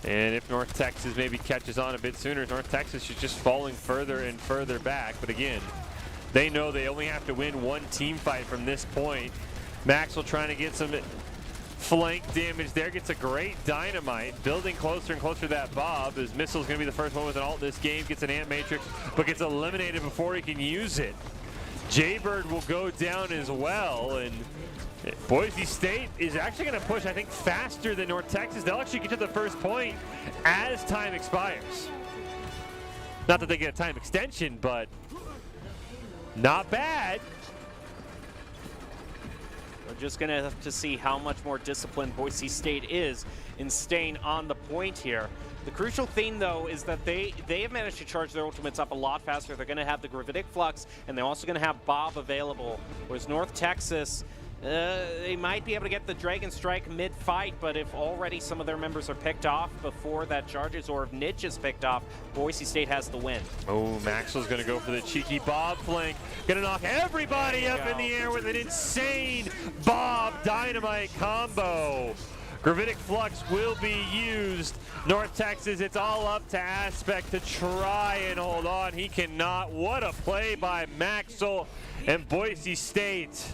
And if North Texas maybe catches on a bit sooner, North Texas is just falling further and further back. But again, they know they only have to win one team fight from this point. Maxwell trying to get some flank damage there, gets a great dynamite, building closer and closer to that Bob. His Missile's going to be the first one with an ult this game, gets an Ant Matrix, but gets eliminated before he can use it. Jaybird will go down as well, and Boise State is actually going to push, I think, faster than North Texas. They'll actually get to the first point as time expires. Not that they get a time extension, but not bad. We're just going to have to see how much more disciplined Boise State is in staying on the point here. The crucial thing, though, is that they have managed to charge their ultimates up a lot faster. They're going to have the Gravitic Flux, and they're also going to have Bob available. Whereas North Texas, they might be able to get the Dragon Strike mid-fight, but if already some of their members are picked off before that charges, or if Nitch is picked off, Boise State has the win. Oh, Maxwell's going to go for the cheeky Bob flank. Going to knock everybody up in the air with an insane Bob Dynamite combo. Gravitic Flux will be used. North Texas, it's all up to Aspect to try and hold on. He cannot. What a play by Maxwell, and Boise State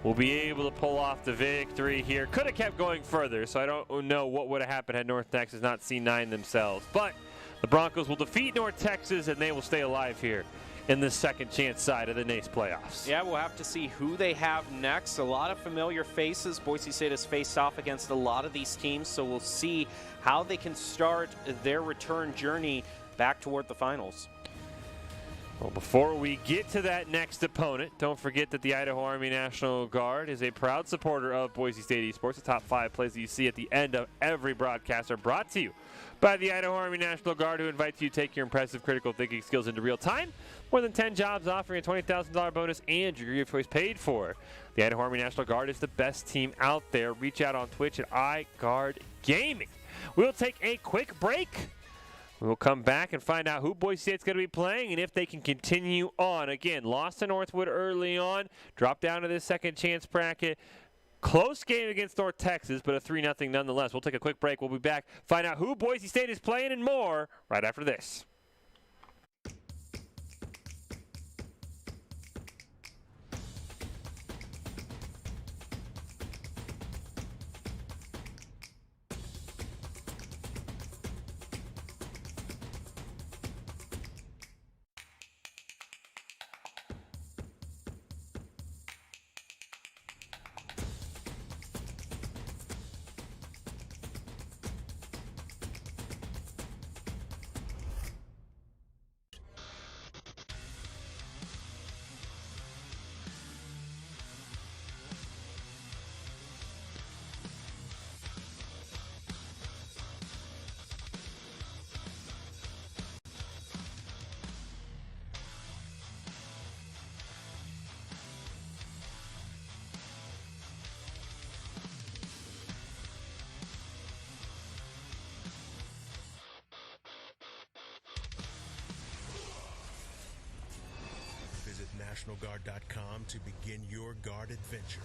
will be able to pull off the victory here. Could have kept going further, so I don't know what would have happened had North Texas not C9 themselves. But the Broncos will defeat North Texas, and they will stay alive here in the second chance side of the NACE playoffs. Yeah, we'll have to see who they have next. A lot of familiar faces. Boise State has faced off against a lot of these teams, so we'll see how they can start their return journey back toward the finals. Well, before we get to that next opponent, don't forget that the Idaho Army National Guard is a proud supporter of Boise State Esports. The top 5 plays that you see at the end of every broadcast are brought to you by the Idaho Army National Guard, who invites you to take your impressive critical thinking skills into real time. More than 10 jobs offering a $20,000 bonus and your degree of choice paid for. The Idaho Army National Guard is the best team out there. Reach out on Twitch at iGuard Gaming. We'll take a quick break. We'll come back and find out who Boise State's going to be playing and if they can continue on. Again, lost to Northwood early on, dropped down to this second chance bracket. Close game against North Texas, but a 3-0 nonetheless. We'll take a quick break. We'll be back, find out who Boise State is playing and more right after this. NationalGuard.com to begin your guard adventure.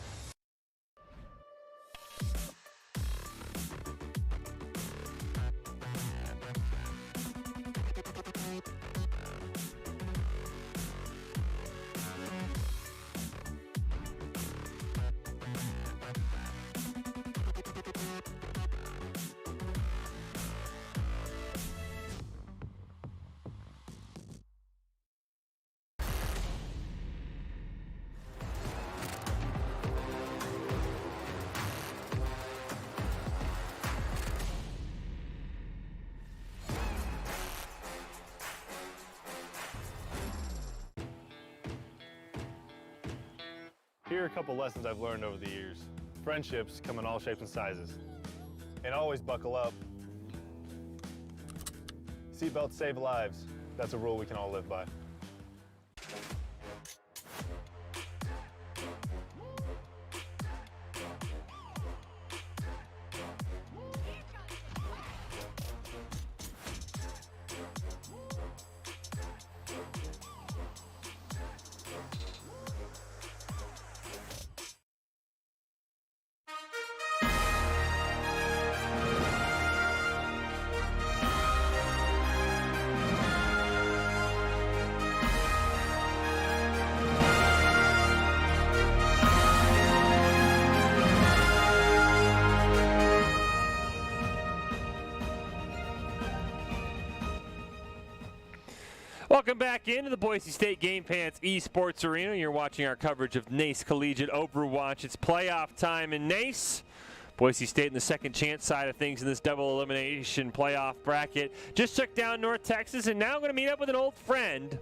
Here are a couple lessons I've learned over the years. Friendships come in all shapes and sizes. And always buckle up. Seatbelts save lives. That's a rule we can all live by. Welcome back into the Boise State Game Pants Esports Arena. You're watching our coverage of NACE Collegiate Overwatch. It's playoff time in NACE. Boise State in the second chance side of things in this double elimination playoff bracket. Just took down North Texas and now going to meet up with an old friend.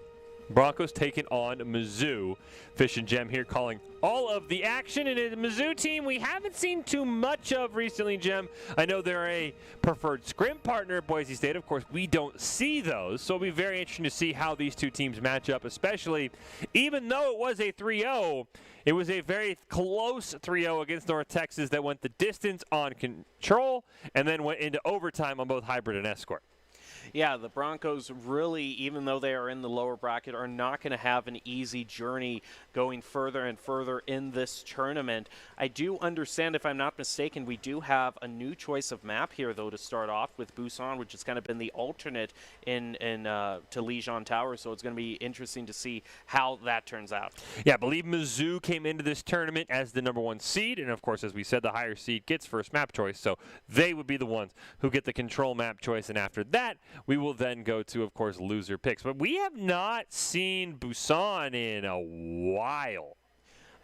Broncos taking on Mizzou. Fish and Jem here calling all of the action. And in the Mizzou team, we haven't seen too much of recently, Jem. I know they're a preferred scrim partner at Boise State. Of course, we don't see those. So it'll be very interesting to see how these two teams match up, especially even though it was a 3-0, it was a very close 3-0 against North Texas that went the distance on control and then went into overtime on both hybrid and escort. Yeah, the Broncos really, even though they are in the lower bracket, are not going to have an easy journey going further and further in this tournament. I do understand, if I'm not mistaken, we do have a new choice of map here, though, to start off with Busan, which has kind of been the alternate to Lijiang Tower, so it's going to be interesting to see how that turns out. Yeah, I believe Mizzou came into this tournament as the #1 seed, and of course, as we said, the higher seed gets first map choice, so they would be the ones who get the control map choice, and after that, we will then go to, of course, loser picks. But we have not seen Busan in a while.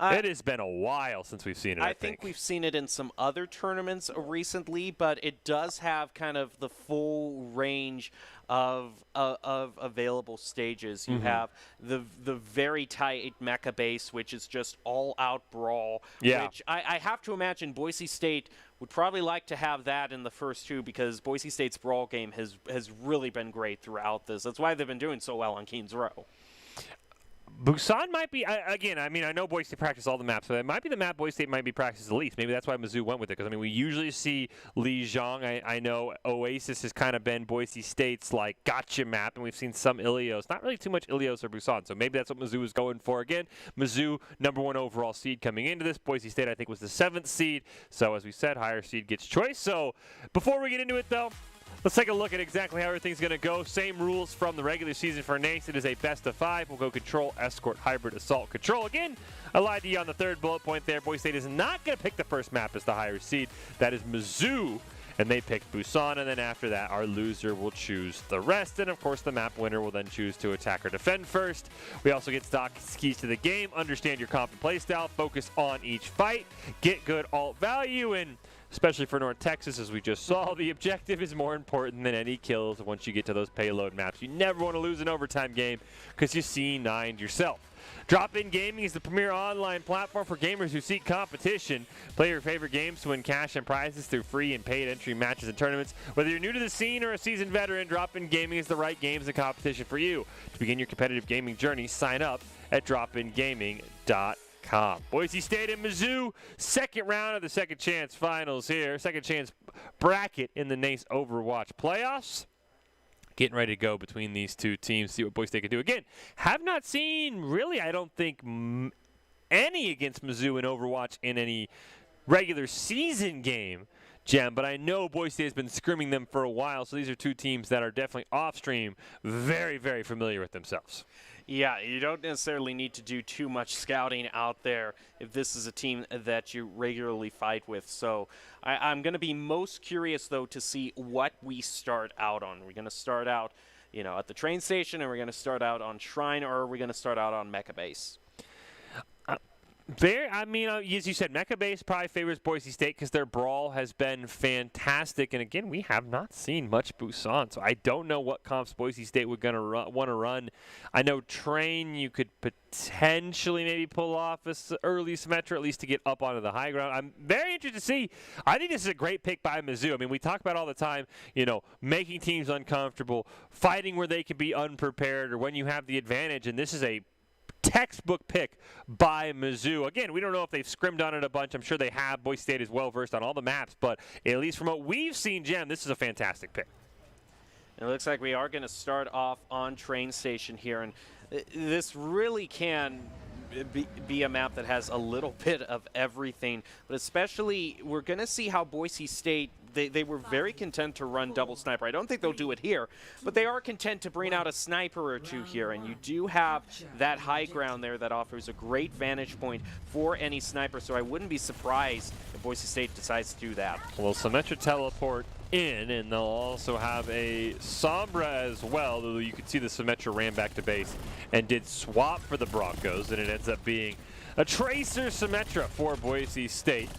It has been a while since we've seen it, I think. We've seen it in some other tournaments recently, but it does have kind of the full range of available stages. You have the very tight mecha base, which is just all-out brawl, which I have to imagine Boise State would probably like to have that in the first two, because Boise State's brawl game has really been great throughout this. That's why they've been doing so well on Keen's Row. Busan might be, again, I mean, I know Boise State practices all the maps, but it might be the map Boise State might be practiced the least. Maybe that's why Mizzou went with it, because, I mean, we usually see Lijiang. I know Oasis has kind of been Boise State's, like, gotcha map, and we've seen some Ilios. Not really too much Ilios or Busan, so maybe that's what Mizzou is going for again. Mizzou, #1 overall seed coming into this. Boise State, I think, was the 7th seed. So, as we said, higher seed gets choice. So, before we get into it, though, let's take a look at exactly how everything's going to go. Same rules from the regular season for NACE. It is a best-of-5. We'll go control, escort, hybrid, assault, control. Again, I lied to you on the third bullet point there. Boise State is not going to pick the first map as the higher seed. That is Mizzou, and they picked Busan. And then after that, our loser will choose the rest. And, of course, the map winner will then choose to attack or defend first. We also get stock keys to the game. Understand your comp and playstyle. Focus on each fight. Get good alt value. And especially for North Texas, as we just saw, the objective is more important than any kills once you get to those payload maps. You never want to lose an overtime game because you C9'd yourself. Drop-In Gaming is the premier online platform for gamers who seek competition. Play your favorite games to win cash and prizes through free and paid entry matches and tournaments. Whether you're new to the scene or a seasoned veteran, Drop-In Gaming is the right games and competition for you. To begin your competitive gaming journey, sign up at dropingaming.com. Boise State and Mizzou, second round of the second chance finals here. Second chance bracket in the NACE Overwatch playoffs. getting ready to go between these two teams, see what Boise State can do. Again, have not seen really, I don't think, any against Mizzou in Overwatch in any regular season game, Jem, but I know Boise State has been scrimming them for a while, so these are two teams that are definitely off-stream very, very familiar with themselves. Yeah, you don't necessarily need to do too much scouting out there if this is a team that you regularly fight with. So I'm going to be most curious, though, to see what we start out on. We're going to start out, at the train station, and we're going to start out on Shrine, or are we going to start out on Mecha Base? As you said, Mecha Base probably favors Boise State because their brawl has been fantastic. And again, we have not seen much Busan, so I don't know what comps Boise State would want to run. I know Train, you could potentially maybe pull off an early Symmetra, at least to get up onto the high ground. I'm very interested to see. I think this is a great pick by Mizzou. I mean, we talk about all the time, making teams uncomfortable, fighting where they can be unprepared or when you have the advantage, and this is a textbook pick by Mizzou. Again, we don't know if they've scrimmed on it a bunch. I'm sure they have. Boise State is well versed on all the maps, but at least from what we've seen, Jem, this is a fantastic pick. It looks like we are going to start off on train station here, and this really can be a map that has a little bit of everything, but especially we're going to see how Boise State, they were very content to run double sniper. I don't think they'll do it here, but they are content to bring out a sniper or two here, and you do have that high ground there that offers a great vantage point for any sniper, so I wouldn't be surprised if Boise State decides to do that. Well, Symmetra teleport in, and they'll also have a Sombra as well, though you can see the Symmetra ran back to base and did swap for the Broncos, and it ends up being a Tracer Symmetra for Boise State.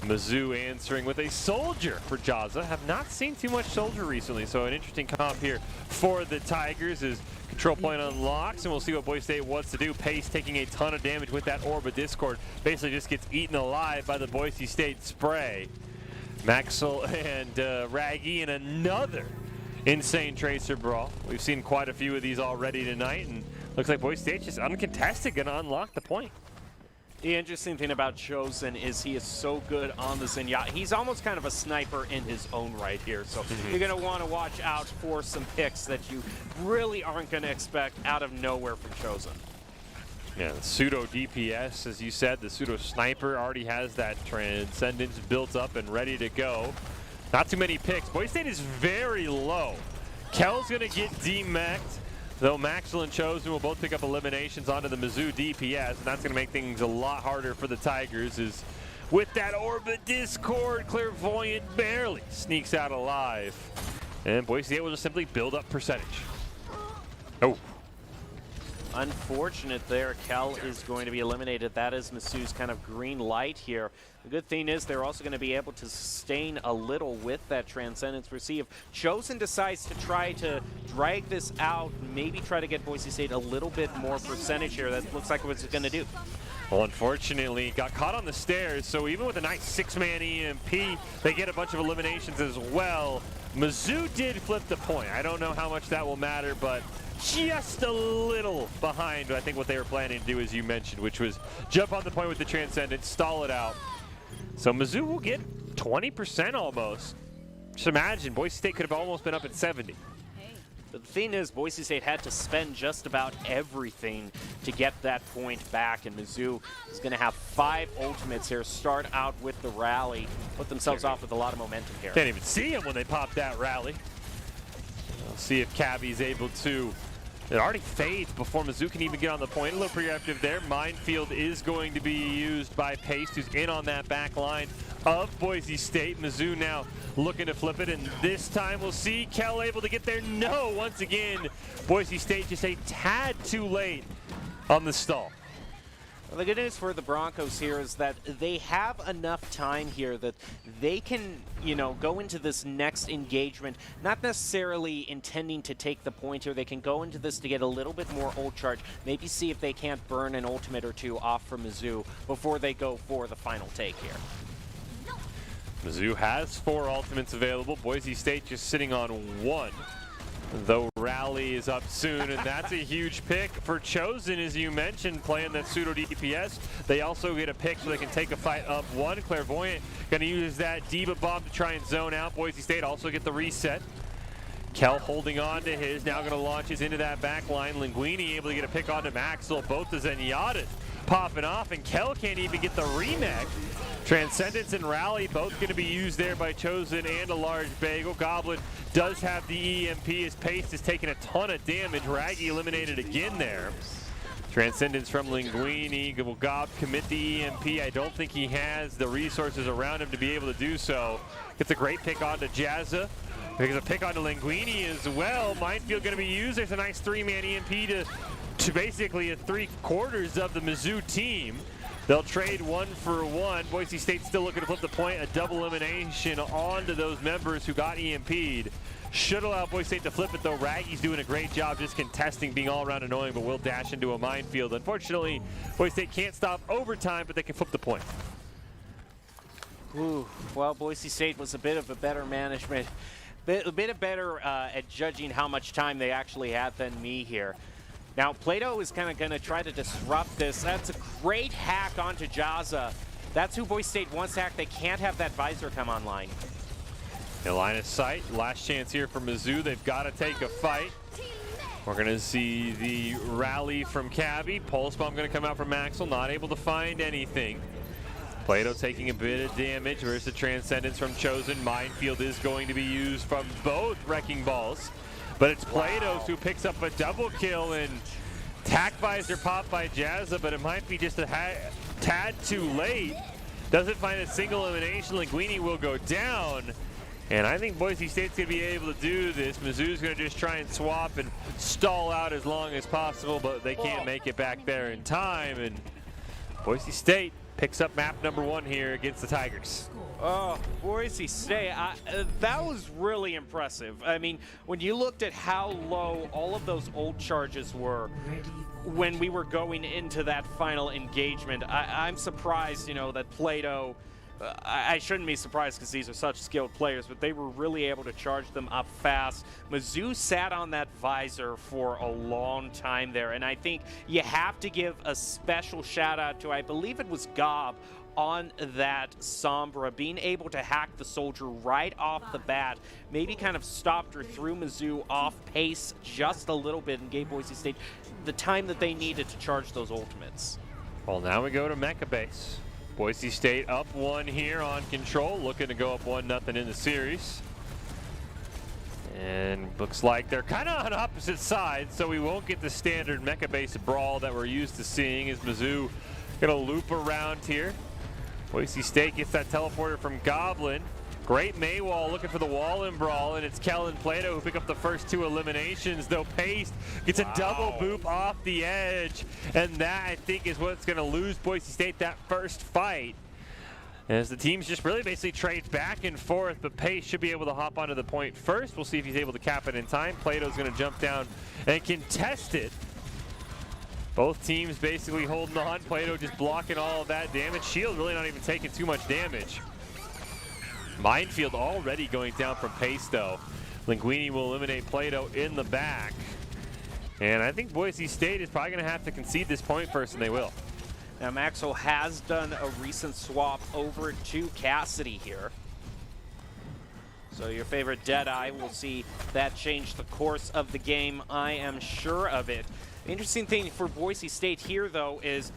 Mizzou answering with a Soldier for Jazza. Have not seen too much Soldier recently, so an interesting comp here for the Tigers is control point unlocks, and we'll see what Boise State wants to do. Pace taking a ton of damage with that Orb of Discord. Basically just gets eaten alive by the Boise State spray. Maxwell and Raggy in another insane Tracer brawl. We've seen quite a few of these already tonight, and looks like Boise State just uncontested going to unlock the point. The interesting thing about Chosen is he is so good on the Zenyatta. He's almost kind of a sniper in his own right here, so you're going to want to watch out for some picks that you really aren't going to expect out of nowhere from Chosen. Yeah, the pseudo DPS, as you said, the pseudo sniper already has that transcendence built up and ready to go. Not too many picks. Boise State is very low. Kell's going to get demacked, though Maxwell and Chosen will both pick up eliminations onto the Mizzou DPS, and that's going to make things a lot harder for the Tigers. Is with that Orbit Discord, Clairvoyant barely sneaks out alive, and Boise State will just simply build up percentage. Oh. Unfortunate there. Kell is going to be eliminated. That is Mizzou's kind of green light here. The good thing is they're also going to be able to sustain a little with that Transcendence. We'll see if Chosen decides to try to drag this out, maybe try to get Boise State a little bit more percentage here. That looks like what it's going to do. Well, unfortunately, got caught on the stairs, so even with a nice 6-man EMP, they get a bunch of eliminations as well. Mizzou did flip the point. I don't know how much that will matter, but just a little behind, I think, what they were planning to do, as you mentioned, which was jump on the point with the Transcendent, stall it out. So Mizzou will get 20% almost. Just imagine, Boise State could have almost been up at 70. But the thing is, Boise State had to spend just about everything to get that point back, and Mizzou is going to have 5 ultimates here, start out with the rally, put themselves off with a lot of momentum here. Can't even see him when they pop that rally. We'll see if Cabby's able to. It already fades before Mizzou can even get on the point. A little preemptive there. Minefield is going to be used by Pace, who's in on that back line of Boise State. Mizzou now looking to flip it, and this time we'll see Kell able to get there. No, once again, Boise State just a tad too late on the stall. Well, the good news for the Broncos here is that they have enough time here that they can, go into this next engagement, not necessarily intending to take the point here. They can go into this to get a little bit more ult charge, maybe see if they can't burn an ultimate or two off from Mizzou before they go for the final take here. Mizzou has 4 ultimates available. Boise State just sitting on 1. The rally is up soon, and that's a huge pick for Chosen, as you mentioned, playing that pseudo DPS. They also get a pick so they can take a fight up 1. Clairvoyant going to use that Diva bomb to try and zone out. Boise State also get the reset. Kell holding on to his, now going to launch his into that back line. Linguini able to get a pick onto Maxwell. Both the Zenyatta popping off, and Kell can't even get the remake. Transcendence and Rally both going to be used there by Chosen and a large bagel. Goblin does have the EMP. His pace is taking a ton of damage. Raggy eliminated again there. Transcendence from Linguini. Will Gob commit the EMP? I don't think he has the resources around him to be able to do so. Gets a great pick onto Jazza. There's a pick onto Linguini as well. Minefield going to be used. There's a nice 3-man EMP to basically a 3/4 of the Mizzou team. They'll trade 1-for-1. Boise State still looking to flip the point. A double elimination onto those members who got EMP'd. Should allow Boise State to flip it, though. Raggy's doing a great job just contesting, being all around annoying, but will dash into a minefield. Unfortunately, Boise State can't stop overtime, but they can flip the point. Ooh, well, Boise State was a bit of a better management. A bit better at judging how much time they actually had than me here. Now, Plato is kind of going to try to disrupt this. That's a great hack onto Jazza. That's who Boise State wants to hack. They can't have that visor come online. The line of sight, last chance here for Mizzou. They've got to take a fight. We're going to see the rally from Cabby. Pulse bomb going to come out from Maxwell, not able to find anything. Plato taking a bit of damage versus the Transcendence from Chosen. Minefield is going to be used from both Wrecking Balls. But it's Plato who picks up a double kill, and tack visor popped by Jazza, but it might be just a tad too late. Doesn't find a single elimination. Linguini will go down. And I think Boise State's going to be able to do this. Mizzou's going to just try and swap and stall out as long as possible, but they can't make it back there in time. And Boise State picks up map number 1 here against the Tigers. Oh, Boise State, that was really impressive. I mean, when you looked at how low all of those old charges were when we were going into that final engagement, I'm surprised, that Plato, I shouldn't be surprised because these are such skilled players, but they were really able to charge them up fast. Mizzou sat on that visor for a long time there, and I think you have to give a special shout out to, I believe it was Gob, on that Sombra, being able to hack the soldier right off the bat, maybe kind of stopped her through Mizzou off pace just a little bit and gave Boise State the time that they needed to charge those ultimates. Well, now we go to Mecha Base. Boise State up 1 here on control, looking to go up 1-0 in the series. And looks like they're kind of on opposite sides, so we won't get the standard Mecha Base brawl that we're used to seeing as Mizzou gonna loop around here. Boise State gets that teleporter from Goblin. Great Maywall looking for the wall and brawl, and it's Kell and Plato who pick up the first 2 eliminations, though Paste gets a double boop off the edge, and that, I think, is what's going to lose Boise State that first fight. As the teams just really basically trade back and forth, but Pace should be able to hop onto the point first. We'll see if he's able to cap it in time. Plato's going to jump down and contest it. Both teams basically holding on. Plato just blocking all of that damage. Shield really not even taking too much damage. Minefield already going down from Pace, though. Linguini will eliminate Plato in the back. And I think Boise State is probably going to have to concede this point first, and they will. Now, Maxwell has done a recent swap over to Cassidy here. So your favorite Deadeye will see that change the course of the game. I am sure of it. The interesting thing for Boise State here, though, is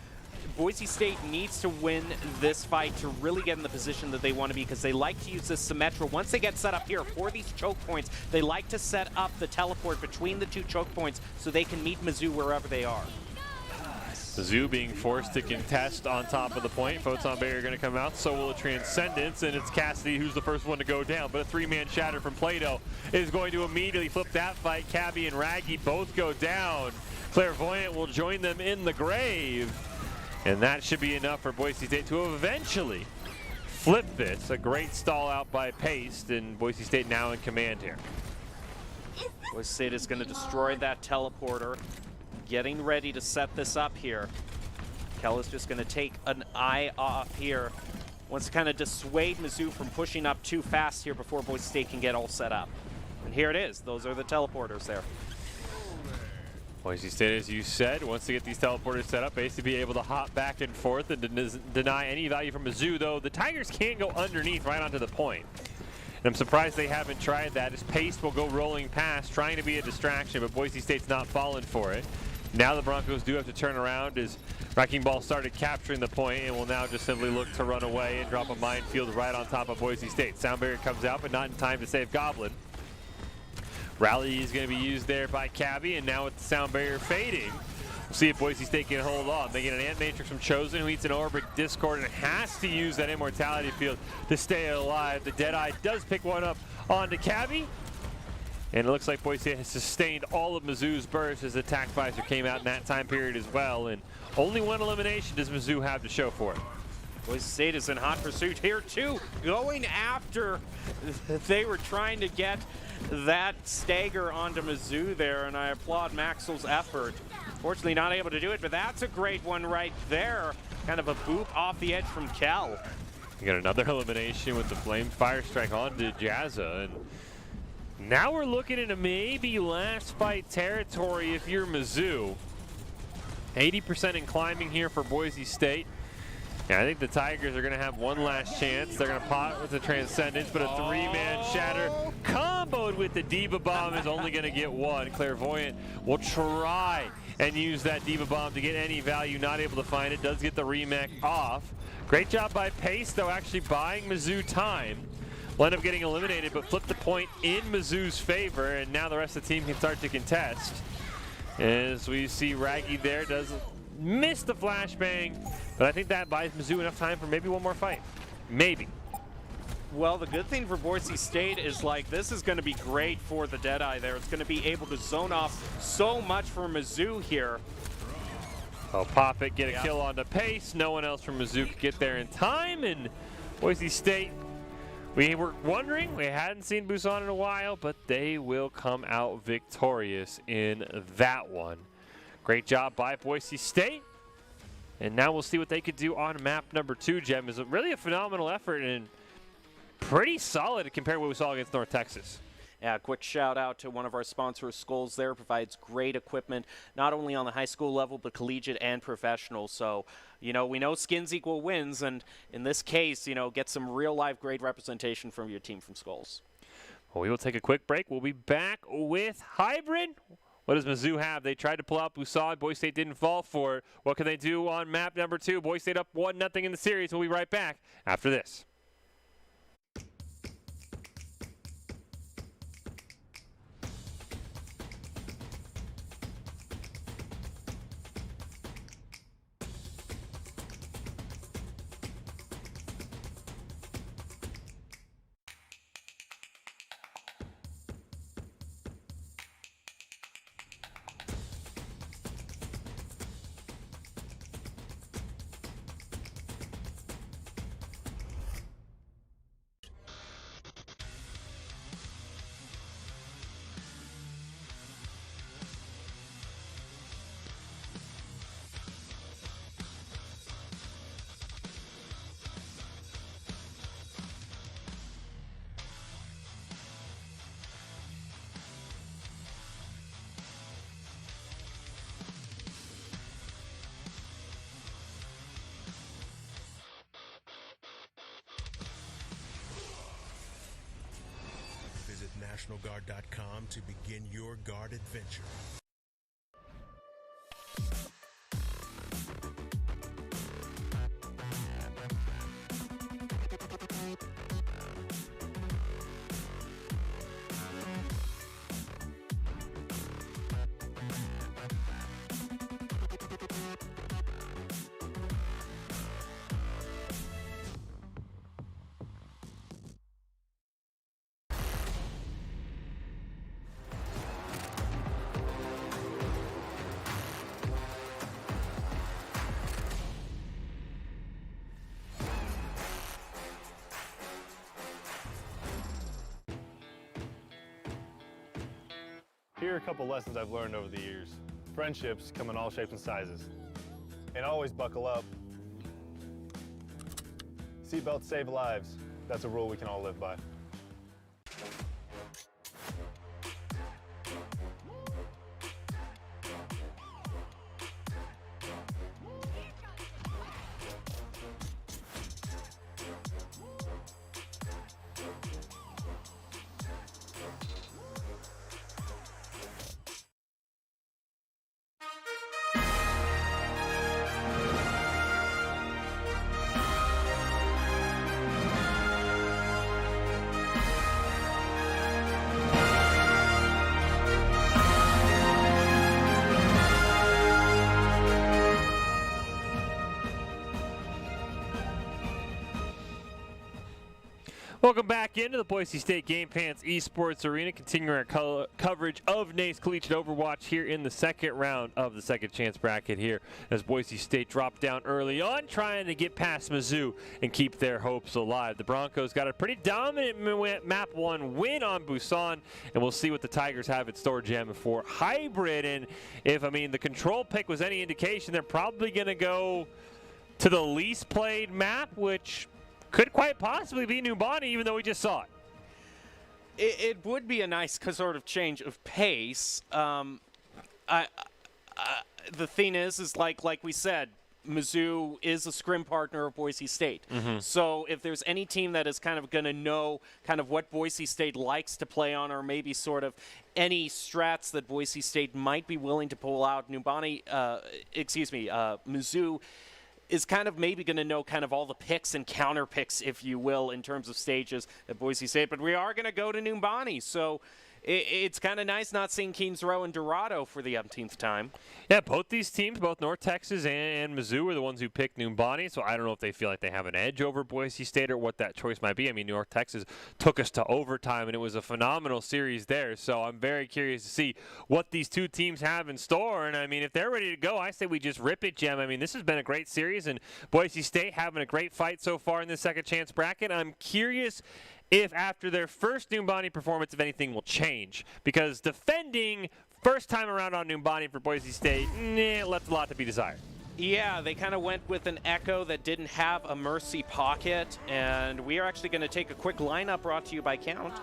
Boise State needs to win this fight to really get in the position that they want to be, because they like to use this Symmetra. Once they get set up here for these choke points, they like to set up the teleport between the 2 choke points so they can meet Mizzou wherever they are. Mizzou being forced to contest on top of the point. Photon Barrier going to come out, so will a Transcendence, and it's Cassidy who's the first one to go down. But a 3-man shatter from Plato is going to immediately flip that fight. Cabby and Raggy both go down. Clairvoyant will join them in the grave. And that should be enough for Boise State to eventually flip this. A great stall out by Paste, and Boise State now in command here. Boise State is going to destroy that teleporter. Getting ready to set this up here. Kell is just going to take an eye off here. Wants to kind of dissuade Mizzou from pushing up too fast here before Boise State can get all set up. And here it is. Those are the teleporters there. Boise State, as you said, wants to get these teleporters set up, basically be able to hop back and forth and deny any value from Mizzou, though the Tigers can't go underneath right onto the point. And I'm surprised they haven't tried that, as Pace will go rolling past, trying to be a distraction, but Boise State's not falling for it. Now the Broncos do have to turn around as Wrecking Ball started capturing the point and will now just simply look to run away and drop a minefield right on top of Boise State. Sound barrier comes out, but not in time to save Goblin. Rally is going to be used there by Cabby, and now with the sound barrier fading, we'll see if Boise State can hold on. They get an Ant Matrix from Chosen, who eats an Orbic Discord and has to use that Immortality Field to stay alive. The Deadeye does pick one up onto Cabby, and it looks like Boise State has sustained all of Mizzou's bursts as Attack Visor came out in that time period as well, and only one elimination does Mizzou have to show for it. Boise State is in hot pursuit here too, going after. They were trying to get that stagger onto Mizzou there, and I applaud Maxwell's effort. Fortunately not able to do it, but that's a great one right there. Kind of a boop off the edge from Kel. You got another elimination with the Flame Fire Strike onto Jazza, and now we're looking into maybe last fight territory if you're Mizzou. 80% in climbing here for Boise State. Yeah, I think the Tigers are going to have one last chance. They're going to pot with the Transcendence, but a three-man shatter comboed with the Diva Bomb is only going to get one. Clairvoyant will try and use that Diva Bomb to get any value, not able to find it. Does get the remake off. Great job by Pace, though, actually buying Mizzou time. Will end up getting eliminated, but flip the point in Mizzou's favor, and now the rest of the team can start to contest. As we see Raggy there, does miss the flashbang, but I think that buys Mizzou enough time for maybe one more fight. Maybe. Well, the good thing for Boise State is, like, this is going to be great for the Deadeye there. It's going to be able to zone off so much for Mizzou here. Oh, pop it, get a kill on the Pace. No one else from Mizzou could get there in time, and Boise State, we were wondering, we hadn't seen Busan in a while, but they will come out victorious in that one. Great job by Boise State. And now we'll see what they could do on map number 2, Jem. Is really a phenomenal effort and pretty solid compared to what we saw against North Texas. Yeah, quick shout out to one of our sponsors, Skulls there, provides great equipment, not only on the high school level, but collegiate and professional. So, you know, we know skins equal wins, and in this case, you know, get some real life great representation from your team from Skulls. Well, we will take a quick break. We'll be back with Hybrid. What does Mizzou have? They tried to pull out Busan. Boise State didn't fall for it. What can they do on map number 2? Boise State up 1-0 in the series. We'll be right back after this. Visit NationalGuard.com to begin your guard adventure. Here are a couple lessons I've learned over the years. Friendships come in all shapes and sizes. And always buckle up. Seatbelts save lives. That's a rule we can all live by. Welcome back into the Boise State Game Pants Esports Arena, continuing our coverage of NACE Collegiate Overwatch here in the second round of the second chance bracket here as Boise State dropped down early on, trying to get past Mizzou and keep their hopes alive. The Broncos got a pretty dominant map 1 win on Busan, and we'll see what the Tigers have in store, Gem, for Hybrid. And if, the control pick was any indication, they're probably going to go to the least played map, which could quite possibly be Numbani, even though we just saw it. It would be a nice sort of change of pace. The thing is like we said, Mizzou is a scrim partner of Boise State. So if there's any team that is kind of going to know kind of what Boise State likes to play on, or maybe sort of any strats that Boise State might be willing to pull out, Mizzou is kind of maybe going to know kind of all the picks and counter picks, if you will, in terms of stages at Boise State. But we are going to go to Numbani, so it's kind of nice not seeing Keens Row and Dorado for the umpteenth time. Yeah, both these teams, both North Texas and Mizzou, are the ones who picked Numbani, so I don't know if they feel like they have an edge over Boise State or what that choice might be. North Texas took us to overtime, and it was a phenomenal series there, so I'm very curious to see what these two teams have in store. And, if they're ready to go, I say we just rip it, Gem. This has been a great series, and Boise State having a great fight so far in this second chance bracket. I'm curious if after their first Numbani performance, if anything will change. Because defending first time around on Numbani for Boise State, left a lot to be desired. Yeah, they kind of went with an Echo that didn't have a Mercy pocket. And we are actually going to take a quick lineup brought to you by Count.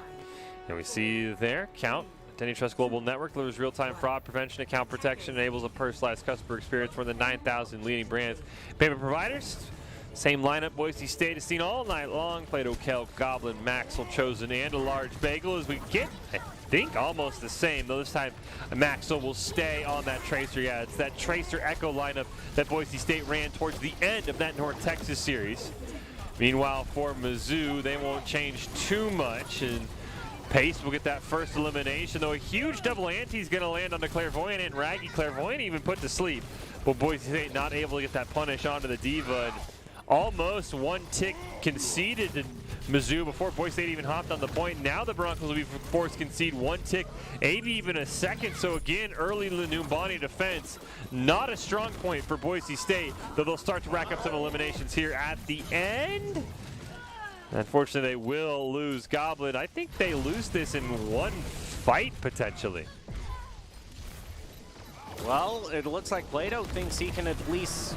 And we see there, Count. Identity Trust Global Network delivers real-time fraud prevention, account protection, enables a personalized customer experience for the 9,000 leading brands. Payment providers. Same lineup Boise State has seen all night long. Played Okel, Goblin, Maxwell, Chosen, and a large bagel as we get, I think, almost the same. Though this time, Maxwell will stay on that Tracer. Yeah, it's that Tracer Echo lineup that Boise State ran towards the end of that North Texas series. Meanwhile, for Mizzou, they won't change too much. And Pace will get that first elimination, though a huge double ante is going to land on the Clairvoyant, and Raggy Clairvoyant even put to sleep. But Boise State not able to get that punish onto the Diva. And almost one tick conceded to Mizzou before Boise State even hopped on the point. Now the Broncos will be forced to concede one tick, maybe even a second. So again, early Numbani defense, not a strong point for Boise State, though they'll start to rack up some eliminations here at the end. Unfortunately, they will lose Goblin. I think they lose this in one fight, potentially. Well, it looks like Plato thinks he can at least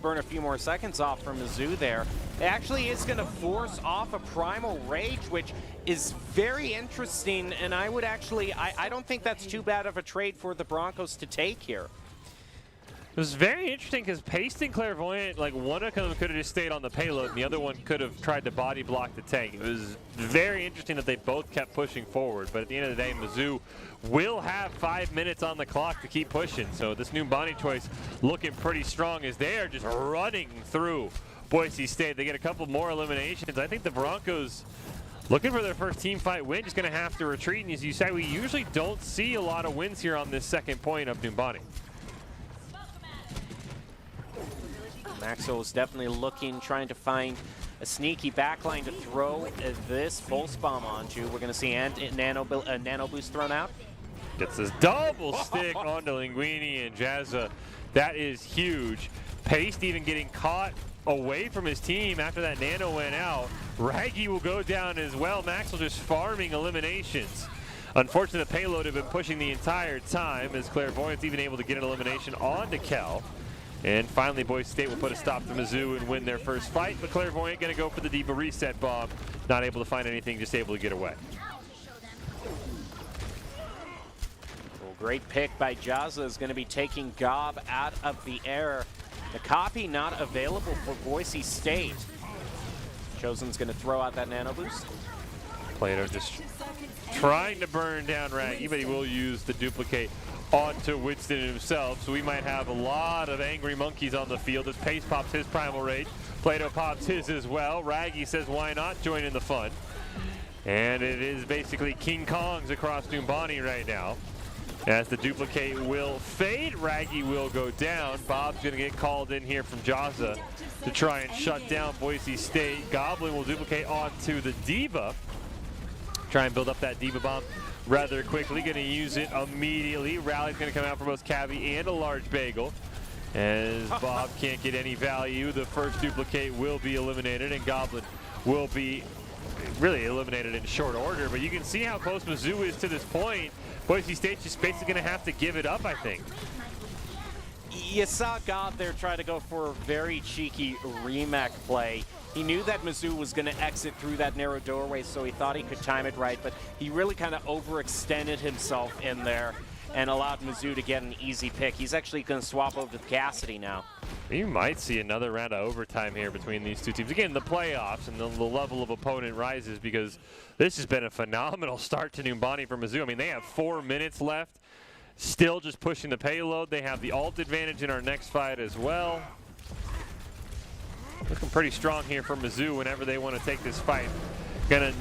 burn a few more seconds off from Mizzou there. It actually is going to force off a Primal Rage, which is very interesting, and I would actually, I don't think that's too bad of a trade for the Broncos to take here. It was very interesting because Paste and Clairvoyant, one of them could have just stayed on the payload and the other one could have tried to body block the tank. It was very interesting that they both kept pushing forward, but at the end of the day, Mizzou will have 5 minutes on the clock to keep pushing. So this Numbani choice looking pretty strong as they are just running through Boise State. They get a couple more eliminations. I think the Broncos, looking for their first team fight win, just going to have to retreat. And as you say, we usually don't see a lot of wins here on this second point of Numbani. Maxwell is definitely trying to find a sneaky backline to throw this pulse bomb onto. We're going to see Nano Boost thrown out. Gets this double stick onto Linguini and Jazza. That is huge. Paste even getting caught away from his team after that Nano went out. Raggy will go down as well. Maxwell just farming eliminations. Unfortunately, the payload had been pushing the entire time as Clairvoyant's even able to get an elimination onto Kel. And finally, Boise State will put a stop to Mizzou and win their first fight, but Clairvoyant going to go for the Diva reset bomb. Not able to find anything, just able to get away. Well, great pick by Jazza is going to be taking Gob out of the air. The copy not available for Boise State. Chosen's going to throw out that Nano Boost. Plato just trying to burn down Raggy, but he will use the duplicate onto Winston himself, so we might have a lot of angry monkeys on the field as Pace pops his Primal Rage. Plato pops his as well. Raggy says, why not join in the fun? And it is basically King Kongs across Numbani right now. As the duplicate will fade, Raggy will go down. Bob's going to get called in here from Jazza to try and shut down Boise State. Goblin will duplicate onto the Diva. Try and build up that Diva bomb rather quickly. Going to use it immediately. Rally's going to come out for both Cavi and a large bagel. As Bob can't get any value, the first duplicate will be eliminated, and Goblin will be really eliminated in short order. But you can see how close Mizzou is to this point. Boise State's just basically going to have to give it up, I think. You saw Gob there try to go for a very cheeky remake play. He knew that Mizzou was going to exit through that narrow doorway, so he thought he could time it right, but he really kind of overextended himself in there and allowed Mizzou to get an easy pick. He's actually going to swap over to Cassidy now. You might see another round of overtime here between these two teams. Again, the playoffs and the level of opponent rises because this has been a phenomenal start to Numbani for Mizzou. I mean, they have 4 minutes left, still just pushing the payload. They have the ult advantage in our next fight as well. Looking pretty strong here for Mizzou whenever they want to take this fight. Gonna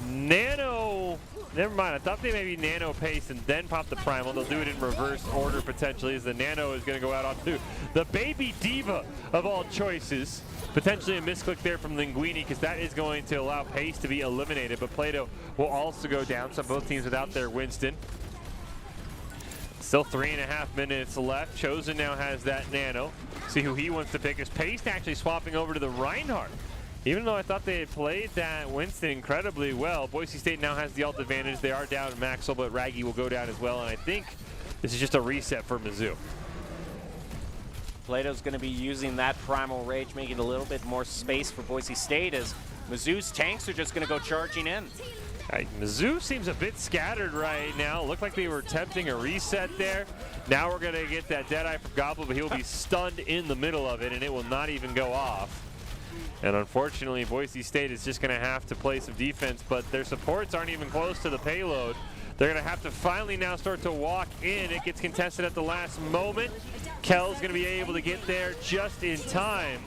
nano, never mind, I thought they maybe nano pace and then pop the primal. They'll do it in reverse order potentially, as the nano is gonna go out onto the baby Diva of all choices. Potentially a misclick there from Linguini, because that is going to allow pace to be eliminated, but Plato will also go down, so both teams without their Winston. Still 3.5 minutes left. Chosen now has that nano. See who he wants to pick. Is Pace actually swapping over to the Reinhardt? Even though I thought they had played that Winston incredibly well, Boise State now has the ult advantage. They are down Maxwell, but Raggy will go down as well, and I think this is just a reset for Mizzou. Plato's going to be using that Primal Rage, making a little bit more space for Boise State, as Mizzou's tanks are just going to go charging in. Mizzou seems a bit scattered right now. Looked like they were attempting a reset there. Now we're going to get that Deadeye from Goblin, but he'll be stunned in the middle of it, and it will not even go off. And unfortunately, Boise State is just going to have to play some defense, but their supports aren't even close to the payload. They're going to have to finally now start to walk in. It gets contested at the last moment. Kell's going to be able to get there just in time.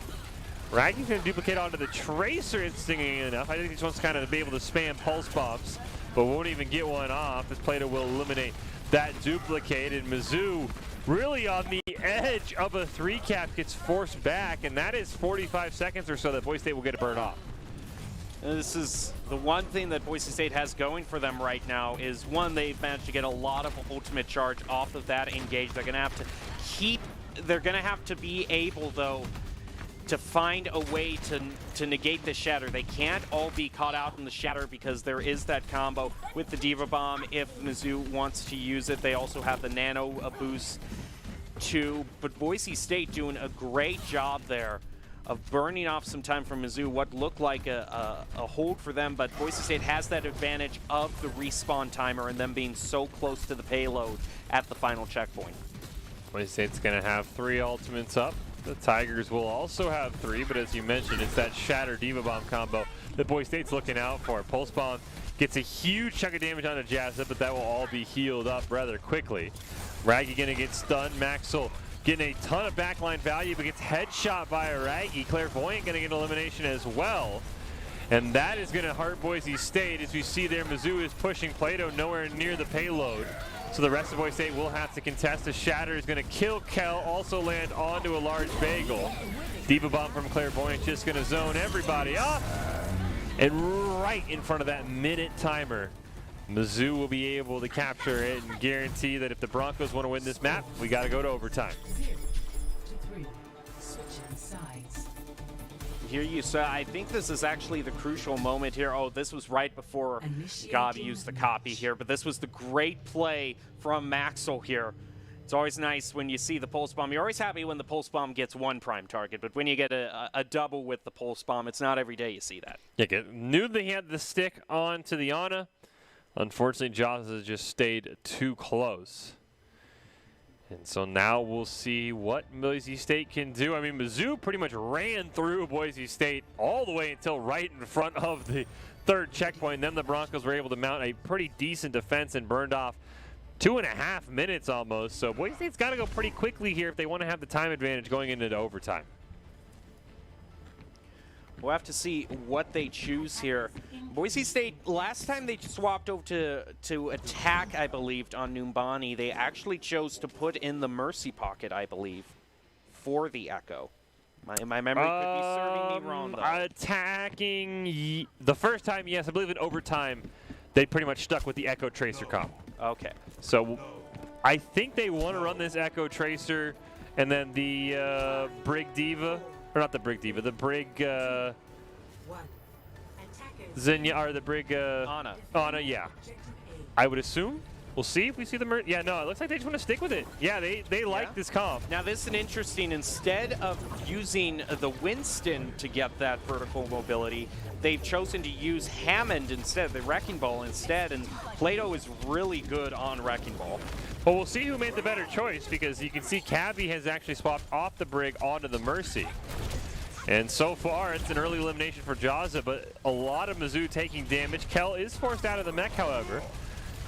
Raggy's going to duplicate onto the Tracer, interestingly enough. I think he just wants to kind of be able to spam pulse bombs, but won't even get one off, as Plato will eliminate that duplicate. And Mizzou really on the edge of a 3-cap, gets forced back, and that is 45 seconds or so that Boise State will get a burn off. This is the one thing that Boise State has going for them right now is, one, they've managed to get a lot of ultimate charge off of that engage. They're going to have to they're going to have to be able, though, to find a way to negate the Shatter. They can't all be caught out in the Shatter because there is that combo with the Diva Bomb if Mizzou wants to use it. They also have the Nano boost too. But Boise State doing a great job there of burning off some time from Mizzou, what looked like a hold for them, but Boise State has that advantage of the respawn timer and them being so close to the payload at the final checkpoint. Boise State's going to have 3 ultimates up. The Tigers will also have 3, but as you mentioned, it's that Shatter Diva Bomb combo that Boise State's looking out for. Pulse Bomb gets a huge chunk of damage onto Jazza, but that will all be healed up rather quickly. Raggy going to get stunned. Maxwell getting a ton of backline value, but gets headshot by a Raggy. Clairvoyant going to get elimination as well. And that is going to hurt Boise State. As we see there, Mizzou is pushing Plato nowhere near the payload. So the rest of Boise State will have to contest. The Shatter is going to kill Kell, also land onto a large bagel. Diva Bomb from Clairvoyant just going to zone everybody up. And right in front of that minute timer, Mizzou will be able to capture it and guarantee that if the Broncos want to win this map, we got to go to overtime. Here you saw, I think this is actually the crucial moment here. Oh, this was right before God used the copy here, but this was the great play from Maxwell here. It's always nice when you see the Pulse Bomb. You're always happy when the Pulse Bomb gets one prime target, but when you get a double with the Pulse Bomb, it's not every day you see that. Yeah, knew that he had the stick on to the Ana. Unfortunately, Jaws has just stayed too close. And so now we'll see what Boise State can do. I mean, Mizzou pretty much ran through Boise State all the way until right in front of the 3rd checkpoint. Then the Broncos were able to mount a pretty decent defense and burned off 2.5 minutes almost. So Boise State's got to go pretty quickly here if they want to have the time advantage going into overtime. We'll have to see what they choose here. Boise State, last time they swapped over to attack, I believe, on Numbani, they actually chose to put in the Mercy Pocket, I believe, for the Echo. My memory could be serving me wrong, though. Attacking the first time, yes. I believe in overtime, they pretty much stuck with the Echo Tracer comp. Okay. So I think they want to run this Echo Tracer and then the Brig Diva, or not the Brig Diva, the Brig Zinnia, or the Brig Ana. Ana, yeah. I would assume. We'll see if we see the yeah, no, it looks like they just want to stick with it. Yeah, they like this comp. Now this is an interesting, instead of using the Winston to get that vertical mobility, they've chosen to use Hammond instead, the Wrecking Ball instead, and Plato is really good on Wrecking Ball. Well, we'll see who made the better choice, because you can see Cabby has actually swapped off the Brig onto the Mercy. And so far, it's an early elimination for Jazza, but a lot of Mizzou taking damage. Kel is forced out of the mech, however.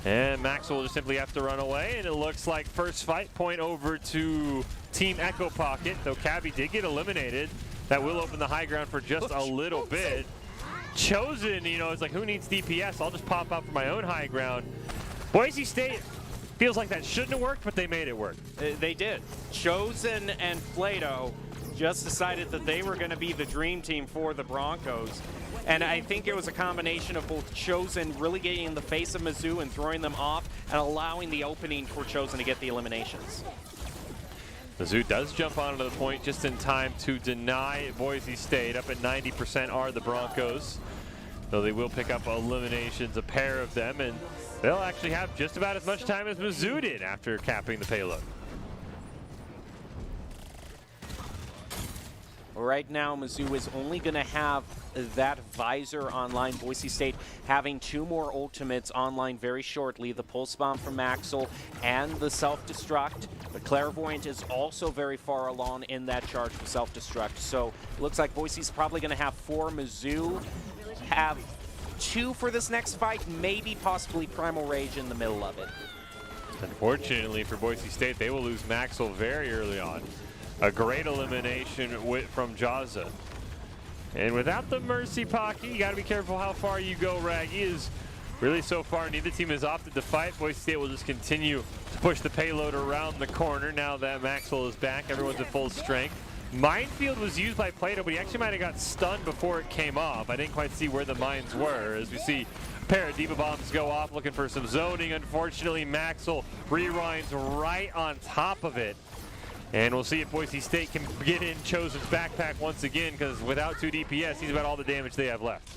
And Max will just simply have to run away, and it looks like first fight point over to Team Echo Pocket, though Cabby did get eliminated. That will open the high ground for just a little bit. Chosen, you know, it's like, who needs DPS? I'll just pop up for my own high ground. Boise State feels like that shouldn't have worked, but they made it work. They did. Chosen and Plato just decided that they were going to be the dream team for the Broncos. And I think it was a combination of both Chosen really getting in the face of Mizzou and throwing them off, and allowing the opening for Chosen to get the eliminations. Mizzou does jump onto the point just in time to deny Boise State. Up at 90% are the Broncos, though they will pick up eliminations, a pair of them, and they'll actually have just about as much time as Mizzou did after capping the payload. Right now, Mizzou is only going to have that visor online. Boise State having 2 more ultimates online very shortly, the Pulse Bomb from Maxwell and the Self-Destruct. But Clairvoyant is also very far along in that charge for Self-Destruct. So it looks like Boise's probably going to have 4. Mizzou have 2 for this next fight, maybe possibly Primal Rage in the middle of it. Unfortunately for Boise State, they will lose Maxwell very early on. A great elimination from Jazza. And without the Mercy Pocket, you got to be careful how far you go, Raggy. Is really so far, neither team has opted to fight. Boise State will just continue to push the payload around the corner now that Maxwell is back. Everyone's at full strength. Minefield was used by Plato, but he actually might have got stunned before it came off. I didn't quite see where the mines were. As we see a pair of Diva Bombs go off, looking for some zoning. Unfortunately, Maxwell rewinds right on top of it. And we'll see if Boise State can get in Chosen's backpack once again, because without 2 DPS, he's about all the damage they have left.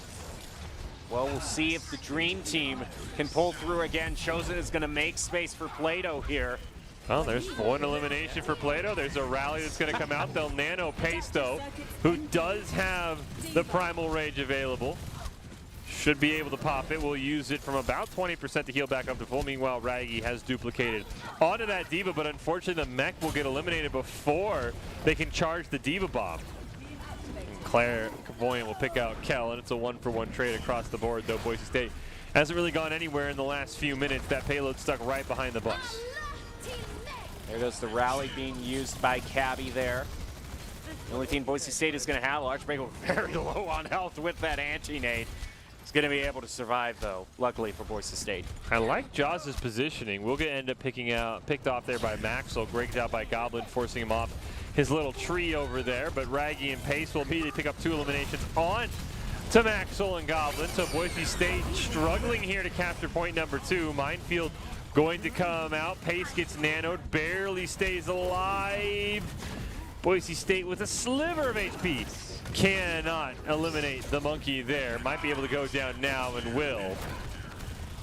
Well, we'll see if the Dream Team can pull through again. Chosen is going to make space for Plato here. Well, there's 1 elimination for Plato. There's a rally that's going to come out. They'll nano Pesto, who does have the Primal Rage available. Should be able to pop it. We'll use it from about 20% to heal back up to full. Meanwhile, Raggy has duplicated onto that Diva, but unfortunately the mech will get eliminated before they can charge the Diva Bomb. And Clairvoyant will pick out Kel, and it's a 1-for-1 trade across the board, though Boise State hasn't really gone anywhere in the last few minutes. That payload stuck right behind the bus. There goes the rally being used by Cabby there. The only thing Boise State is going to have, Archbreaker very low on health with that anti-nade. He's going to be able to survive, though, luckily for Boise State. I like Jaws' positioning. We'll end up picked off there by Maxwell. Great job by Goblin, forcing him off his little tree over there. But Raggy and Pace will immediately pick up 2 eliminations on to Maxwell and Goblin. So Boise State struggling here to capture point number 2. Minefield going to come out. Pace gets nanoed, barely stays alive. Boise State with a sliver of HP. Cannot eliminate the monkey there. Might be able to go down now and will.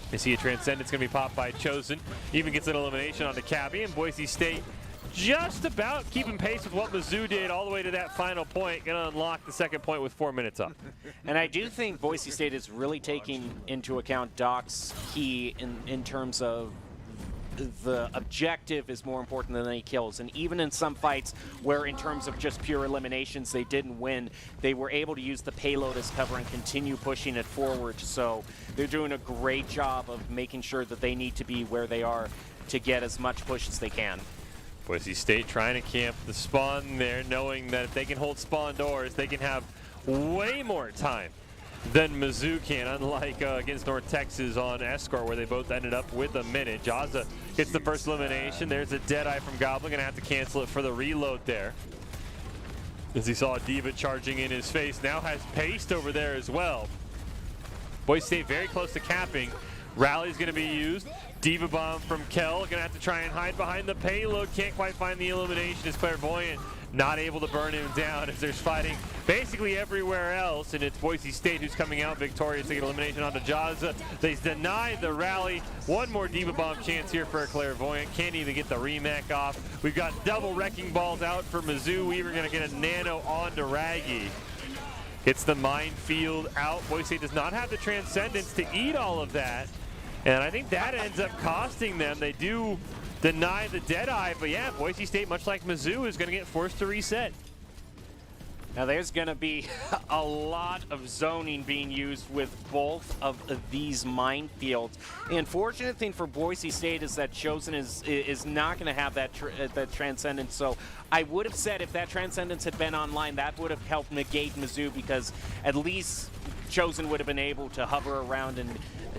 You see a Transcendence going to be popped by Chosen. Even gets an elimination onto Cabby, and Boise State just about keeping pace with what Mizzou did all the way to that final point. Going to unlock the second point with 4 minutes up. And I do think Boise State is really taking into account Doc's key in terms of the objective is more important than any kills. And even in some fights where in terms of just pure eliminations they didn't win, they were able to use the payload as cover and continue pushing it forward. So they're doing a great job of making sure that they need to be where they are to get as much push as they can. Boise State trying to camp the spawn there, knowing that if they can hold spawn doors, they can have way more time than Mizzou can, unlike against North Texas on Escort, where they both ended up with a minute. Jaza gets the first elimination. There's a Deadeye from Goblin, gonna have to cancel it for the reload there. As he saw Diva charging in his face, now has Paste over there as well. Boise State very close to capping. Rally's gonna be used. Diva bomb from Kell, gonna have to try and hide behind the payload. Can't quite find the elimination as Clairvoyant not able to burn him down as there's fighting basically everywhere else, and it's Boise State who's coming out victorious to get elimination onto Jaza. They denied the rally. One more Diva bomb chance here for a Clairvoyant. Can't even get the remake off. We've got double wrecking balls out for Mizzou. Weaver gonna get a nano onto Raggy. Hits the minefield out. Boise State does not have the Transcendence to eat all of that, and I think that ends up costing them. They do deny the Deadeye, but yeah, Boise State, much like Mizzou, is going to get forced to reset. Now there's going to be a lot of zoning being used with both of these minefields. The unfortunate thing for Boise State is that Chosen is not going to have that Transcendence. So I would have said if that Transcendence had been online, that would have helped negate Mizzou, because at least Chosen would have been able to hover around and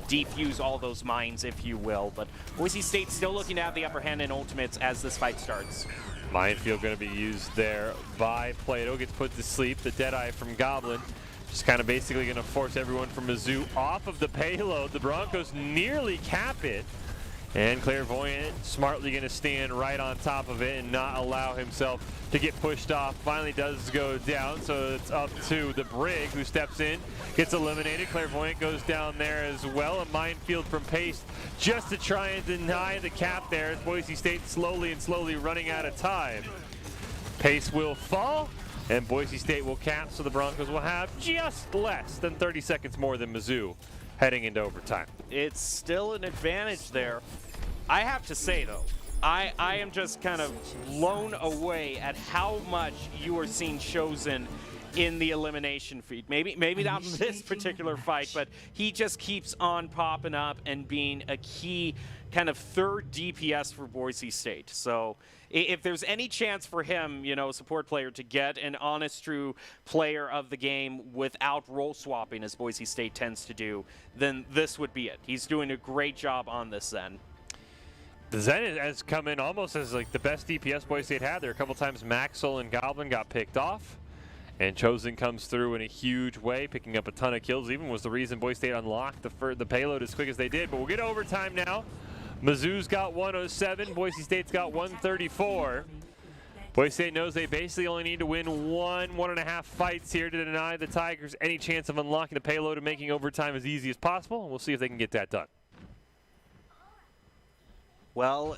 defuse all those mines, if you will. But Boise State still looking to have the upper hand in ultimates as this fight starts. Minefield going to be used there by Plato. Gets put to sleep. The Deadeye from Goblin just kind of basically going to force everyone from Mizzou off of the payload. The Broncos nearly cap it, and Clairvoyant smartly going to stand right on top of it and not allow himself to get pushed off. Finally does go down, so it's up to the Brig, who steps in, gets eliminated. Clairvoyant goes down there as well. A minefield from Pace just to try and deny the cap there, as Boise State slowly running out of time. Pace will fall, and Boise State will cap, so the Broncos will have just less than 30 seconds more than Mizzou heading into overtime. It's still an advantage there. I have to say, though, I am just kind of blown away at how much you are seeing Chosen in the elimination feed. Maybe not this particular fight, but he just keeps on popping up and being a key kind of third DPS for Boise State. So if there's any chance for him, you know, a support player, to get an honest, true player of the game without role swapping, as Boise State tends to do, then this would be it. He's doing a great job on this Zen. The Zen has come in almost as like the best DPS Boise State had. There a couple times Maxwell and Goblin got picked off, and Chosen comes through in a huge way, picking up a ton of kills. Even was the reason Boise State unlocked the payload as quick as they did. But we'll get overtime now. Mizzou's got 107, Boise State's got 134. Boise State knows they basically only need to win 1.5 fights here to deny the Tigers any chance of unlocking the payload and making overtime as easy as possible. And we'll see if they can get that done. Well,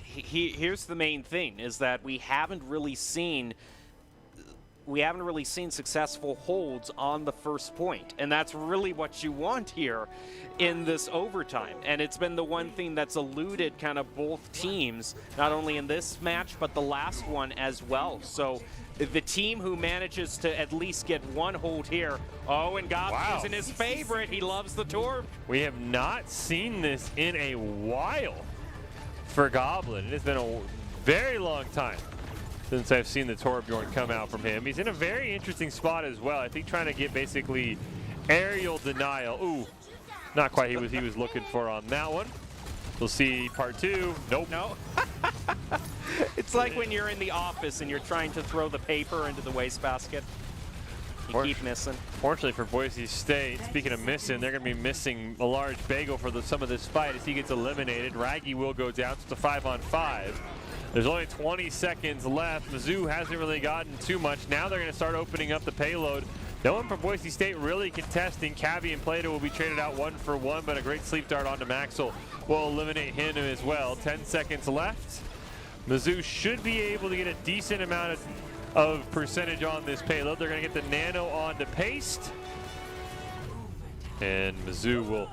here's the main thing, is that we haven't really seen successful holds on the first point, and that's really what you want here in this overtime. And it's been the one thing that's eluded kind of both teams, not only in this match but the last one as well. So the team who manages to at least get one hold here, and Goblin is in his favorite. He loves the Torb. We have not seen this in a while for Goblin. It has been a very long time since I've seen the Torbjorn come out from him. He's in a very interesting spot as well. I think trying to get basically aerial denial. Ooh, not quite he was looking for on that one. We'll see part two. Nope. No. It's like when you're in the office and you're trying to throw the paper into the wastebasket. You keep missing. Fortunately for Boise State, speaking of missing, they're going to be missing a large bagel for some of this fight as he gets eliminated. Raggy will go down to 5-on-5. There's only 20 seconds left. Mizzou hasn't really gotten too much. Now they're going to start opening up the payload. No one from Boise State really contesting. Cavi and Plato will be traded out 1-for-1, but a great sleep dart onto Maxwell will eliminate him as well. 10 seconds left. Mizzou should be able to get a decent amount of percentage on this payload. They're going to get the nano onto Paste. And Mizzou will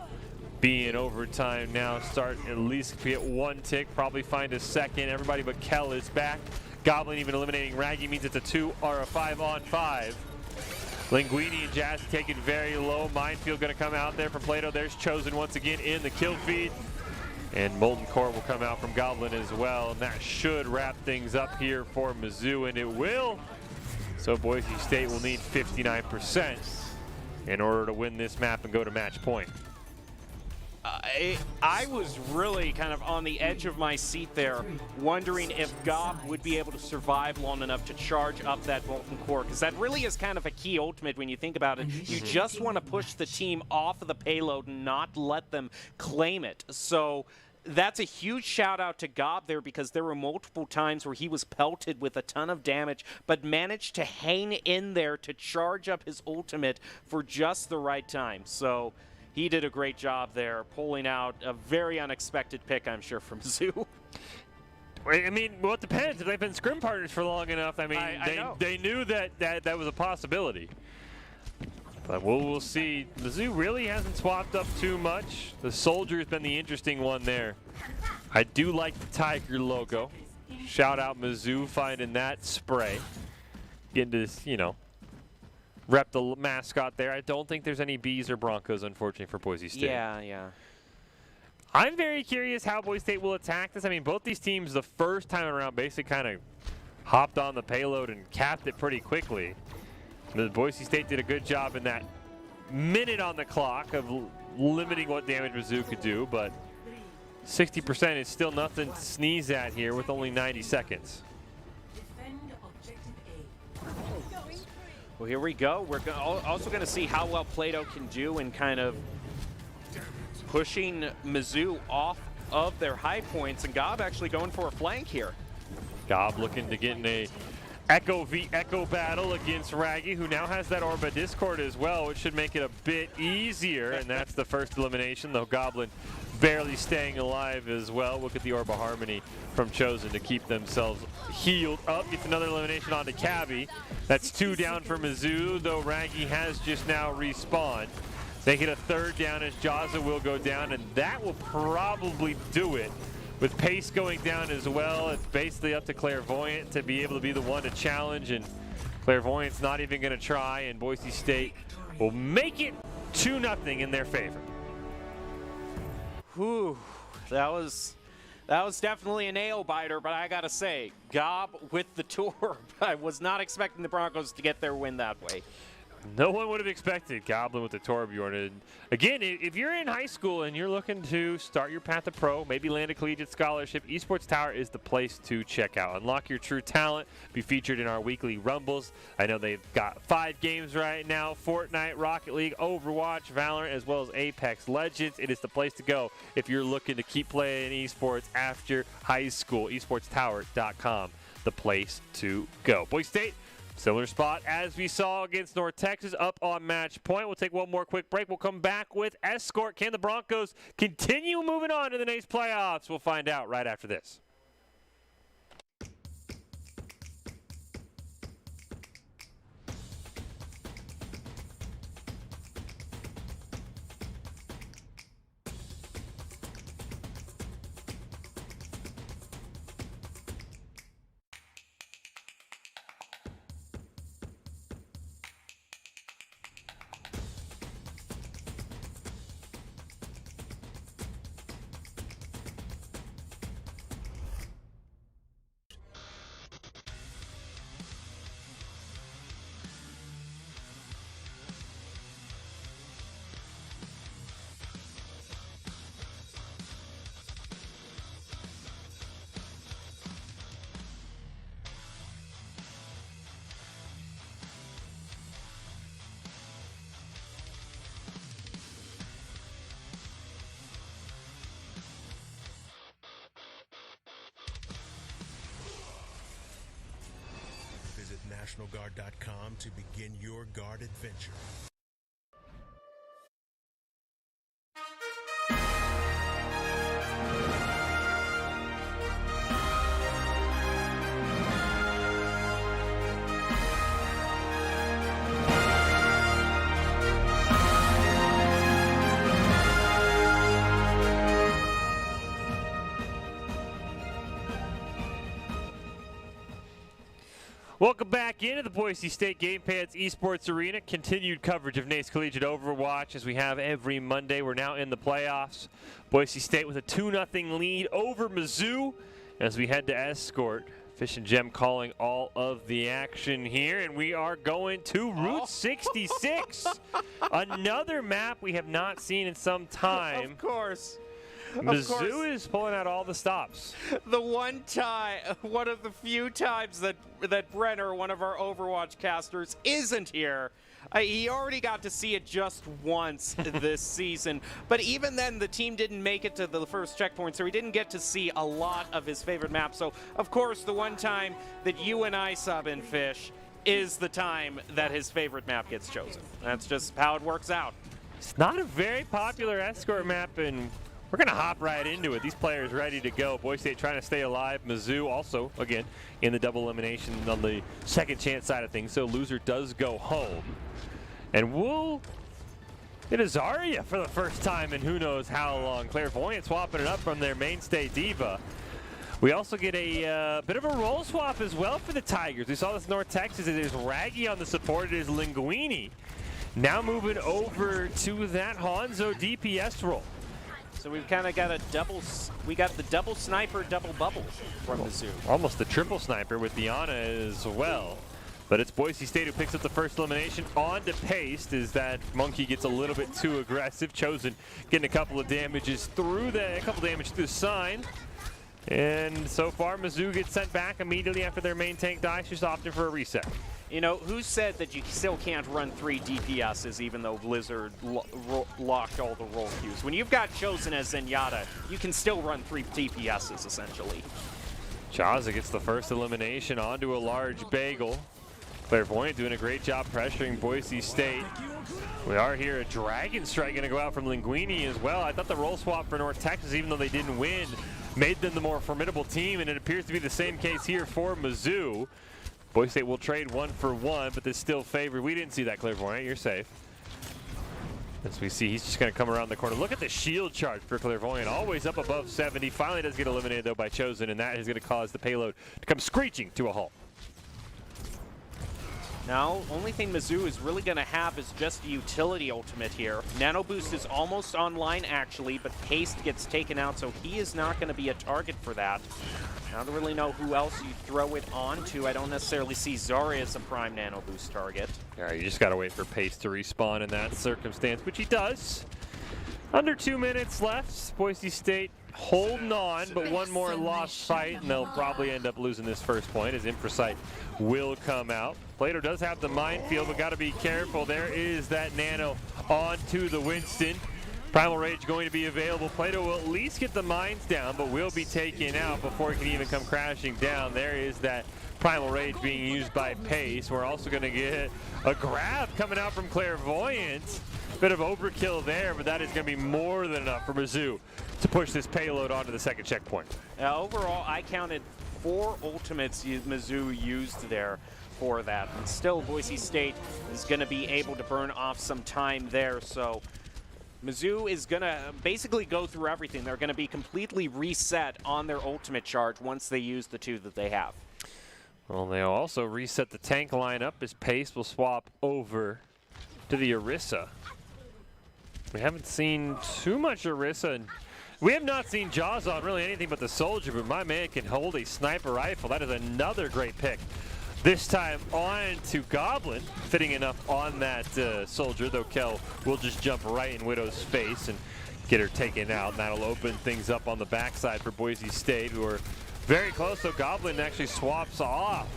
be in overtime now. Start at least get one tick, probably find a second. Everybody but Kell is back. Goblin even eliminating Raggy means it's a 2 or a 5-on-5. Linguini and Jazz take it very low. Minefield going to come out there from Plato. There's Chosen once again in the kill feed. And Molten Core will come out from Goblin as well. And that should wrap things up here for Mizzou, and it will. So Boise State will need 59% in order to win this map and go to match point. I was really kind of on the edge of my seat there, wondering if Gob would be able to survive long enough to charge up that molten core, because that really is kind of a key ultimate when you think about it. You just want to push the team off of the payload and not let them claim it. So that's a huge shout out to Gob there, because there were multiple times where he was pelted with a ton of damage, but managed to hang in there to charge up his ultimate for just the right time. So he did a great job there, pulling out a very unexpected pick, I'm sure, from Zoo. I mean, well, it depends. If they've been scrim partners for long enough, I mean, they knew that was a possibility. But we'll see. Mizzou really hasn't swapped up too much. The Soldier's been the interesting one there. I do like the Tiger logo. Shout out Mizzou finding that spray. Getting to, you know, rep the mascot there. I don't think there's any Bees or Broncos, unfortunately, for Boise State. Yeah. I'm very curious how Boise State will attack this. I mean, both these teams the first time around basically kind of hopped on the payload and capped it pretty quickly. Boise State did a good job in that minute on the clock of limiting what damage Mizzou could do, but 60% is still nothing to sneeze at here with only 90 seconds. Well, here we go. We're also going to see how well Plato can do in kind of pushing Mizzou off of their high points, and Gob actually going for a flank here. Gob looking to get in a Echo v Echo battle against Raggy, who now has that Orba Discord as well, which should make it a bit easier, and that's the first elimination, though Goblin barely staying alive as well. Look at the Orba Harmony from Chosen to keep themselves healed up. Gets another elimination onto Cabby. That's 2 down for Mizzou, though Raggy has just now respawned. They get a 3rd down as Jazza will go down, and that will probably do it. With Pace going down as well, it's basically up to Clairvoyant to be able to be the one to challenge, and Clairvoyant's not even going to try, and Boise State will make it 2-0 in their favor. Whew, that was definitely a nail biter, but I gotta say, Gob with the Torb. I was not expecting the Broncos to get their win that way. No one would have expected Goblin with the Torbjorn. Again, if you're in high school and you're looking to start your path to pro, maybe land a collegiate scholarship, Esports Tower is the place to check out. Unlock your true talent, be featured in our weekly Rumbles. I know they've got 5 games right now: Fortnite, Rocket League, Overwatch, Valorant, as well as Apex Legends. It is the place to go if you're looking to keep playing esports after high school. esportstower.com, the place to go. Boise State, similar spot as we saw against North Texas, up on match point. We'll take one more quick break. We'll come back with Escort. Can the Broncos continue moving on to the NACE playoffs? We'll find out right after this. Visit NationalGuard.com to begin your guard adventure. Welcome back into the Boise State Game Pants Esports Arena. Continued coverage of NACE Collegiate Overwatch as we have every Monday. We're now in the playoffs. Boise State with a 2-0 lead over Mizzou as we head to Escort. Fish and Gem calling all of the action here, and we are going to Route 66. Another map we have not seen in some time. Of course. Mizzou is pulling out all the stops. The one of the few times that Brenner, one of our Overwatch casters, isn't here. He already got to see it just once this season, but even then the team didn't make it to the first checkpoint, so he didn't get to see a lot of his favorite map. So, of course, the one time that you and I sub in Fish is the time that his favorite map gets chosen. That's just how it works out. It's not a very popular escort map, and we're going to hop right into it. These players ready to go. Boise State trying to stay alive. Mizzou also, again, in the double elimination on the second chance side of things, so loser does go home. And we'll get a Zarya for the first time in who knows how long. Clairvoyant swapping it up from their mainstay Diva. We also get a bit of a role swap as well for the Tigers. We saw this in North Texas. It is Raggy on the support. It is Linguini now moving over to that Hanzo DPS role. So we've kind of got we got the double sniper, double bubble from Mizzou. Almost the triple sniper with Diana as well. But it's Boise State who picks up the first elimination on to Paste as that Monkey gets a little bit too aggressive. Chosen getting a couple of damages through the sign. And so far, Mizzou gets sent back immediately after their main tank dies, just opting for a reset. You know, who said that you still can't run 3 DPSs even though Blizzard locked all the role queues? When you've got Chosen as Zenyatta, you can still run 3 DPSs, essentially. Chaza gets the first elimination onto a large bagel. Clairvoyant doing a great job pressuring Boise State. We are here. A Dragon Strike going to go out from Linguini as well. I thought the role swap for North Texas, even though they didn't win, made them the more formidable team, and it appears to be the same case here for Mizzou. Boise State will trade 1 for 1, but this still favored. We didn't see that, Clairvoyant. You're safe. As we see, he's just going to come around the corner. Look at the shield charge for Clairvoyant, always up above 70. Finally does get eliminated, though, by Chosen, and that is going to cause the payload to come screeching to a halt. Now, only thing Mizzou is really going to have is just a utility ultimate here. Nano Boost is almost online, actually, but Paste gets taken out, so he is not going to be a target for that. I don't really know who else you throw it onto. I don't necessarily see Zarya as a prime Nano Boost target. Yeah, you just got to wait for Paste to respawn in that circumstance, which he does. Under 2 minutes left. Boise State holding on, but one more lost fight, and they'll probably end up losing this first point as Infrasight will come out. Plato does have the minefield, but got to be careful. There is that Nano onto the Winston. Primal Rage going to be available. Plato will at least get the mines down, but will be taken out before it can even come crashing down. There is that Primal Rage being used by Pace. We're also going to get a grab coming out from Clairvoyant. Bit of overkill there, but that is going to be more than enough for Mizzou to push this payload onto the second checkpoint. Overall, I counted 4 ultimates Mizzou used there for that. And still, Boise State is going to be able to burn off some time there. So Mizzou is going to basically go through everything. They're going to be completely reset on their ultimate charge once they use the 2 that they have. Well, they'll also reset the tank lineup as Pace will swap over to the Orisa. We haven't seen too much Orisa, and we have not seen Jaws on really anything but the Soldier, but my man can hold a sniper rifle. That is another great pick. This time on to Goblin, fitting enough on that Soldier, though Kel will just jump right in Widow's face and get her taken out, and that'll open things up on the backside for Boise State, who are very close. So Goblin actually swaps off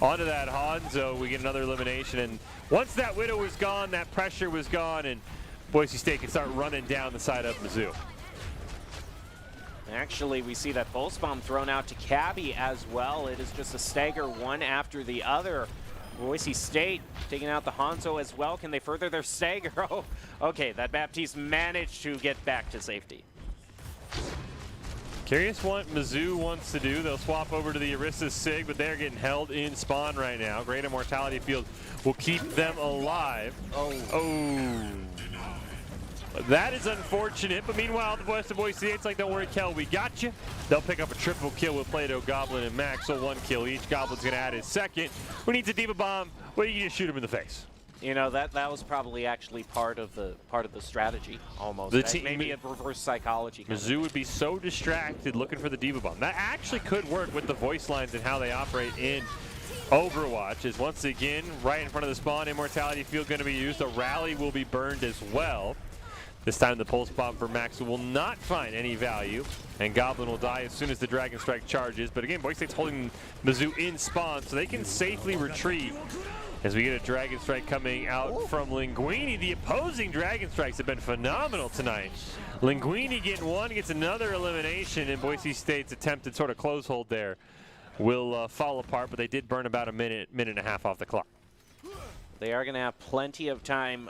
onto that Hanzo. We get another elimination, and once that Widow was gone, that pressure was gone, and Boise State can start running down the side of Mizzou. Actually, we see that Pulse Bomb thrown out to Cabby as well. It is just a stagger one after the other. Boise State taking out the Hanzo as well. Can they further their stagger? Oh, okay, that Baptiste managed to get back to safety. Curious what Mizzou wants to do. They'll swap over to the Orisa Sig, but they're getting held in spawn right now. Great Immortality Field will keep them alive. Oh. That is unfortunate, but meanwhile, the West of Boise State's like, don't worry, Kel, we got you. They'll pick up a triple kill with Plato, Goblin, and Max, so 1 kill each. Goblin's going to add his second. Who needs a Diva Bomb? Well, you just shoot him in the face. You know, that was probably actually part of the strategy, almost. Maybe a reverse psychology. Mizzou would be so distracted looking for the Diva Bomb. That actually could work with the voice lines and how they operate in Overwatch. Is once again right in front of the spawn. Immortality Field going to be used. A rally will be burned as well. This time the pulse bomb for Max will not find any value, and Goblin will die as soon as the Dragon Strike charges. But again, Boise State's holding Mizzou in spawn, so they can safely retreat as we get a Dragon Strike coming out from Linguini. The opposing Dragon Strikes have been phenomenal tonight. Linguini getting one, gets another elimination, and Boise State's attempted sort of close hold there will fall apart, but they did burn about a minute and a half off the clock. They are going to have plenty of time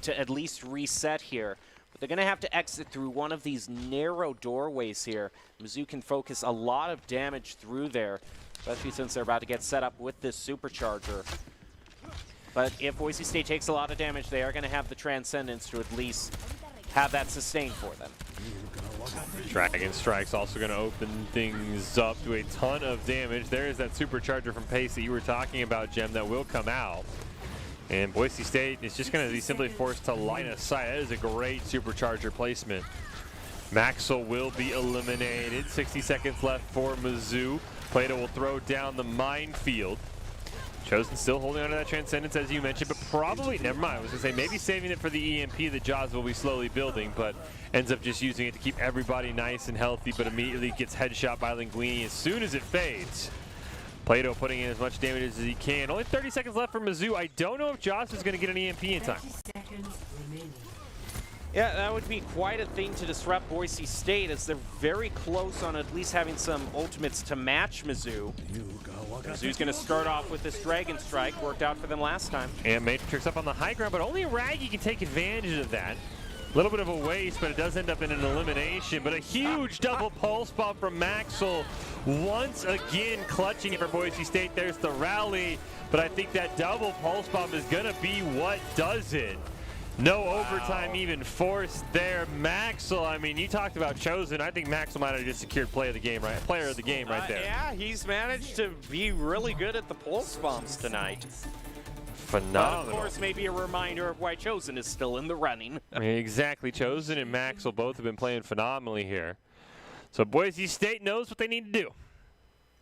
to at least reset here. But they're going to have to exit through one of these narrow doorways here. Mizzou can focus a lot of damage through there, especially since they're about to get set up with this supercharger. But if Boise State takes a lot of damage, they are going to have the Transcendence to at least have that sustained for them. Dragon Strike's also going to open things up to a ton of damage. There is that supercharger from Pace that you were talking about, Jem, that will come out. And Boise State is just going to be simply forced to line of sight. That is a great supercharger placement. Maxwell will be eliminated. 60 seconds left for Mizzou. Plato will throw down the minefield. Chosen still holding on to that Transcendence, as you mentioned, but probably, never mind, I was going to say maybe saving it for the EMP that Jaws will be slowly building, but ends up just using it to keep everybody nice and healthy, but immediately gets headshot by Linguini as soon as it fades. Plato putting in as much damage as he can. Only 30 seconds left for Mizzou. I don't know if Joss is going to get an EMP in time. Yeah, that would be quite a thing to disrupt Boise State, as they're very close on at least having some ultimates to match Mizzou. Mizzou's going to start off with this Dragon Strike. Worked out for them last time. And Matrix up on the high ground, but only Raggy can take advantage of that. A little bit of a waste, but it does end up in an elimination. But a huge double pulse bomb from Maxwell. Once again clutching it for Boise State. There's the rally, but I think that double pulse bomb is going to be what does it. No overtime even forced there. Maxwell, I mean, you talked about Chosen. I think Maxwell might have just secured player of the game right there. Yeah, he's managed to be really good at the pulse bombs tonight. Phenomenal. Of course, maybe a reminder of why Chosen is still in the running. Exactly. Chosen and Maxwell both have been playing phenomenally here. So Boise State knows what they need to do.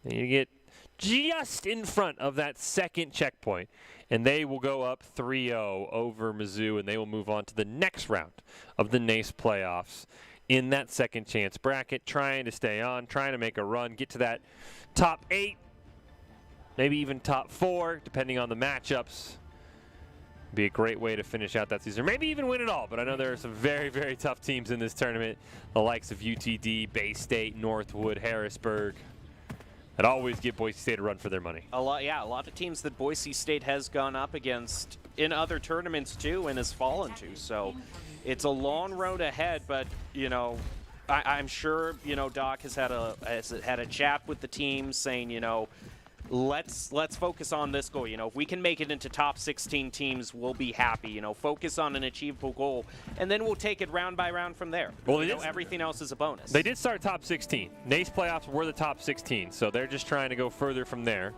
They need to get just in front of that second checkpoint, and they will go up 3-0 over Mizzou, and they will move on to the next round of the NACE playoffs in that second chance bracket, trying to stay on, trying to make a run, get to that top 8, maybe even top 4, depending on the matchups. Be a great way to finish out that season, or maybe even win it all. But I know there are some very, very tough teams in this tournament, the likes of UTD, Bay State, Northwood, Harrisburg, that always give Boise State a run for their money. A lot of teams that Boise State has gone up against in other tournaments too, and has fallen to. So it's a long road ahead. But you know, I'm sure Doc has had a chat with the team, saying let's focus on this goal. If we can make it into top 16 teams, we'll be happy. Focus on an achievable goal, and then we'll take it round by round from there. Well, everything else is a bonus. They did start top 16. NACE playoffs were the top 16, so they're just trying to go further from there.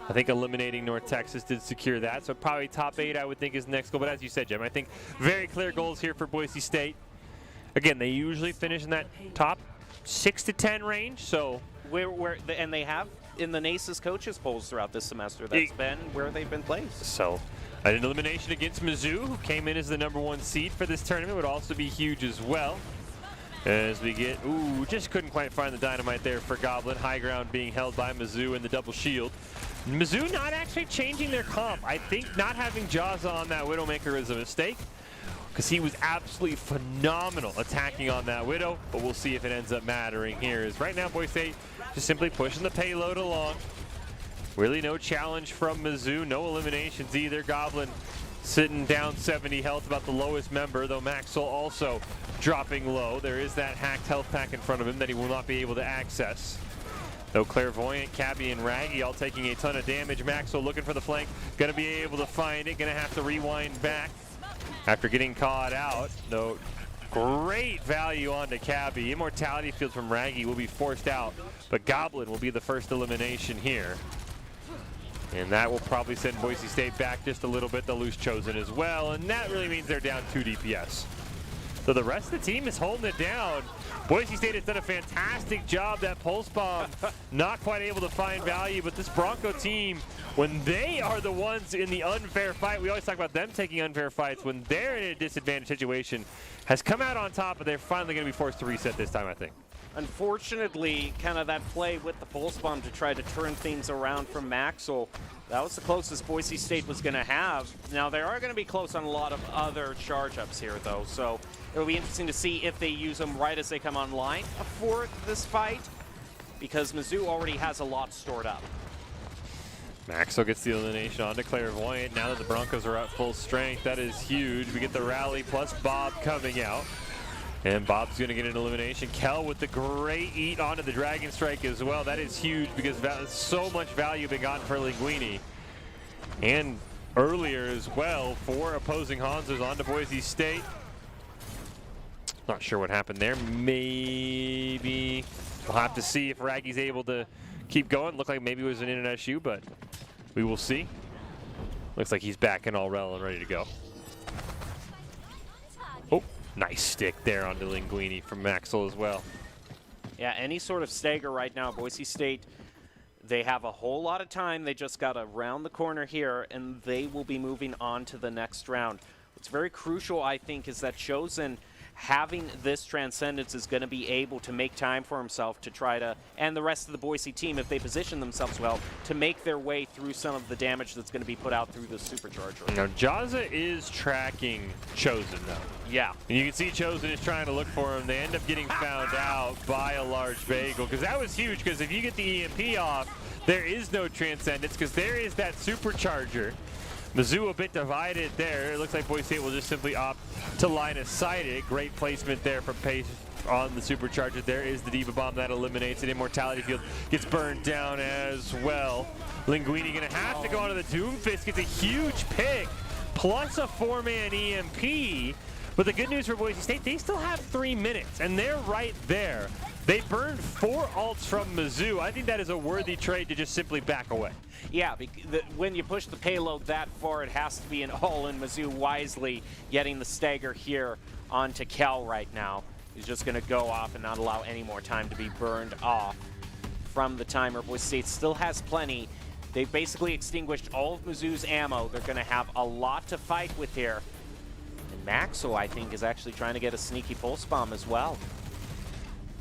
I think eliminating North Texas did secure that, so probably top 8 I would think is the next goal. But as you said, Jim, I think very clear goals here for Boise State. Again, they usually finish in that top 6 to 10 range, so and they have in the NACE's coaches polls throughout this semester. That's been where they've been placed. So an elimination against Mizzou, who came in as the #1 seed for this tournament, would also be huge as well. As we get, just couldn't quite find the dynamite there for Goblin. High ground being held by Mizzou in the double shield. Mizzou not actually changing their comp. I think not having Jaza on that Widowmaker is a mistake, because he was absolutely phenomenal attacking on that Widow, but we'll see if it ends up mattering here. As right now, Boise State just simply pushing the payload along. Really no challenge from Mizzou, no eliminations either. Goblin sitting down 70 health, about the lowest member, though Maxwell also dropping low. There is that hacked health pack in front of him that he will not be able to access. Though Clairvoyant, Cabby, and Raggy all taking a ton of damage. Maxwell looking for the flank, gonna be able to find it, gonna have to rewind back after getting caught out. Though great value onto Cabby. Immortality Field from Raggy will be forced out, but Goblin will be the first elimination here. And that will probably send Boise State back just a little bit. They'll lose Chosen as well, and that really means they're down 2 DPS. So the rest of the team is holding it down. Boise State has done a fantastic job. That Pulse Bomb not quite able to find value, but this Bronco team, when they are the ones in the unfair fight, we always talk about them taking unfair fights, when they're in a disadvantaged situation, has come out on top, but they're finally going to be forced to reset this time, I think. Unfortunately, kind of that play with the Pulse Bomb to try to turn things around from Maxwell, that was the closest Boise State was going to have. Now, they are going to be close on a lot of other charge-ups here, though, so it'll be interesting to see if they use them right as they come online for this fight, because Mizzou already has a lot stored up. Maxwell gets the elimination onto Clairvoyant. Now that the Broncos are at full strength, that is huge. We get the rally plus Bob coming out. And Bob's going to get an elimination. Kel with the great eat onto the Dragon Strike as well. That is huge because so much value been gotten for Linguini. And earlier as well for opposing Hanzos onto Boise State. Not sure what happened there. Maybe we'll have to see if Raggy's able to keep going. Looked like maybe it was an internet issue, but we will see. Looks like he's back in all rel and ready to go. Oh. Nice stick there onto Linguini from Maxwell as well. Yeah, any sort of stagger right now, Boise State, they have a whole lot of time. They just got to round the corner here, and they will be moving on to the next round. What's very crucial, I think, is that Chosen, having this Transcendence, is going to be able to make time for himself to try to, and the rest of the Boise team, if they position themselves well, to make their way through some of the damage that's going to be put out through the Supercharger. Now, Jaza is tracking Chosen, though. Yeah. And you can see Chosen is trying to look for him. They end up getting found out by a large bagel, because that was huge, because if you get the EMP off, there is no Transcendence, because there is that Supercharger. Mizzou a bit divided there. It looks like Boise State will just simply opt to line of sight it. Great placement there from Pace on the Supercharger. There is the Diva Bomb that eliminates it. Immortality Field gets burned down as well. Linguini gonna have to go onto the Doomfist. Gets a huge pick, plus a 4-man EMP. But the good news for Boise State, they still have 3 minutes, and they're right there. They burned 4 ults from Mizzou. I think that is a worthy trade to just simply back away. Yeah, when you push the payload that far, it has to be an all-in. Mizzou wisely getting the stagger here onto Kel right now. He's just going to go off and not allow any more time to be burned off from the timer. Boise State still has plenty. They've basically extinguished all of Mizzou's ammo. They're going to have a lot to fight with here. And Maxwell, I think, is actually trying to get a sneaky pulse bomb as well.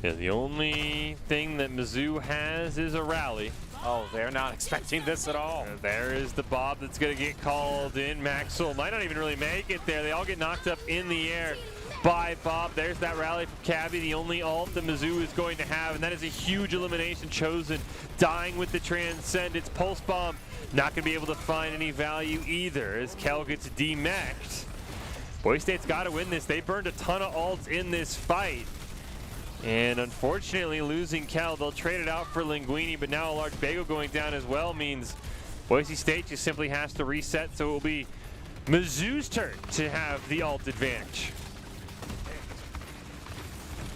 Yeah, the only thing that Mizzou has is a rally. Oh, they're not expecting this at all. There is the Bob that's going to get called in. Maxwell might not even really make it there. They all get knocked up in the air by Bob. There's that rally from Cabby, the only ult that Mizzou is going to have, and that is a huge elimination. Chosen dying with the Transcendence. Pulse Bomb not going to be able to find any value either as Kel gets demeched. Boise State's got to win this. They burned a ton of ults in this fight. And unfortunately, losing Cal, they'll trade it out for Linguini, but now a large bagel going down as well means Boise State just simply has to reset, so it will be Mizzou's turn to have the ult advantage.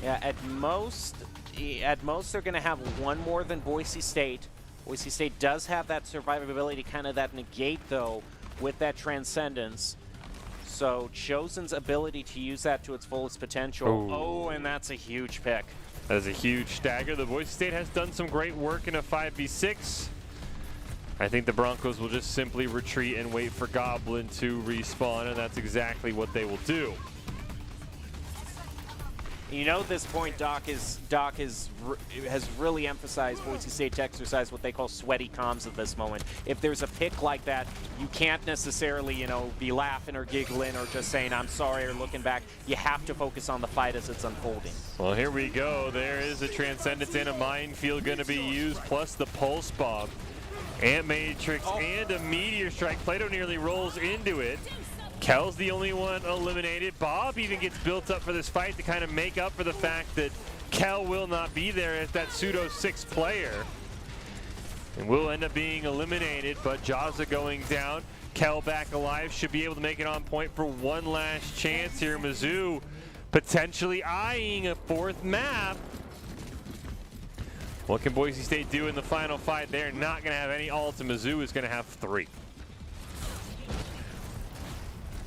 Yeah, at most they're going to have one more than Boise State. Boise State does have that survivability, kind of that negate, though, with that Transcendence. So Chosen's ability to use that to its fullest potential. Ooh. Oh, and that's a huge pick. That is a huge stagger. The Boise State has done some great work in a 5v6. I think the Broncos will just simply retreat and wait for Goblin to respawn, and that's exactly what they will do. You know, at this point, Doc has really emphasized Boise State to exercise what they call sweaty comms at this moment. If there's a pick like that, you can't necessarily, you know, be laughing or giggling or just saying, I'm sorry, or looking back. You have to focus on the fight as it's unfolding. Well, here we go. There is a Transcendence and a Minefield going to be used, plus the Pulse Bomb. Ant Matrix and a Meteor Strike. Plato nearly rolls into it. Kel's the only one eliminated. Bob even gets built up for this fight to kind of make up for the fact that Kel will not be there as that pseudo 6th player. And will end up being eliminated, but Jaza going down. Kel back alive, should be able to make it on point for one last chance here. Mizzou potentially eyeing a 4th map. What can Boise State do in the final fight? They're not going to have any ult, and Mizzou is going to have 3.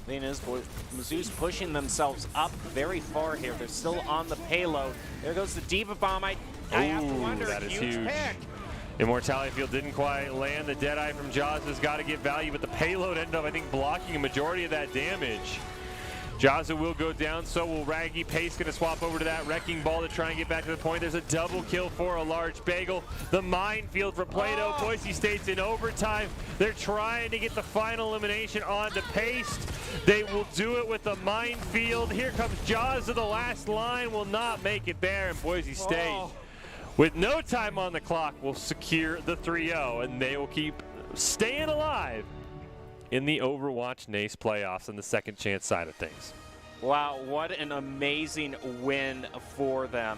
Thing is, Mizzou's pushing themselves up very far here. They're still on the payload. There goes the Diva Bomb. I have to wonder, that is huge pick. Immortality Field didn't quite land. The Deadeye from Jaws has got to get value, but the payload ended up, I think, blocking a majority of that damage. Jazza will go down, so will Raggy. Pace going to swap over to that Wrecking Ball to try and get back to the point. There's a double kill for a large bagel. The minefield for Plato. Boise State's in overtime. They're trying to get the final elimination onto Paste. They will do it with the minefield. Here comes Jazza. The last line will not make it there, and Boise State, with no time on the clock, will secure the 3-0, and they will keep staying alive in the Overwatch NACE playoffs on the second chance side of things. Wow, what an amazing win for them.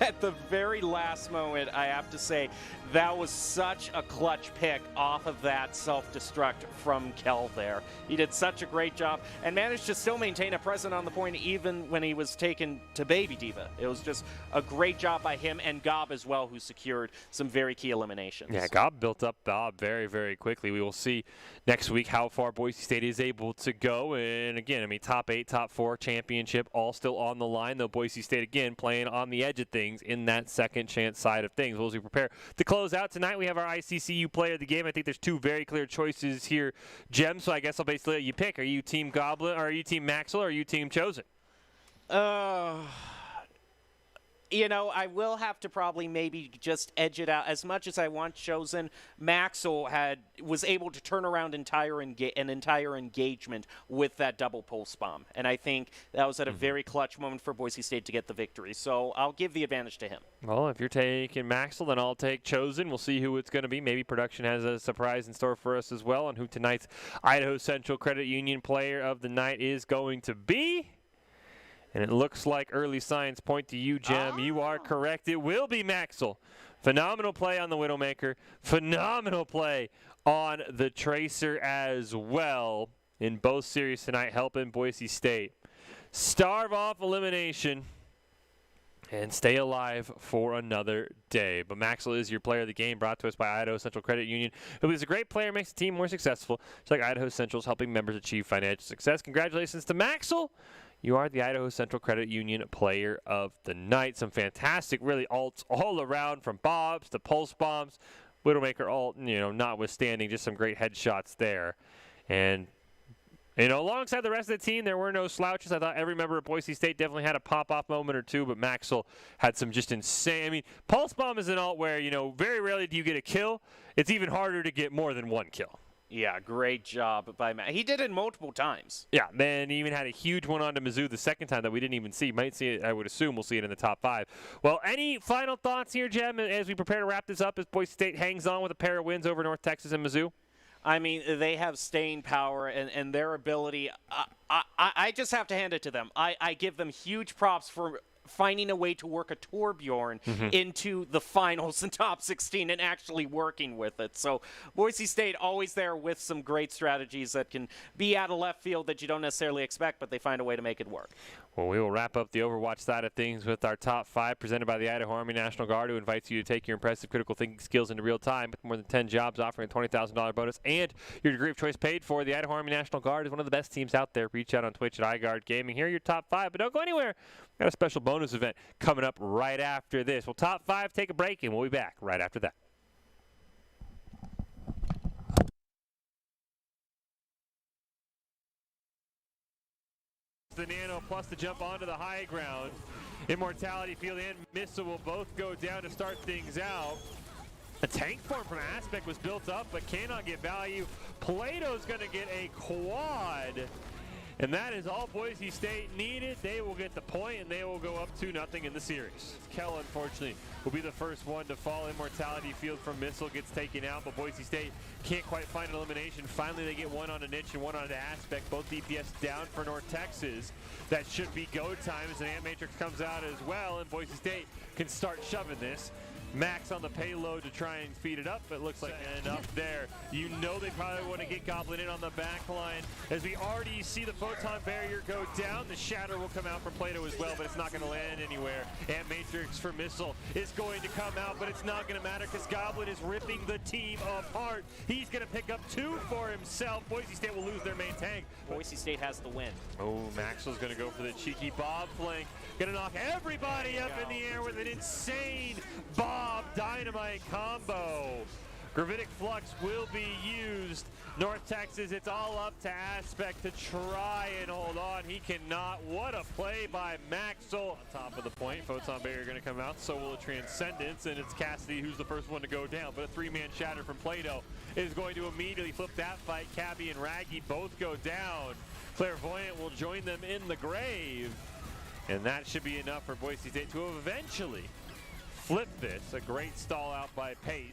At the very last moment, I have to say, that was such a clutch pick off of that self-destruct from Kel there. He did such a great job and managed to still maintain a presence on the point even when he was taken to Baby Diva. It was just a great job by him and Gob as well, who secured some very key eliminations. Yeah, Gob built up Bob very, very quickly. We will see next week how far Boise State is able to go. And again, I mean, top 8, top 4 championship all still on the line, though Boise State again playing on the edge of things in that second chance side of things. Well, as we prepare to close out tonight, we have our ICCU player of the game. I think there's 2 very clear choices here, Jem, so I guess I'll basically let you pick. Are you team Goblin, or are you team Maxwell, or are you team Chosen? You know, I will have to probably maybe just edge it out. As much as I want Chosen, Maxwell was able to turn around an entire engagement with that double pulse bomb. And I think that was at a very clutch moment for Boise State to get the victory. So I'll give the advantage to him. Well, if you're taking Maxwell, then I'll take Chosen. We'll see who it's going to be. Maybe production has a surprise in store for us as well on who tonight's Idaho Central Credit Union player of the night is going to be. And it looks like early signs point to you, Jem. You are correct. It will be Maxwell. Phenomenal play on the Widowmaker. Phenomenal play on the Tracer as well in both series tonight, helping Boise State starve off elimination and stay alive for another day. But Maxwell is your player of the game, brought to us by Idaho Central Credit Union, who is a great player, makes the team more successful, just like Idaho Central's helping members achieve financial success. Congratulations to Maxwell. You are the Idaho Central Credit Union player of the night. Some fantastic, really, ults all around, from Bobs to Pulse Bombs. Widowmaker ult, notwithstanding, just some great headshots there. And, alongside the rest of the team, there were no slouches. I thought every member of Boise State definitely had a pop-off moment or two, but Maxwell had some just insane. I mean, Pulse Bomb is an ult where, very rarely do you get a kill. It's even harder to get more than one kill. Yeah, great job by Matt. He did it multiple times. Yeah, then he even had a huge one onto Mizzou the second time that we didn't even see. Might see it, I would assume we'll see it in the top 5. Well, any final thoughts here, Jem, as we prepare to wrap this up as Boise State hangs on with a pair of wins over North Texas and Mizzou? I mean, they have staying power and their ability. I just have to hand it to them. I give them huge props for finding a way to work a Torbjorn into the finals and top 16 and actually working with it. So Boise State always there with some great strategies that can be out of left field that you don't necessarily expect, but they find a way to make it work. Well, we will wrap up the Overwatch side of things with our top 5 presented by the Idaho Army National Guard, who invites you to take your impressive critical thinking skills into real time with more than 10 jobs, offering a $20,000 bonus and your degree of choice paid for. The Idaho Army National Guard is one of the best teams out there. Reach out on Twitch at iGuard Gaming. Here are your top 5, but don't go anywhere. We've got a special bonus event coming up right after this. Well, top 5, take a break, and we'll be back right after that. The Nano plus to jump onto the high ground. Immortality Field and Missile will both go down to start things out. A tank form from Aspect was built up but cannot get value. Plato's going to get a quad. And that is all Boise State needed. They will get the point, and they will go up 2-0 in the series. Kell, unfortunately, will be the first one to fall. Immortality Field from Missile gets taken out, but Boise State can't quite find an elimination. Finally, they get one on a Niche and one on an Aspect. Both DPS down for North Texas. That should be go time as an Ant Matrix comes out as well, and Boise State can start shoving this. Max on the payload to try and speed it up. It looks like and up there. You know they probably want to get Goblin in on the back line. As we already see the photon barrier go down, the shatter will come out from Plato as well, but it's not going to land anywhere. And Matrix for Missile is going to come out, but it's not going to matter because Goblin is ripping the team apart. He's going to pick up 2 for himself. Boise State will lose their main tank. Boise State has the win. Oh, Maxwell's going to go for the cheeky Bob flank. Going to knock everybody up in the air with an insane Bob Dynamite combo. Gravitic Flux will be used. North Texas, it's all up to Aspect to try and hold on. He cannot. What a play by Maxwell. On top of the point, Photon Barrier going to come out. So will a Transcendence, and it's Cassidy who's the first one to go down. But a 3-man shatter from Plato is going to immediately flip that fight. Cabby and Raggy both go down. Clairvoyant will join them in the grave. And that should be enough for Boise State to eventually flip this. A great stall out by Pace.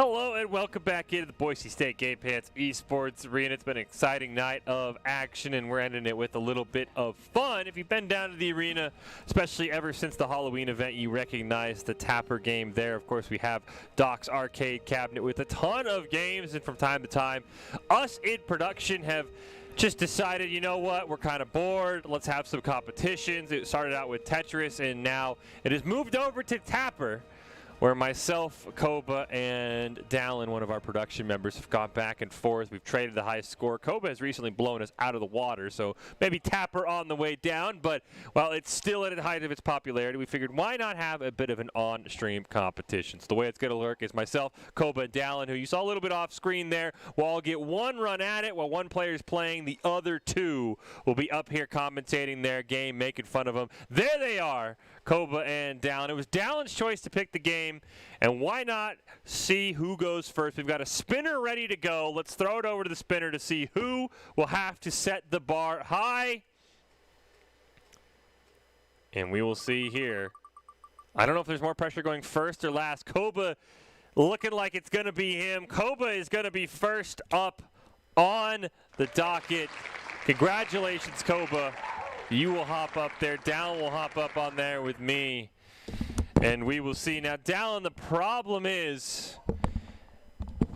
Hello and welcome back into the Boise State Game Pants Esports Arena. It's been an exciting night of action, and we're ending it with a little bit of fun. If you've been down to the arena, especially ever since the Halloween event, you recognize the Tapper game there. Of course, we have Doc's arcade cabinet with a ton of games, and from time to time, us in production have just decided, you know what, we're kind of bored. Let's have some competitions. It started out with Tetris, and now it has moved over to Tapper, where myself, Koba, and Dallin, one of our production members, have gone back and forth. We've traded the highest score. Koba has recently blown us out of the water, so maybe Tapper on the way down. But while it's still at the height of its popularity, we figured why not have a bit of an on-stream competition. So the way it's going to work is myself, Koba, and Dallin, who you saw a little bit off screen there, will all get one run at it while one player is playing. The other two will be up here commentating their game, making fun of them. There they are, Koba and Dallin. It was Dallin's choice to pick the game. And why not see who goes first? We've got a spinner ready to go. Let's throw it over to the spinner to see who will have to set the bar high. And we will see here. I don't know if there's more pressure going first or last. Koba looking like it's going to be him. Koba is going to be first up on the docket. Congratulations, Koba. You will hop up there. Dallin will hop up on there with me. And we will see. Now, Dallin, the problem is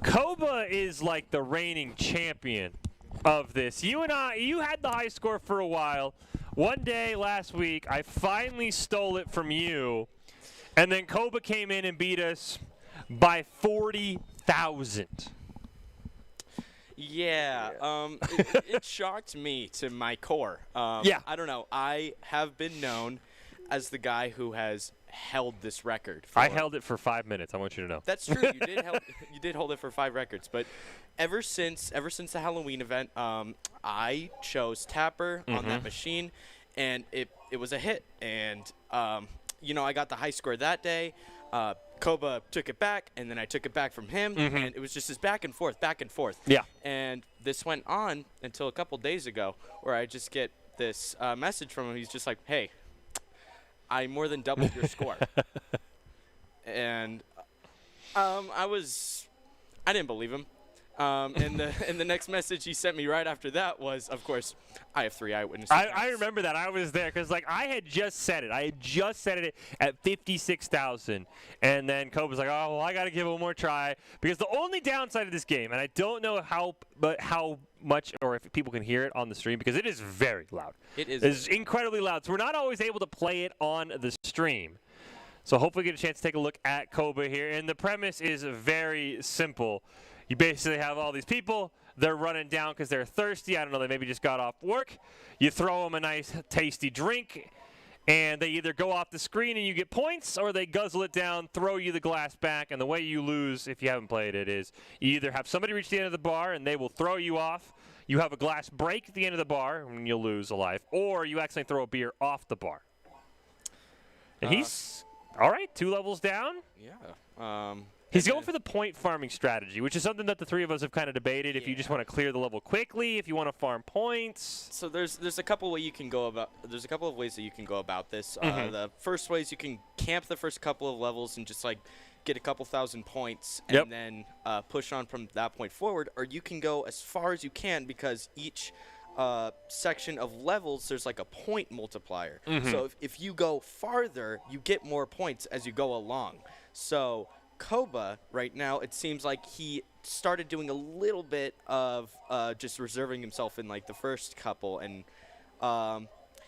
Koba is like the reigning champion of this. You had the high score for a while. One day last week, I finally stole it from you. And then Koba came in and beat us by 40,000. Yeah, it shocked me to my core. Yeah. I don't know. I have been known as the guy who has held this record. I held it for 5 minutes. I want you to know. That's true. You did hold it for 5 records. But ever since the Halloween event, I chose Tapper on that machine, and it was a hit. And I got the high score that day. Koba took it back, and then I took it back from him, and it was just this back and forth. Yeah. And this went on until a couple days ago, where I just get this message from him. He's just like, "Hey, I more than doubled your score." And I didn't believe him. And the next message he sent me right after that was, of course, I have 3 eyewitnesses. I remember that. I was there because, I had just said it. I had just said it at 56,000. And then Koba's like, oh, well, I got to give it one more try. Because the only downside of this game, and I don't know how much or if people can hear it on the stream, because it is very loud. It's incredibly loud. So we're not always able to play it on the stream. So hopefully get a chance to take a look at Koba here. And the premise is very simple. You basically have all these people. They're running down because they're thirsty. I don't know, they maybe just got off work. You throw them a nice, tasty drink, and they either go off the screen and you get points, or they guzzle it down, throw you the glass back. And the way you lose, if you haven't played it, is you either have somebody reach the end of the bar and they will throw you off. You have a glass break at the end of the bar and you'll lose a life. Or you accidentally throw a beer off the bar. And he's, all right, 2 levels down. Yeah. He's going for the point farming strategy, which is something that the 3 of us have kind of debated. If you just want to clear the level quickly, if you want to farm points. So there's a couple ways you can go about. There's a couple of ways that you can go about this. The first way is you can camp the first couple of levels and just get a couple thousand points and then push on from that point forward. Or you can go as far as you can, because each section of levels there's a point multiplier. So if you go farther, you get more points as you go along. So Koba right now, it seems like he started doing a little bit of just reserving himself in the first couple, and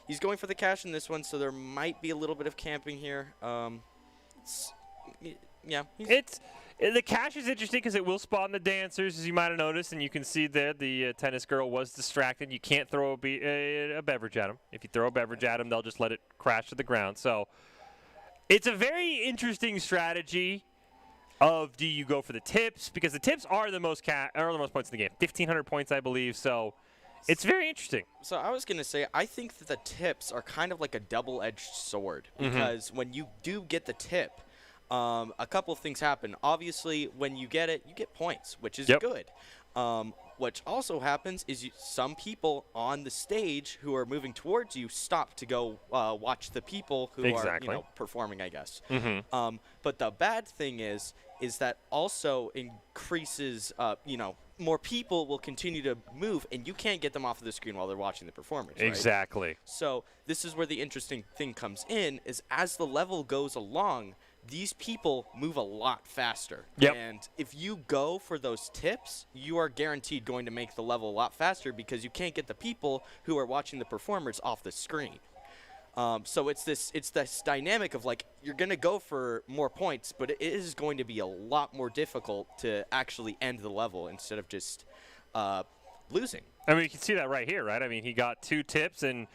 he's going for the cash in this one, so there might be a little bit of camping here. Yeah, the cash is interesting because it will spawn the dancers, as you might have noticed, and you can see there the tennis girl was distracted. You can't throw a beverage at him. If you throw a beverage at him, they'll just let it crash to the ground. So it's a very interesting strategy. Do you go for the tips? Because the tips are the most points in the game. 1,500 points, I believe. So it's very interesting. So I was going to say, I think that the tips are kind of like a double-edged sword. Because when you do get the tip, a couple of things happen. Obviously, when you get it, you get points, which is good. what also happens is some people on the stage who are moving towards you stop to go watch the people who are performing, I guess. But the bad thing is that also increases, more people will continue to move, and you can't get them off of the screen while they're watching the performers. Right? Exactly. So this is where the interesting thing comes in, is as the level goes along, these people move a lot faster. Yep. And if you go for those tips, you are guaranteed going to make the level a lot faster because you can't get the people who are watching the performers off the screen. So it's this dynamic of like, you're going to go for more points, but it is going to be a lot more difficult to actually end the level instead of just losing. I mean, you can see that right here, right? I mean, he got 2 tips and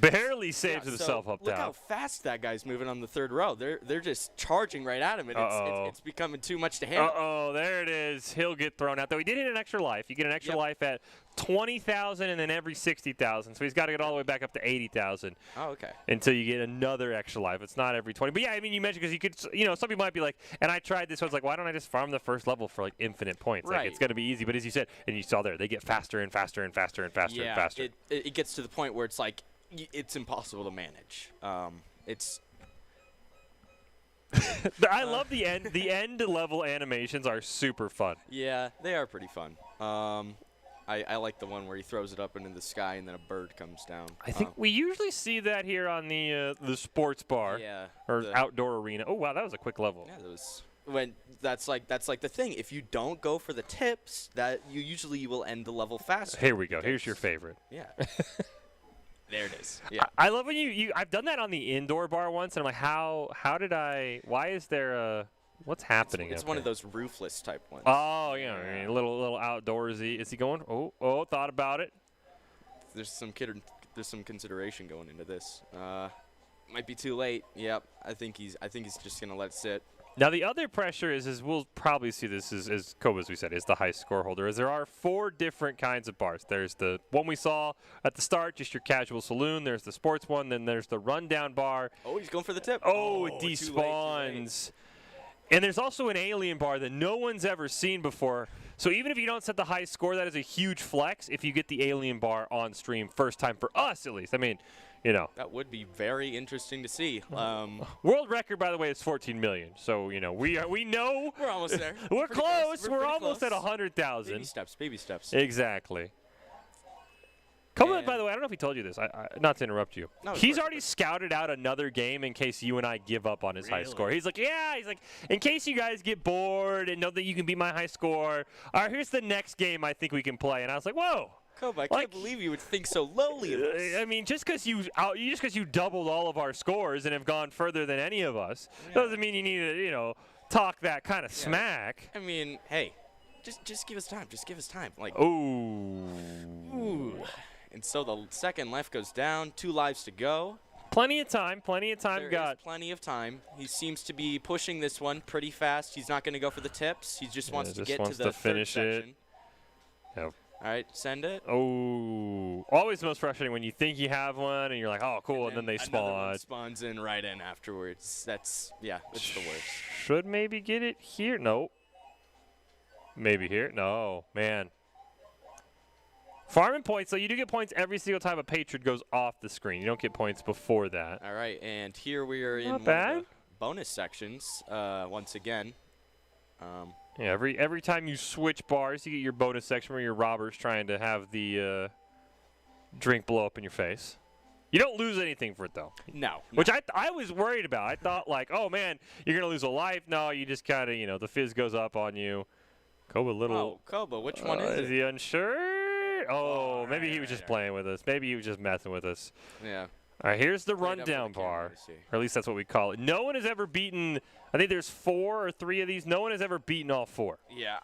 barely saved himself up look down. how fast that guy's moving on the third row. They're just charging right at him, and it's becoming too much to handle. Uh-oh, there it is. He'll get thrown out. Though he did hit an extra life. You get an extra life at 20,000 and then every 60,000. So he's got to get all the way back up to 80,000. Oh, okay. Until you get another extra life. It's not every 20. But yeah, I mean, you mentioned because you could, some people might be like, and I tried this. I was like, why don't I just farm the first level for like infinite points? Right. Like it's going to be easy. But as you said, and you saw there, they get faster and faster and faster and faster and faster. It gets to the point where it's like it's impossible to manage. It's. I love the end. The end level animations are super fun. Yeah, they are pretty fun. I like the one where he throws it up into the sky and then a bird comes down. I think we usually see that here on the sports bar or outdoor arena. Oh wow, that was a quick level. Yeah, that was that's like the thing. If you don't go for the tips, that you usually will end the level faster. Here we go. Here's your favorite. Yeah. There it is. Yeah. I love when you I've done that on the indoor bar once, and I'm like, how did I? Why is there a? What's happening? It's one of those roofless type ones. Oh, yeah, a little outdoorsy. Is he going? Oh, thought about it. There's some consideration going into this. Might be too late. Yep. I think he's just gonna let it sit. Now the other pressure is we'll probably see this as Kobe, as we said, is the high score holder. As there are 4 different kinds of bars. There's the one we saw at the start, just your casual saloon. There's the sports one. Then there's the rundown bar. Oh, he's going for the tip. Oh, it despawns. And there's also an alien bar that no one's ever seen before. So even if you don't set the high score, that is a huge flex if you get the alien bar on stream first time for us, at least. I mean, that would be very interesting to see. World record, by the way, is 14 million. So, we know we're almost there. We're close. We're almost close. at 100,000. Baby steps. Exactly. By the way, I don't know if he told you this. Not to interrupt you. No, he's already scouted out another game in case you and I give up on his high score. He's like, in case you guys get bored and know that you can beat my high score, all right, here's the next game I think we can play. And I was like, whoa. Kobe, I can't believe you would think so lowly of us. I mean, just because you doubled all of our scores and have gone further than any of us doesn't mean you need to, talk that kind of smack. I mean, hey, just give us time. Just give us time. Like, ooh. And so the second left goes down. 2 lives to go. Plenty of time. There is plenty of time. He seems to be pushing this one pretty fast. He's not going to go for the tips. He just wants to get to the finish third section. Yep. All right, send it. Oh, always the most frustrating when you think you have one and you're like, oh, cool, and then they spawn. Another one spawns in right in afterwards. That's the worst. Should maybe get it here. Nope. Maybe here. No, man. Farming points, so you do get points every single time a patron goes off the screen. You don't get points before that. All right, and here we are in one of the bonus sections once again. Yeah, every time you switch bars, you get your bonus section where your robber's trying to have the drink blow up in your face. You don't lose anything for it, though. No. Which I was worried about. I thought, like, oh, man, you're going to lose a life. No, you just kind of, the fizz goes up on you. Koba, which one is it? Is he unsure? Oh, maybe he was just playing with us. Maybe he was just messing with us. Yeah. All right, here's the rundown bar. Or at least that's what we call it. No one has ever beaten, I think there's 4 or 3 of these. No one has ever beaten all 4. Yeah,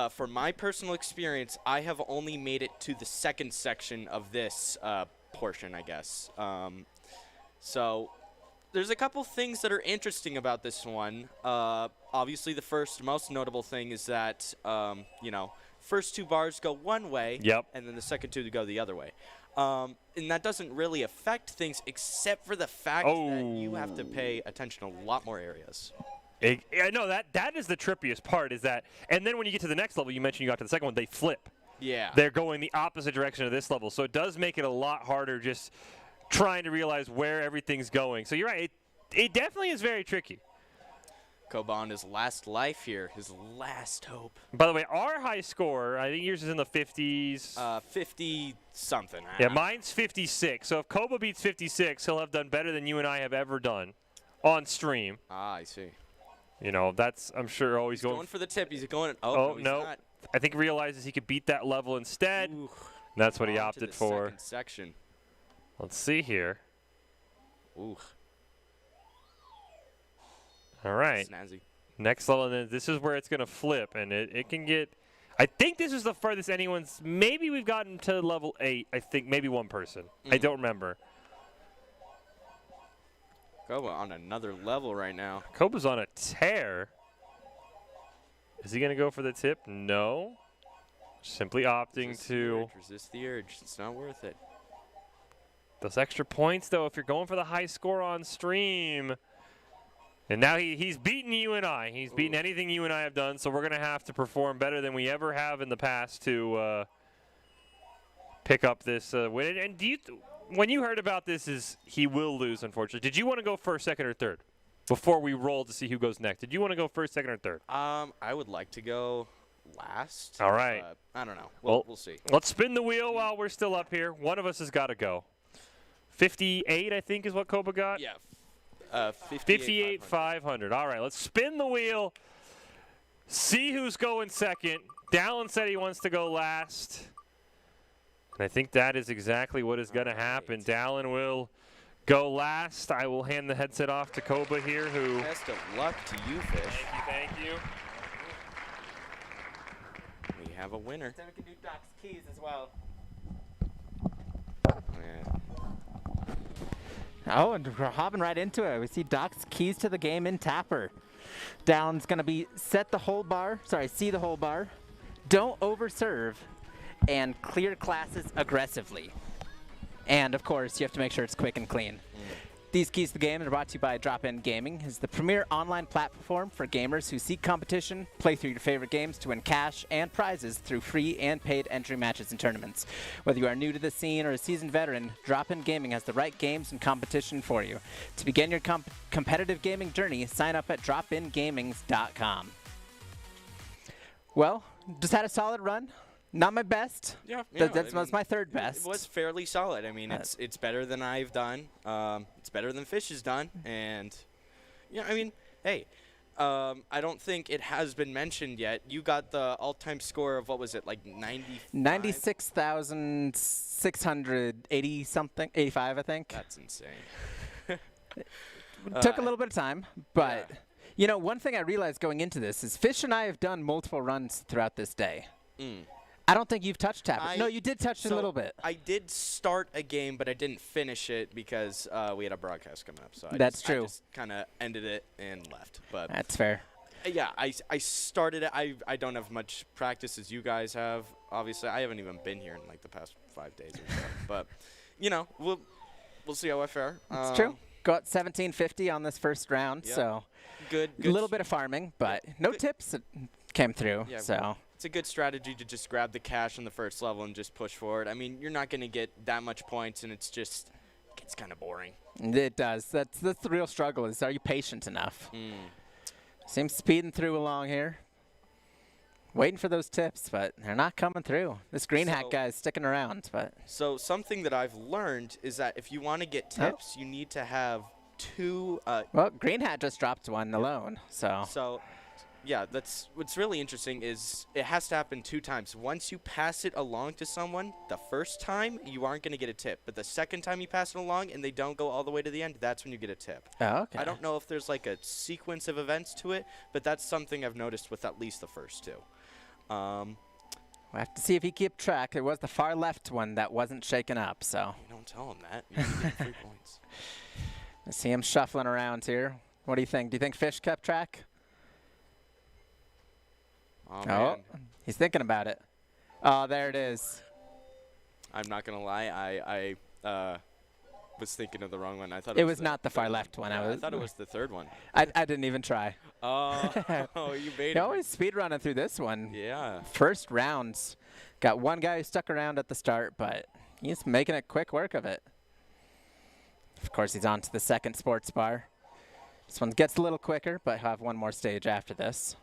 for my personal experience, I have only made it to the second section of this portion, I guess. So there's a couple things that are interesting about this one. Obviously, the most notable thing is that, first 2 bars go one way, and then the second 2 go the other way. And that doesn't really affect things except for the fact that you have to pay attention to a lot more areas. I know that is the trippiest part is that, and then when you get to the next level, you mentioned you got to the second one, they flip. Yeah. they're going the opposite direction of this level. So it does make it a lot harder just trying to realize where everything's going. So you're right. It definitely is very tricky. Koba on his last life here, his last hope. By the way, our high score, I think yours is in the 50s. 50-something. Yeah, mine's 56. So if Koba beats 56, he'll have done better than you and I have ever done on stream. Ah, I see. You know, that's, I'm sure, always He's going for the tip. He's going. Oh, no. He's not. I think he realizes he could beat that level instead. Ooh. That's what he On to opted the for. second section. Let's see here. Ooh. All right. Snazzy. Next level, and then this is where it's going to flip, and it can get. I think this is the furthest anyone's. Maybe we've gotten to level 8. I think maybe one person. I don't remember. Koba on another level right now. Koba's on a tear. Is he going to go for the tip? No. Simply opting Resist to. the urge, resist the urge. It's not worth it. Those extra points, though, if you're going for the high score on stream. And now he's beaten you and I. He's beaten anything you and I have done, so we're going to have to perform better than we ever have in the past to pick up this win. And do you when you heard about this, is he will lose, unfortunately. Did you want to go first, second, or third before we roll to see who goes next? Did you want to go first, second, or third? I would like to go last. All right. I don't know. Well, We'll see. Let's spin the wheel while we're still up here. One of us has got to go. 58, I think, is what Koba got? Yeah. 58,500. All right, let's spin the wheel. See who's going second. Dallin said he wants to go last. And I think that is exactly what is going to happen. Dallin will go last. I will hand the headset off to Koba here, who. Best of luck to you, Fish. Thank you. We have a winner. Then we can do Doc's keys as well. Yeah. Oh, and we're hopping right into it. We see Doc's keys to the game in Tapper. Dallin's going to be see the whole bar, don't overserve, and clear classes aggressively. And, of course, you have to make sure it's quick and clean. These keys to the game are brought to you by Drop-In Gaming. It's the premier online platform for gamers who seek competition, play through your favorite games to win cash and prizes through free and paid entry matches and tournaments. Whether you are new to the scene or a seasoned veteran, Drop-In Gaming has the right games and competition for you. To begin your competitive gaming journey, sign up at dropingamings.com. Well, just had a solid run. Not my best. Yeah, That's my third best. It was fairly solid. I mean, it's better than I've done. It's better than Fish has done. And, yeah, I mean, hey, I don't think it has been mentioned yet. You got the all-time score of, what was it, like 95? 96,680 something, 85, I think. That's insane. Took a little bit of time, but, you know, one thing I realized going into this is Fish and I have done multiple runs throughout this day. I don't think you've touched Tapper. No, you did touch it a little bit. I did start a game, but I didn't finish it because we had a broadcast coming up. So I just kind of ended it and left. But that's fair. Yeah, I started it. I don't have much practice as you guys have. Obviously, I haven't even been here in like the past 5 days or so. But, you know, we'll see how I fare. It's true. Got 1750 on this first round, so good. A little bit of farming, but no tips that came through. Yeah, so it's a good strategy to just grab the cash on the first level and just push forward. I mean, you're not going to get that much points, and it gets kind of boring. It does. That's the real struggle is, are you patient enough? Seems speeding through along here. Waiting for those tips, but they're not coming through. This green hat guy is sticking around. But so something that I've learned is that if you want to get tips, you need to have 2. Well, green hat just dropped one alone. So yeah, that's what's really interesting is it has to happen 2 times. Once you pass it along to someone, the first time you aren't going to get a tip, but the second time you pass it along and they don't go all the way to the end, that's when you get a tip. Oh, okay. I don't know if there's like a sequence of events to it, but that's something I've noticed with at least the first 2. We'll have to see if he kept track. It was the far left one that wasn't shaken up, so. You don't tell him that. You get 3 points. I see him shuffling around here. What do you think? Do you think Fish kept track? Oh, man. He's thinking about it. Oh, there it is. I'm not going to lie. I was thinking of the wrong one. I thought it was not the far left one. Yeah, I thought it was the third one. I didn't even try. Oh, you made it. You're always speed running through this one. Yeah. First rounds. Got one guy who stuck around at the start, but he's making a quick work of it. Of course, he's on to the second sports bar. This one gets a little quicker, but he'll have one more stage after this.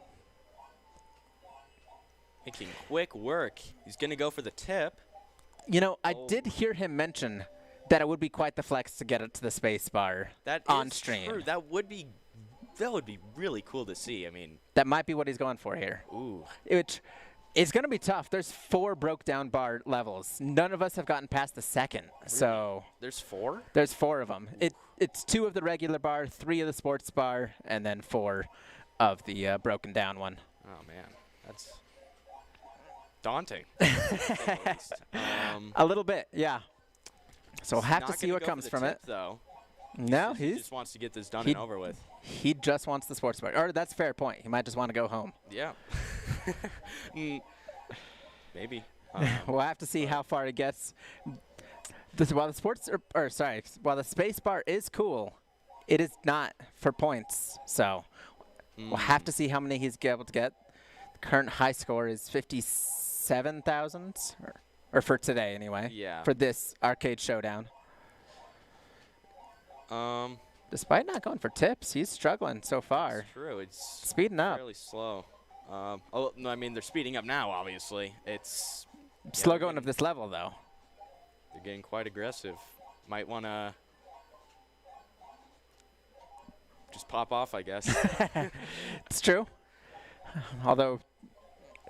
Making quick work. He's going to go for the tip. You know, I did hear him mention that it would be quite the flex to get it to the space bar on stream. True. That would be really cool to see. I mean, that might be what he's going for here. Ooh. It's going to be tough. There's 4 broke down bar levels. None of us have gotten past the second. Really? So there's 4? There's 4 of them. It's 2 of the regular bar, 3 of the sports bar, and then 4 of the broken down one. Oh man, that's daunting. A little bit, yeah. So we'll have to see what comes from it. Though. No, he just wants to get this done and over with. He just wants the sports bar. Or that's a fair point. He might just want to go home. Yeah. Maybe. We'll have to see how far it gets. While the space bar is cool, it is not for points. So we'll have to see how many he's able to get. The current high score is 57,000, or for today anyway. Yeah. For this arcade showdown. Despite not going for tips, he's struggling so far. It's true. It's speeding up. Fairly slow. Oh no, I mean they're speeding up now. Obviously, it's slow going of this level though. They're getting quite aggressive. Might want to just pop off, I guess. It's true. Although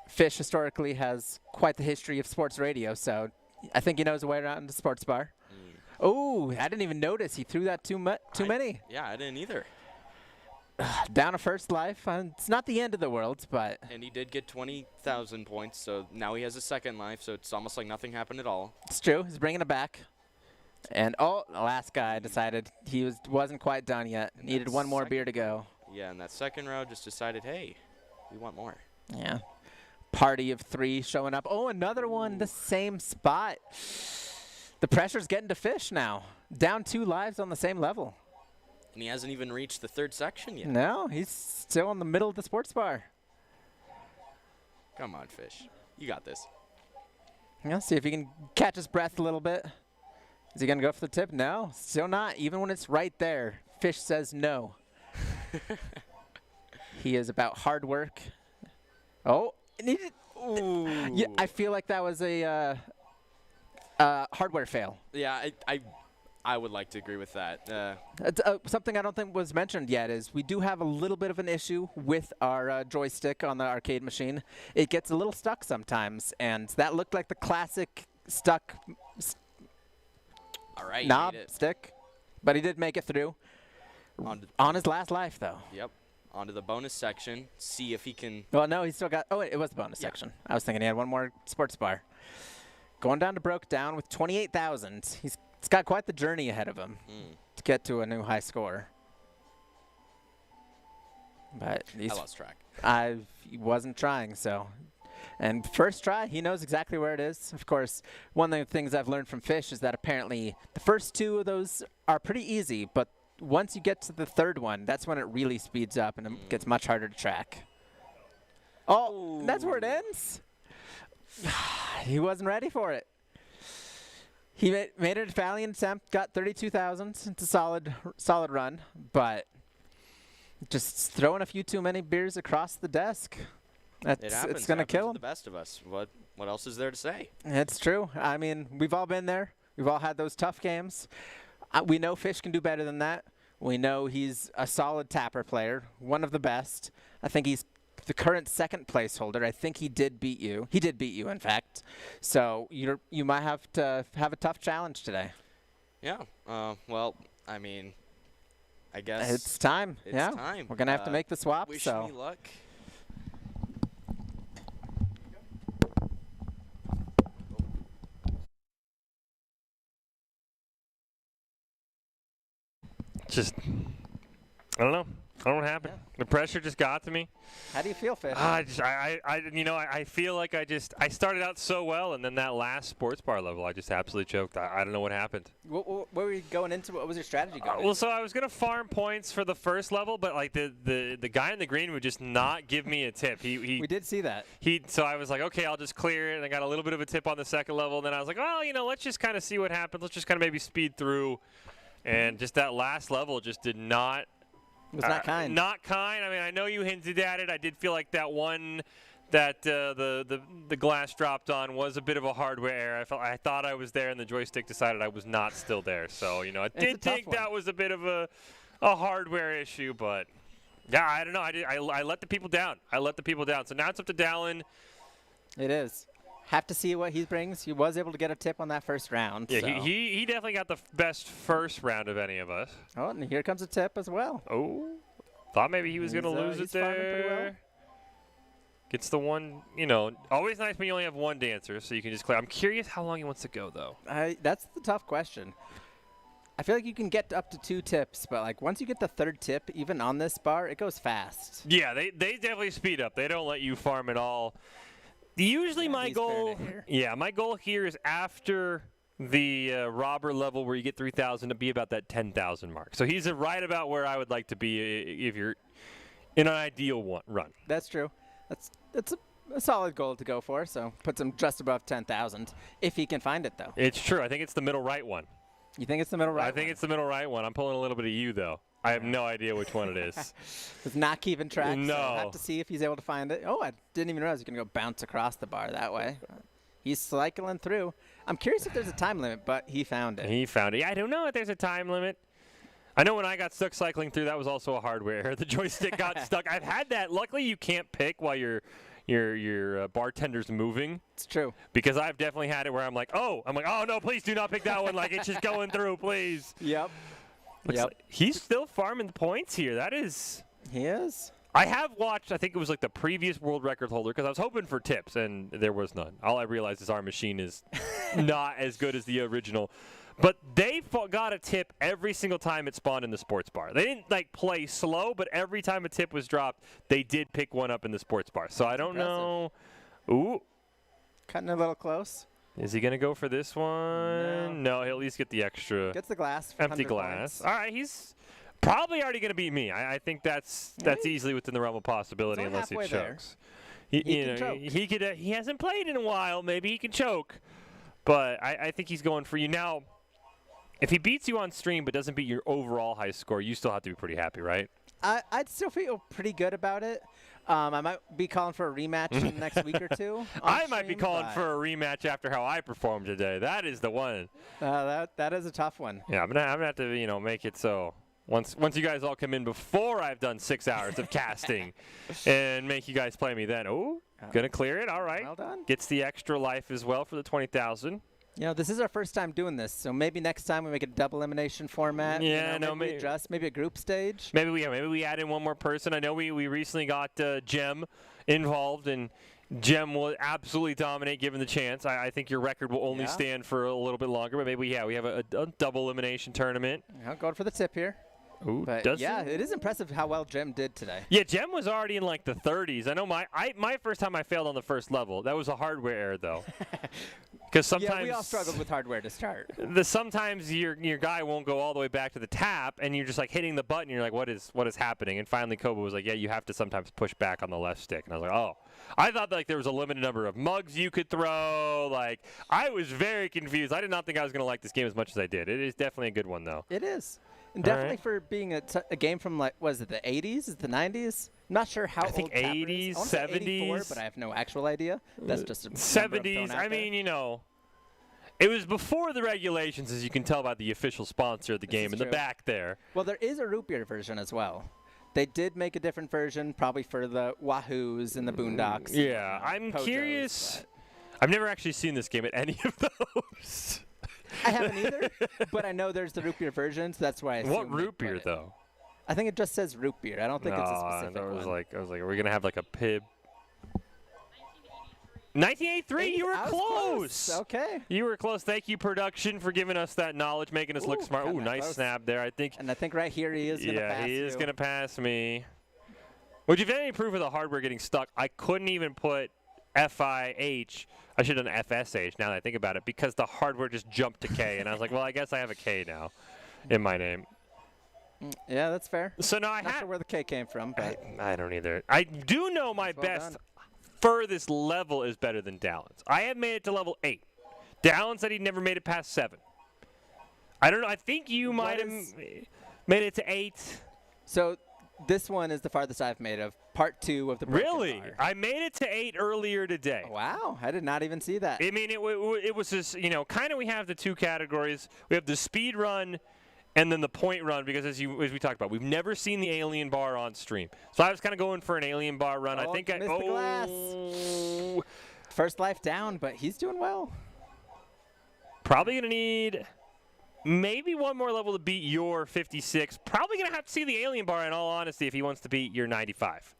Fish historically has quite the history of sports radio, so I think he knows a way around the sports bar. Oh, I didn't even notice he threw that too many. Yeah, I didn't either. Down a first life. It's not the end of the world, but... And he did get 20,000 points, so now he has a second life, so it's almost like nothing happened at all. It's true. He's bringing it back. And, the last guy decided he wasn't quite done yet. And needed one more beer to go. Yeah, and that second row just decided, hey, we want more. Yeah. Party of 3 showing up. Oh, another one, the same spot. The pressure's getting to Fish now. Down 2 lives on the same level. And he hasn't even reached the third section yet. No, he's still in the middle of the sports bar. Come on, Fish. You got this. Yeah, see if he can catch his breath a little bit. Is he going to go for the tip? No, still not. Even when it's right there, Fish says no. He is about hard work. Oh, ooh. Yeah, I feel like that was a hardware fail. Yeah, I would like to agree with that. Something I don't think was mentioned yet is we do have a little bit of an issue with our joystick on the arcade machine. It gets a little stuck sometimes, and that looked like the classic stuck knob stick. But he did make it through. On his last life, though. Yep. Onto the bonus section. See if he can... Well, no, he still got... Oh, wait, it was the bonus section. I was thinking he had one more sports bar. Going down to broke down with 28,000. He's got quite the journey ahead of him to get to a new high score. But I lost track. I wasn't trying, so. And first try, he knows exactly where it is. Of course, one of the things I've learned from Fish is that apparently the first 2 of those are pretty easy, but once you get to the third one, that's when it really speeds up and it gets much harder to track. Oh, that's where it ends? He wasn't ready for it. He made a valiant attempt, got 32,000. It's a solid run, but just throwing a few too many beers across the desk. It's going to kill him. The best of us. What else is there to say? It's true. I mean, we've all been there. We've all had those tough games. We know Fish can do better than that. We know he's a solid tapper player, one of the best. I think he's the current second place holder. I think he did beat you. He did beat you, in fact. So you might have to have a tough challenge today. Yeah. Well, I mean, I guess it's time. It's time. We're gonna have to make the swap. Wish so me luck. Just, I don't know. I don't know what happened. The pressure just got to me. How do you feel, Fish? I feel like I started out so well, and then that last sports bar level, I just absolutely choked. I don't know what happened. What were you going into? What was your strategy going Well, so I was gonna farm points for the first level, but like the guy in the green would just not give me a tip. We did see that. So I was like, okay, I'll just clear it. And I got a little bit of a tip on the second level. And then I was like, well, let's just kind of see what happens. Let's just kind of maybe speed through. And just that last level just did not. It was not kind. Not kind. I mean, I know you hinted at it. I did feel like that one that the glass dropped on was a bit of a hardware error. I thought I was there, and the joystick decided I was not still there. So, I did think that was a bit of a hardware issue. But, yeah, I don't know. I let the people down. So now it's up to Dallin. It is. Have to see what he brings. He was able to get a tip on that first round. Yeah, so. he definitely got the best first round of any of us. Oh, and here comes a tip as well. Oh, thought maybe he was going to lose it there. Well. Gets the one, always nice when you only have one dancer, so you can just clear. I'm curious how long he wants to go, though. That's the tough question. I feel like you can get up to 2 tips, but like once you get the 3rd tip, even on this bar, it goes fast. Yeah, they definitely speed up. They don't let you farm at all. Usually my goal here is after the robber level where you get 3,000 to be about that 10,000 mark. So he's right about where I would like to be if you're in an ideal run. That's true. That's a solid goal to go for. So puts him just above 10,000 if he can find it though. It's true. I think it's the middle right one. You think it's the middle right? I think it's the middle right one. I'm pulling a little bit of you though. I have no idea which one it is. It's not keeping track. No. So I'll have to see if he's able to find it. Oh, I didn't even realize he's going to go bounce across the bar that way. He's cycling through. I'm curious if there's a time limit, but he found it. Yeah, I don't know if there's a time limit. I know when I got stuck cycling through, that was also a hardware error. The joystick got stuck. I've had that. Luckily, you can't pick while your bartender's moving. It's true. Because I've definitely had it where I'm like, oh no, please do not pick that one. Like it's just going through, please. Yep. Like he's still farming points here. That is. He is. I have watched, I think it was like the previous world record holder, because I was hoping for tips, and there was none. All I realized is our machine is not as good as the original. But they got a tip every single time it spawned in the sports bar. They didn't like play slow, but every time a tip was dropped, they did pick one up in the sports bar. So I don't know. Ooh. Cutting a little close. Is he going to go for this one? No, he'll at least get the extra. Gets the glass. Empty glass. Points. All right, he's probably already going to beat me. I think that's easily within the realm of possibility unless he chokes. He can choke. He hasn't played in a while. Maybe he can choke. But I think he's going for you. Now, if he beats you on stream but doesn't beat your overall high score, you still have to be pretty happy, right? I'd still feel pretty good about it. I might be calling for a rematch in the next week or two. I might be calling for a rematch after how I performed today. That is the one. That is a tough one. Yeah, I'm gonna have to make it so once you guys all come in before I've done 6 hours of casting, and make you guys play me then. Oh, gonna clear it. All right. Well done. Gets the extra life as well for the 20,000. This is our first time doing this, so maybe next time we make a double elimination format. Yeah, maybe adjust, maybe a group stage. Maybe we add in one more person. I know we recently got Gem involved, and Gem will absolutely dominate given the chance. I think your record will only stand for a little bit longer, but maybe we have a double elimination tournament. I'm going for the tip here. Ooh, but it is impressive how well Gem did today. Yeah, Gem was already in like the 30s. I know my first time I failed on the first level. That was a hardware error though. Because sometimes we all struggled with hardware to start. Sometimes your guy won't go all the way back to the tap, and you're just like hitting the button. And you're like, what is happening? And finally, Koba was like, yeah, you have to sometimes push back on the left stick. And I was like, oh, I thought like there was a limited number of mugs you could throw. Like I was very confused. I did not think I was going to like this game as much as I did. It is definitely a good one though. It is. And definitely for being a game from was it the 80s? Is it the 90s? I'm not sure how old. I think 80s, 70s. 84, but I have no actual idea. That's just a 70s. I mean, it was before the regulations, as you can tell by the official sponsor of the game in the back there. Well, there is a root beer version as well. They did make a different version, probably for the Wahoos and the Boondocks. Yeah, I'm curious. I've never actually seen this game at any of those. I haven't either, but I know there's the root beer version, so that's why I assume. What root beer, though? I think it just says root beer. I don't think it's a specific one. I was like, are we going to have like a pib? 1983, you were I was close. Okay. You were close. Thank you, production, for giving us that knowledge, making us look smart. got Ooh, that nice close. snap there. I think. And I think right here he is going to pass he is you. going to pass me. Would you have any proof of the hardware getting stuck? I couldn't even put FIH. I should have done FSH now that I think about it, because the hardware just jumped to K. And I was like, well, I guess I have a K now in my name. Yeah, that's fair. So now I Not have. sure where the K came from, but I don't either. I do know my well best done. furthest level is better than Dallon's. I have made it to level 8. Dallon said he never made it past 7. I don't know. I think you might have made it to 8. So this one is the farthest I've made of part 2 of the broken Really? bar. I made it to 8 earlier today. Wow, I did not even see that. I mean, it was just, kind of we have the 2 categories. We have the speed run and then the point run, because as we talked about, we've never seen the alien bar on stream. So I was kind of going for an alien bar run. I think missed the glass. First life down, but he's doing well. Probably going to need maybe one more level to beat your 56. Probably going to have to see the alien bar, in all honesty, if he wants to beat your 95.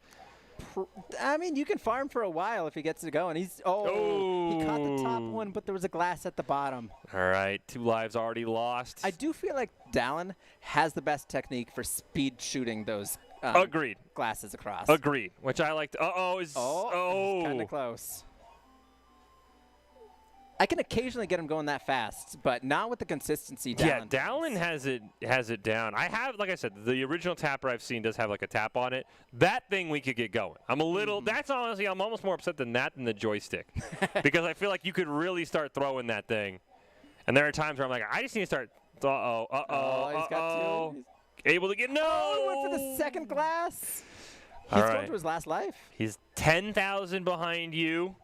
I mean, you can farm for a while if he gets it going. He caught the top one, but there was a glass at the bottom. All right, 2 lives already lost. I do feel like Dallon has the best technique for speed shooting those Agreed. glasses across. Agreed, which I like. Kind of close. I can occasionally get him going that fast, but not with the consistency Dallon does. Dallon has it down. I have, like I said, the original tapper I've seen does have like a tap on it. That thing we could get going. I'm a little. That's honestly, I'm almost more upset than the joystick, because I feel like you could really start throwing that thing. And there are times where I'm like, I just need to start. He's got 2. Able to get He went for the second glass. He's All going right. to his last life. He's 10,000 behind you.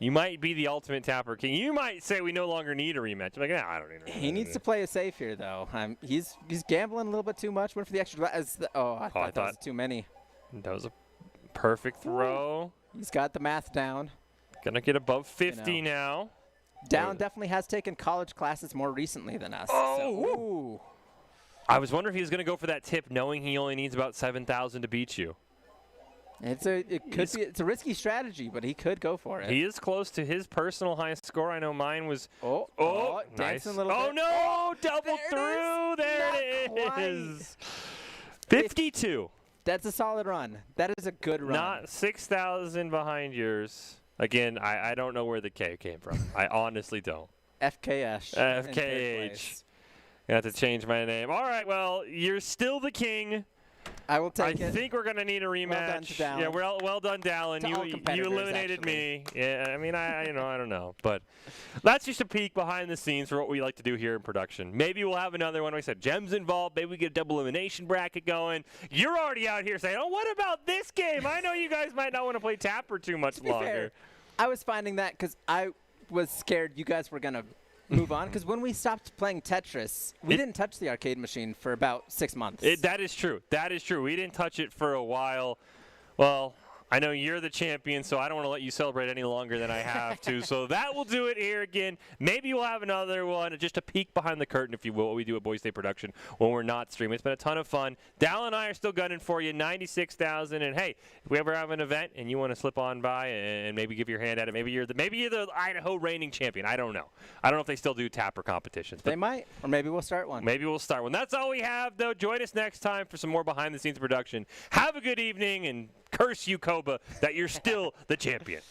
You might be the ultimate tapper king. You might say we no longer need a rematch. I'm like, nah, I don't need a rematch. He needs to play it safe here, though. He's gambling a little bit too much. Went for the extra glass. I thought that was too many. That was a perfect throw. He's got the math down. Gonna get above 50 now. Dallon definitely has taken college classes more recently than us. Oh! I was wondering if he was gonna go for that tip, knowing he only needs about 7,000 to beat you. It's a risky strategy, but he could go for it. He is close to his personal highest score. I know mine was. Nice. Dancing a little bit. No! Double through. There it is. 52. That's a solid run. That is a good run. Not 6,000 behind yours. Again, I don't know where the K came from. I honestly don't. FKH. FKH. I have to change my name. All right, well, you're still the king. I will take it. I think we're going to need a rematch. Well done to Dallon. Yeah, well done, Dallon. To all You competitors, eliminated actually. me. Yeah, I mean, I don't know. But that's just a peek behind the scenes for what we like to do here in production. Maybe we'll have another one. We said Gem's involved. Maybe we get a double elimination bracket going. You're already out here saying, oh, what about this game? I know you guys might not want to play Tapper too much longer. Fair, I was finding that because I was scared you guys were going to move on, because when we stopped playing Tetris, we didn't touch the arcade machine for about 6 months. That is true. That is true. We didn't touch it for a while. Well, I know you're the champion, so I don't want to let you celebrate any longer than I have to. So that will do it here again. Maybe we'll have another one, just a peek behind the curtain, if you will, what we do at Boise State Production when we're not streaming. It's been a ton of fun. Dallon and I are still gunning for you, 96,000. And hey, if we ever have an event and you want to slip on by and maybe give your hand at it, maybe you're the Idaho reigning champion. I don't know. I don't know if they still do tapper competitions. They might, or maybe we'll start one. Maybe we'll start one. That's all we have, though. Join us next time for some more behind-the-scenes production. Have a good evening, and curse you, Koba, that you're still the champion.